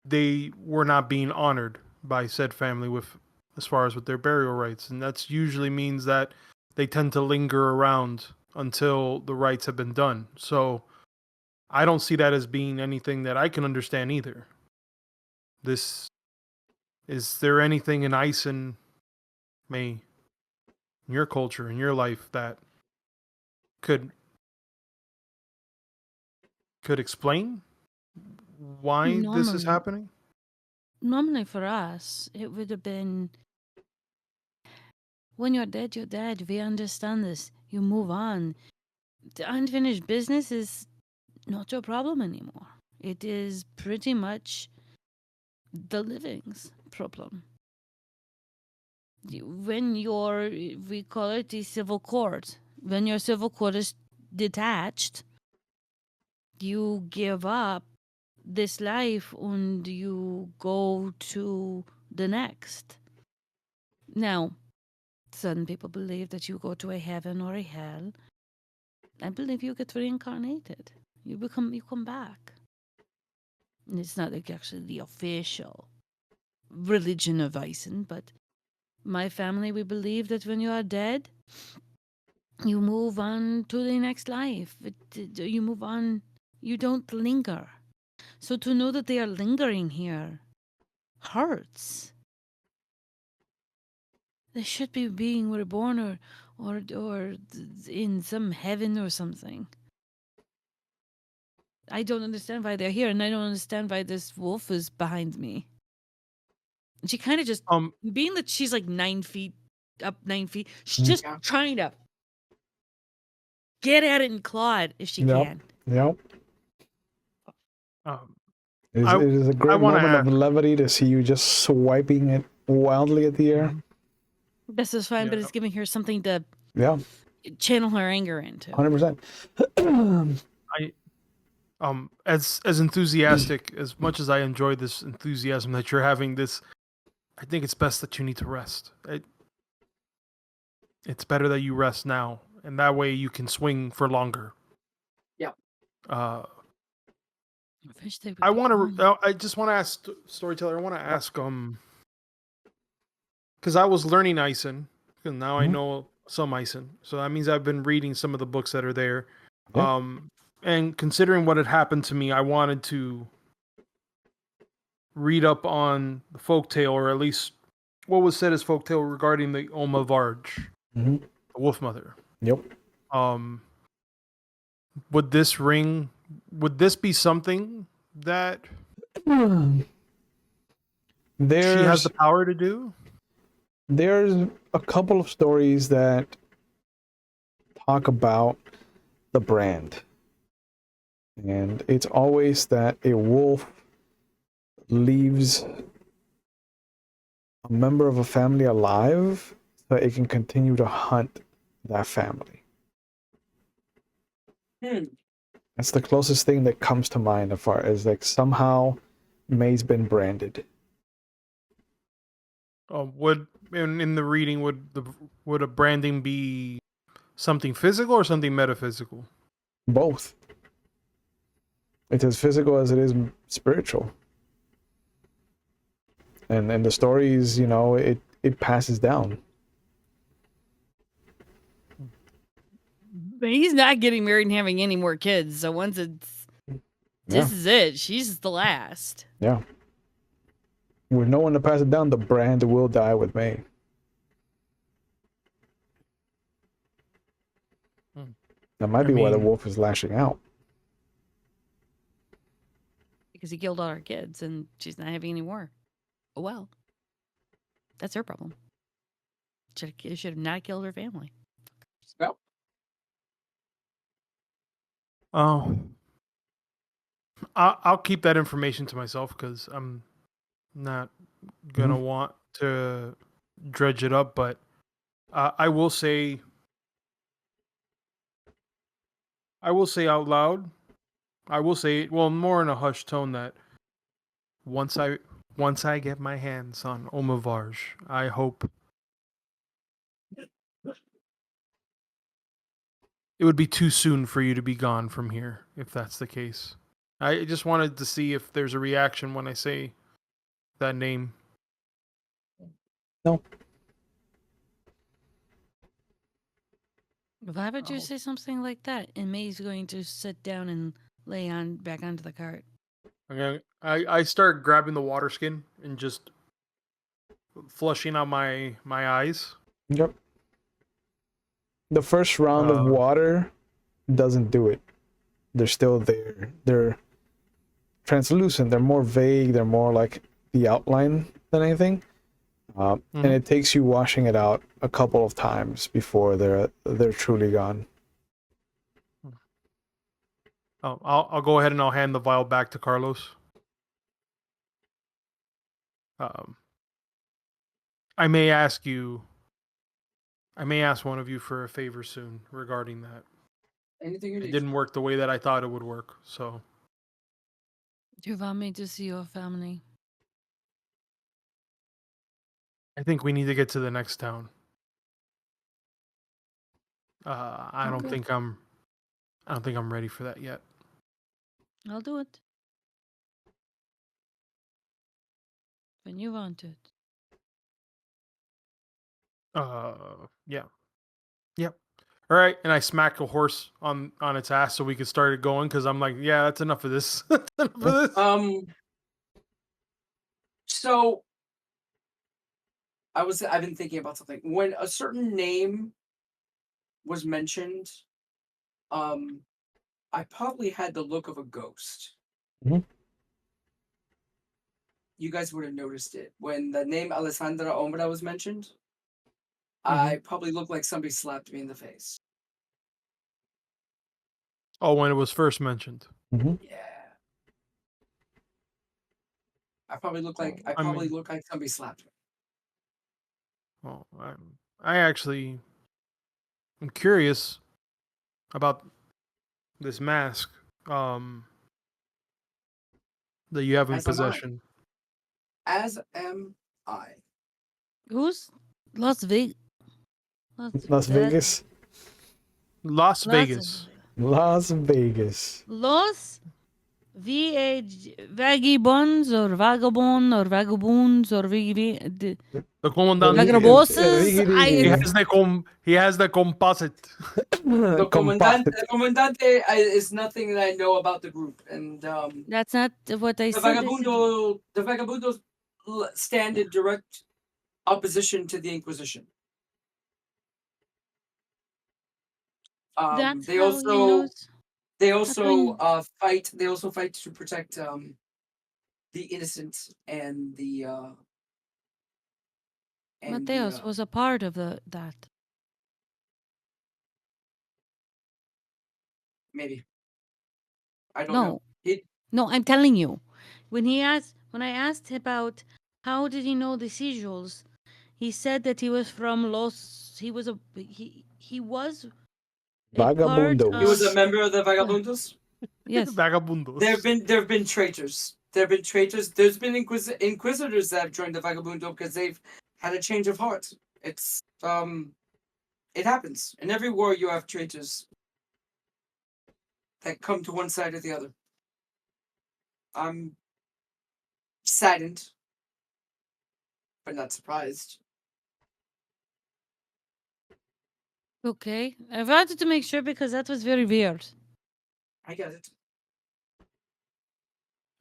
[SPEAKER 2] they were not being honored by said family with, as far as with their burial rites, and that's usually means that they tend to linger around until the rites have been done. So I don't see that as being anything that I can understand either. This is there anything in Ison, May, in your culture, in your life, that could explain why this is
[SPEAKER 4] Normally,
[SPEAKER 2] happening?
[SPEAKER 4] normally for us, it would have been when you're dead, you're dead. We understand this. You move on. The unfinished business is not your problem anymore. It is pretty much the living's problem. When we call it the civil court, when your civil court is detached, you give up this life and you go to the next. Now, some people believe that you go to a heaven or a hell. I believe you get reincarnated. You come back. And it's not like actually the official religion of Ison, but my family, we believe that when you are dead, you move on to the next life. You move on, you don't linger. So to know that they are lingering here hurts. They should be being reborn or in some heaven or something. I don't understand why they're here, and I don't understand why this wolf is behind me. She kind of just, being that she's like 9 feet up, 9 feet, she's just
[SPEAKER 3] Yeah.
[SPEAKER 4] trying to get at it and claw it if she
[SPEAKER 1] Yep.
[SPEAKER 4] can.
[SPEAKER 1] Yep.
[SPEAKER 2] Um,
[SPEAKER 1] It
[SPEAKER 2] I
[SPEAKER 1] is a great
[SPEAKER 2] wanna
[SPEAKER 1] moment of
[SPEAKER 2] ask-
[SPEAKER 1] levity to see you just swiping it wildly at the air.
[SPEAKER 4] This is fine, but
[SPEAKER 2] Yeah.
[SPEAKER 4] it's giving her something to
[SPEAKER 1] Yeah,
[SPEAKER 4] channel her anger into.
[SPEAKER 1] 100%.
[SPEAKER 2] I as enthusiastic as much as I enjoy this enthusiasm that you're having, this, I think it's best that you need to rest. It's better that you rest now, and that way you can swing for longer.
[SPEAKER 3] Yeah.
[SPEAKER 2] Uh,
[SPEAKER 4] I wish they would
[SPEAKER 2] I
[SPEAKER 4] be
[SPEAKER 2] want
[SPEAKER 4] home.
[SPEAKER 2] to. I just want to ask storyteller. I want to ask because I was learning Ison, and now I
[SPEAKER 1] Mhm.
[SPEAKER 2] know some Ison. So that means I've been reading some of the books that are there.
[SPEAKER 1] Yeah.
[SPEAKER 2] And considering what had happened to me, I wanted to read up on the folktale, or at least what was said as folktale regarding the Oma Varge,
[SPEAKER 1] hmm
[SPEAKER 2] the Wolf Mother.
[SPEAKER 1] Yep.
[SPEAKER 2] Um, would this be something that she has
[SPEAKER 1] There's
[SPEAKER 2] the power to do?
[SPEAKER 1] there's a couple of stories that talk about the brand, and it's always that a wolf leaves a member of a family alive so it can continue to hunt that family.
[SPEAKER 3] Hmm.
[SPEAKER 1] That's the closest thing that comes to mind as far as like somehow May's been branded.
[SPEAKER 2] Would in the reading would a branding be something physical or something metaphysical?
[SPEAKER 1] Both. It's as physical as it is spiritual. And the stories, it passes down.
[SPEAKER 4] But he's not getting married and having any more kids. So once it's this
[SPEAKER 1] Yeah.
[SPEAKER 4] is it. She's the last.
[SPEAKER 1] Yeah. With no one to pass it down, the brand will die with May. That might
[SPEAKER 2] I
[SPEAKER 1] be why the
[SPEAKER 2] mean-
[SPEAKER 1] wolf is lashing out.
[SPEAKER 4] Because he killed all our kids and she's not having any more. Oh well. That's her problem. Should have not killed her family.
[SPEAKER 3] Well,
[SPEAKER 2] Oh, I'll keep that information to myself because I'm not gonna want to dredge it up. But I will say out loud. I will say it, well, more in a hushed tone, that once I get my hands on Omavarj, I hope it would be too soon for you to be gone from here, if that's the case. I just wanted to see if there's a reaction when I say that name.
[SPEAKER 1] No.
[SPEAKER 4] Why would you
[SPEAKER 2] Oh.
[SPEAKER 4] say something like that? And May's going to sit down and lay on back onto the cart.
[SPEAKER 2] Okay, I start grabbing the water skin and just flushing out my eyes.
[SPEAKER 1] Yep. The first round of water doesn't do it. They're still there. They're translucent. They're more vague. They're more like the outline than anything. And it takes you washing it out a couple of times before they're truly gone.
[SPEAKER 2] Oh, I'll go ahead and I'll hand the vial back to Carlos. I may ask one of you for a favor soon regarding that.
[SPEAKER 3] anything you
[SPEAKER 2] It
[SPEAKER 3] need.
[SPEAKER 2] didn't work the way that I thought it would work, so
[SPEAKER 4] Do you want me to see your family?
[SPEAKER 2] I think we need to get to the next town. I don't
[SPEAKER 4] Okay.
[SPEAKER 2] think I'm ready for that yet.
[SPEAKER 4] I'll do it. When you want it.
[SPEAKER 2] Yeah. Yep. All right, and I smack a horse on its ass so we can start it going because I'm like, yeah, that's enough of this. That's enough of this.
[SPEAKER 3] So I've been thinking about something. When a certain name was mentioned, I probably had the look of a ghost.
[SPEAKER 1] Mhm.
[SPEAKER 3] You guys would have noticed it. When the name Alessandra Ombra was mentioned, I probably looked like somebody slapped me in the face.
[SPEAKER 2] Oh, when it was first mentioned.
[SPEAKER 3] Yeah. I probably look like somebody slapped me.
[SPEAKER 2] Oh, I actually am curious about this mask that you have in
[SPEAKER 3] As am I.
[SPEAKER 2] possession.
[SPEAKER 3] As am I.
[SPEAKER 4] Who's Las Vegas?
[SPEAKER 1] Las Vegas.
[SPEAKER 2] Las Vegas.
[SPEAKER 1] Las Vegas.
[SPEAKER 4] Los vagabonds or vagabond or vagabonds or
[SPEAKER 2] The commandant.
[SPEAKER 4] vagabosses.
[SPEAKER 2] He has the composite.
[SPEAKER 3] The comandante is nothing that I know about the group, and
[SPEAKER 4] That's not what I
[SPEAKER 3] the
[SPEAKER 4] said.
[SPEAKER 3] vagabundos stand in direct opposition to the Inquisition.
[SPEAKER 4] That's
[SPEAKER 3] They
[SPEAKER 4] how
[SPEAKER 3] also
[SPEAKER 4] he knows.
[SPEAKER 3] they
[SPEAKER 4] That's how he-
[SPEAKER 3] also fight. They also fight to protect the innocent and the
[SPEAKER 4] Mateos was a part of that.
[SPEAKER 3] maybe. I don't
[SPEAKER 4] No.
[SPEAKER 3] know.
[SPEAKER 4] No, I'm telling you. When I asked about how did he know the sigils, he said that he was from Los. He was a part
[SPEAKER 1] Vagabundos.
[SPEAKER 3] He was a
[SPEAKER 4] of.
[SPEAKER 3] member of the Vagabundos.
[SPEAKER 4] Yes.
[SPEAKER 2] Vagabundos.
[SPEAKER 3] There have been traitors. There have been traitors. There's been inquisitors that have joined the Vagabundo because they've had a change of heart. It's it happens. In every war you have traitors that come to one side or the other. I'm saddened, but not surprised.
[SPEAKER 4] Okay. I wanted to make sure because that was very weird.
[SPEAKER 3] I get it.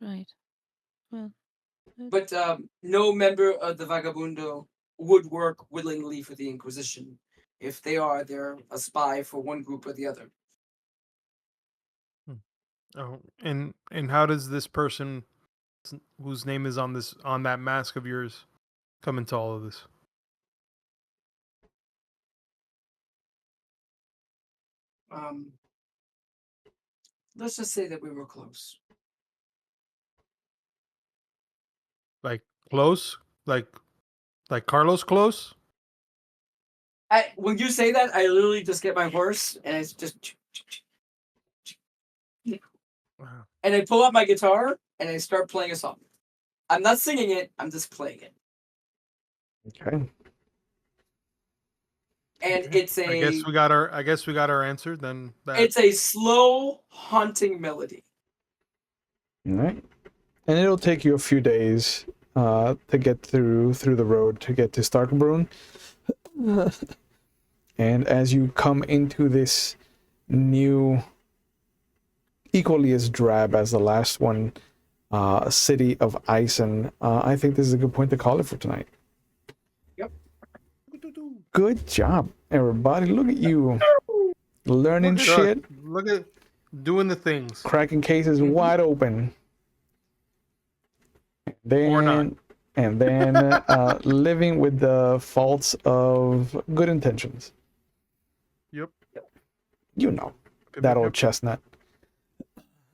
[SPEAKER 4] Right. Well.
[SPEAKER 3] But no member of the Vagabundo would work willingly for the Inquisition. If they are, they're a spy for one group or the other.
[SPEAKER 2] Oh, and how does this person whose name is on that mask of yours come into all of this?
[SPEAKER 3] Um, let's just say that we were close.
[SPEAKER 2] Like close? Like Carlos close?
[SPEAKER 3] When you say that, I literally just get my horse and I just
[SPEAKER 2] Wow.
[SPEAKER 3] and I pull out my guitar and I start playing a song. I'm not singing it. I'm just playing it.
[SPEAKER 1] Okay.
[SPEAKER 3] And
[SPEAKER 2] Okay.
[SPEAKER 3] it's
[SPEAKER 2] I guess we got our answer then.
[SPEAKER 3] it's a slow, haunting melody.
[SPEAKER 1] All right. And it'll take you a few days to get through the road to get to Starkbrunn. And as you come into this new, equally as drab as the last one, city of Ison, I think this is a good point to call it for tonight.
[SPEAKER 3] Yep.
[SPEAKER 1] Good job, everybody. Look at you. Learning
[SPEAKER 2] Look at
[SPEAKER 1] shit.
[SPEAKER 2] Look at doing the things.
[SPEAKER 1] Cracking cases wide open.
[SPEAKER 2] Or not.
[SPEAKER 1] And then living with the faults of good intentions.
[SPEAKER 2] Yep.
[SPEAKER 1] You know, that old chestnut.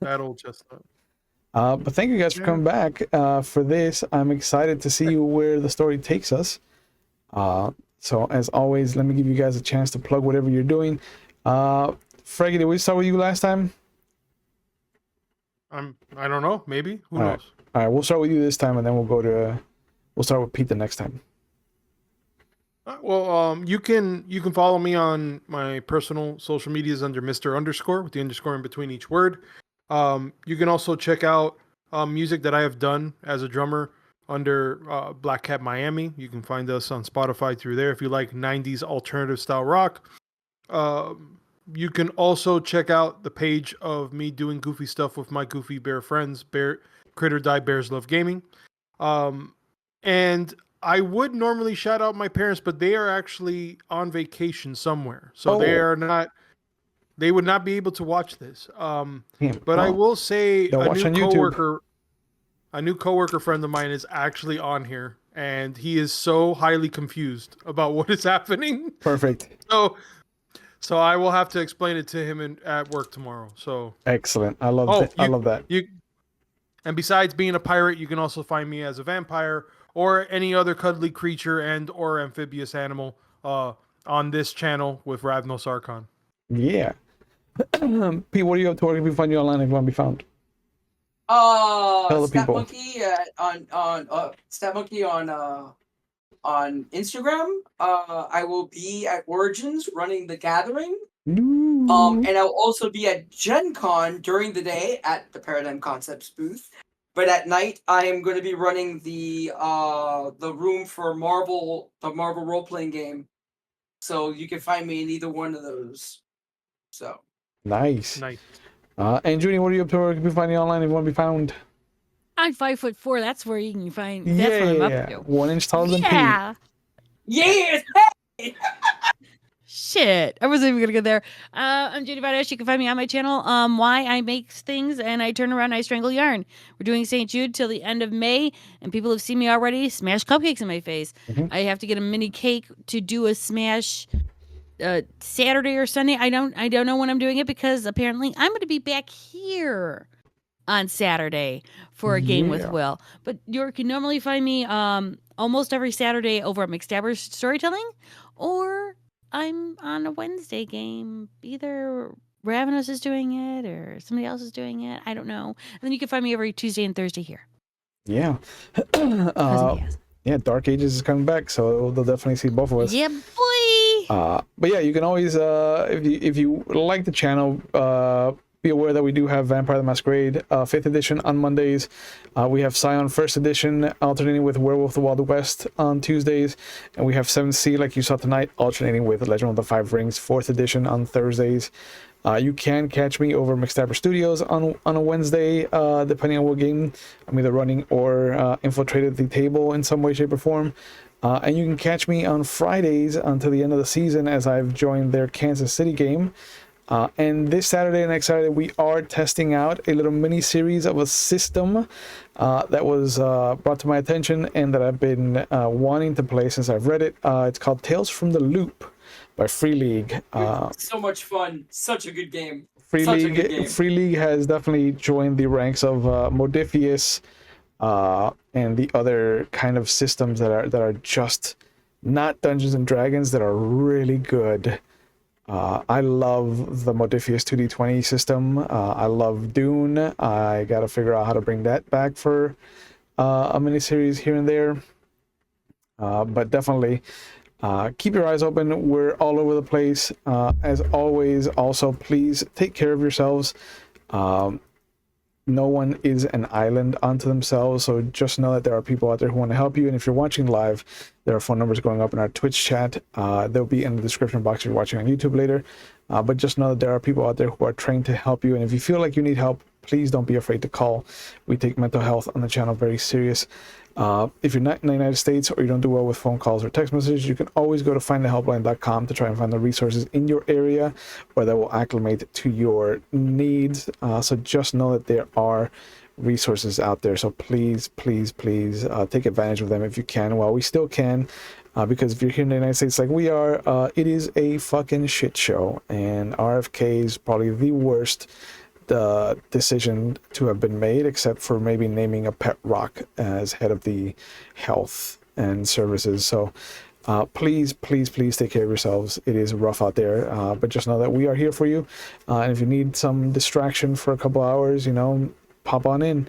[SPEAKER 2] That old chestnut.
[SPEAKER 1] But thank you guys for coming back for this. I'm excited to see where the story takes us. So as always, let me give you guys a chance to plug whatever you're doing. Freggy, did we start with you last time?
[SPEAKER 2] I don't know. Maybe. Who knows?
[SPEAKER 1] All right, we'll start with you this time, and then we'll start with Pete the next time.
[SPEAKER 2] Well, you can follow me on my personal social medias under Mr. _ with the underscore in between each word. You can also check out music that I have done as a drummer under Black Cat Miami. You can find us on Spotify through there if you like 90s alternative style rock. You can also check out the page of me doing goofy stuff with my goofy bear friends, Critter Die Bears Love Gaming. And I would normally shout out my parents, but they are actually on vacation somewhere. So they would not be able to watch this. But I will say a new coworker friend of mine is actually on here, and he is so highly confused about what is happening.
[SPEAKER 1] Perfect.
[SPEAKER 2] So I will have to explain it to him at work tomorrow. So
[SPEAKER 1] excellent. I love that.
[SPEAKER 2] And besides being a pirate, you can also find me as a vampire or any other cuddly creature and or amphibious animal on this channel with Ravnos Archon.
[SPEAKER 1] Yeah. Pete, what are you up to? Where can we find you online if you want to be found?
[SPEAKER 3] Tell
[SPEAKER 1] the people.
[SPEAKER 3] Stat Monkey on Instagram. I will be at Origins running the Gathering. And I'll also be at Gen Con during the day at the Paradigm Concepts booth. But at night, I am going to be running the room for the Marvel role-playing game. So you can find me in either one of those. So
[SPEAKER 1] nice. And Judy, what are you up to? Where can we find you online if you want to be found?
[SPEAKER 4] I'm 5'4". That's where you can find. That's what I'm up to.
[SPEAKER 1] 1 inch taller than Pete.
[SPEAKER 3] Yes.
[SPEAKER 4] Shit, I wasn't even gonna go there. I'm Judy Badass. You can find me on my channel. Why I make things and I turn around and I strangle yarn. We're doing St. Jude till the end of May, and people have seen me already smash cupcakes in my face. I have to get a mini cake to do a smash Saturday or Sunday. I don't know when I'm doing it because apparently I'm going to be back here on Saturday for a game with Will. But you can normally find me almost every Saturday over at McStabber's Storytelling, or I'm on a Wednesday game. Either Ravenous is doing it or somebody else is doing it. I don't know. And then you can find me every Tuesday and Thursday here.
[SPEAKER 1] Yeah. Dark Ages is coming back, so they'll definitely see both of us.
[SPEAKER 4] Yeah, boy.
[SPEAKER 1] But yeah, you can always, if you like the channel, be aware that we do have Vampire the Masquerade 5th edition on Mondays. We have Scion 1st edition alternating with Werewolf the Wild West on Tuesdays, and we have 7th Sea, like you saw tonight, alternating with Legend of the Five Rings 4th edition on Thursdays. You can catch me over McStabber Studios on a Wednesday, depending on what game I'm either running or infiltrated the table in some way, shape, or form. And you can catch me on Fridays until the end of the season as I've joined their Kansas City game. And this Saturday and next Saturday, we are testing out a little mini series of a system that was brought to my attention and that I've been wanting to play since I've read it. It's called Tales from the Loop by Free League.
[SPEAKER 3] So much fun. Such a good game.
[SPEAKER 1] Free
[SPEAKER 3] Such a good game.
[SPEAKER 1] League, Free League has definitely joined the ranks of Modifius and the other kind of systems that are just not Dungeons and Dragons, that are really good. I love the Modifius 2D20 system. I love Dune. I gotta figure out how to bring that back for a miniseries here and there. But definitely keep your eyes open. We're all over the place. As always, also, please take care of yourselves. No one is an island unto themselves, so just know that there are people out there who want to help you. And if you're watching live, there are phone numbers going up in our Twitch chat. They'll be in the description box if you're watching on YouTube later. But just know that there are people out there who are trained to help you. And if you feel like you need help, please don't be afraid to call. We take mental health on the channel very serious. If you're not in the United States or you don't do well with phone calls or text messages, you can always go to findthehelpline.com to try and find the resources in your area or that will acclimate to your needs. So just know that there are resources out there. So please, please, please take advantage of them if you can while we still can. Because if you're here in the United States like we are, it is a fucking shit show. And RFK is probably the worst decision to have been made, except for maybe naming a pet rock as head of the health and services. So please, please, please take care of yourselves. It is rough out there, but just know that we are here for you. And if you need some distraction for a couple hours, you know, pop on in.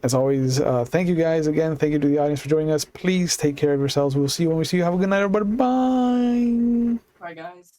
[SPEAKER 1] As always, thank you guys again. Thank you to the audience for joining us. Please take care of yourselves. We'll see you when we see you. Have a good night, everybody. Bye.
[SPEAKER 3] Bye, guys.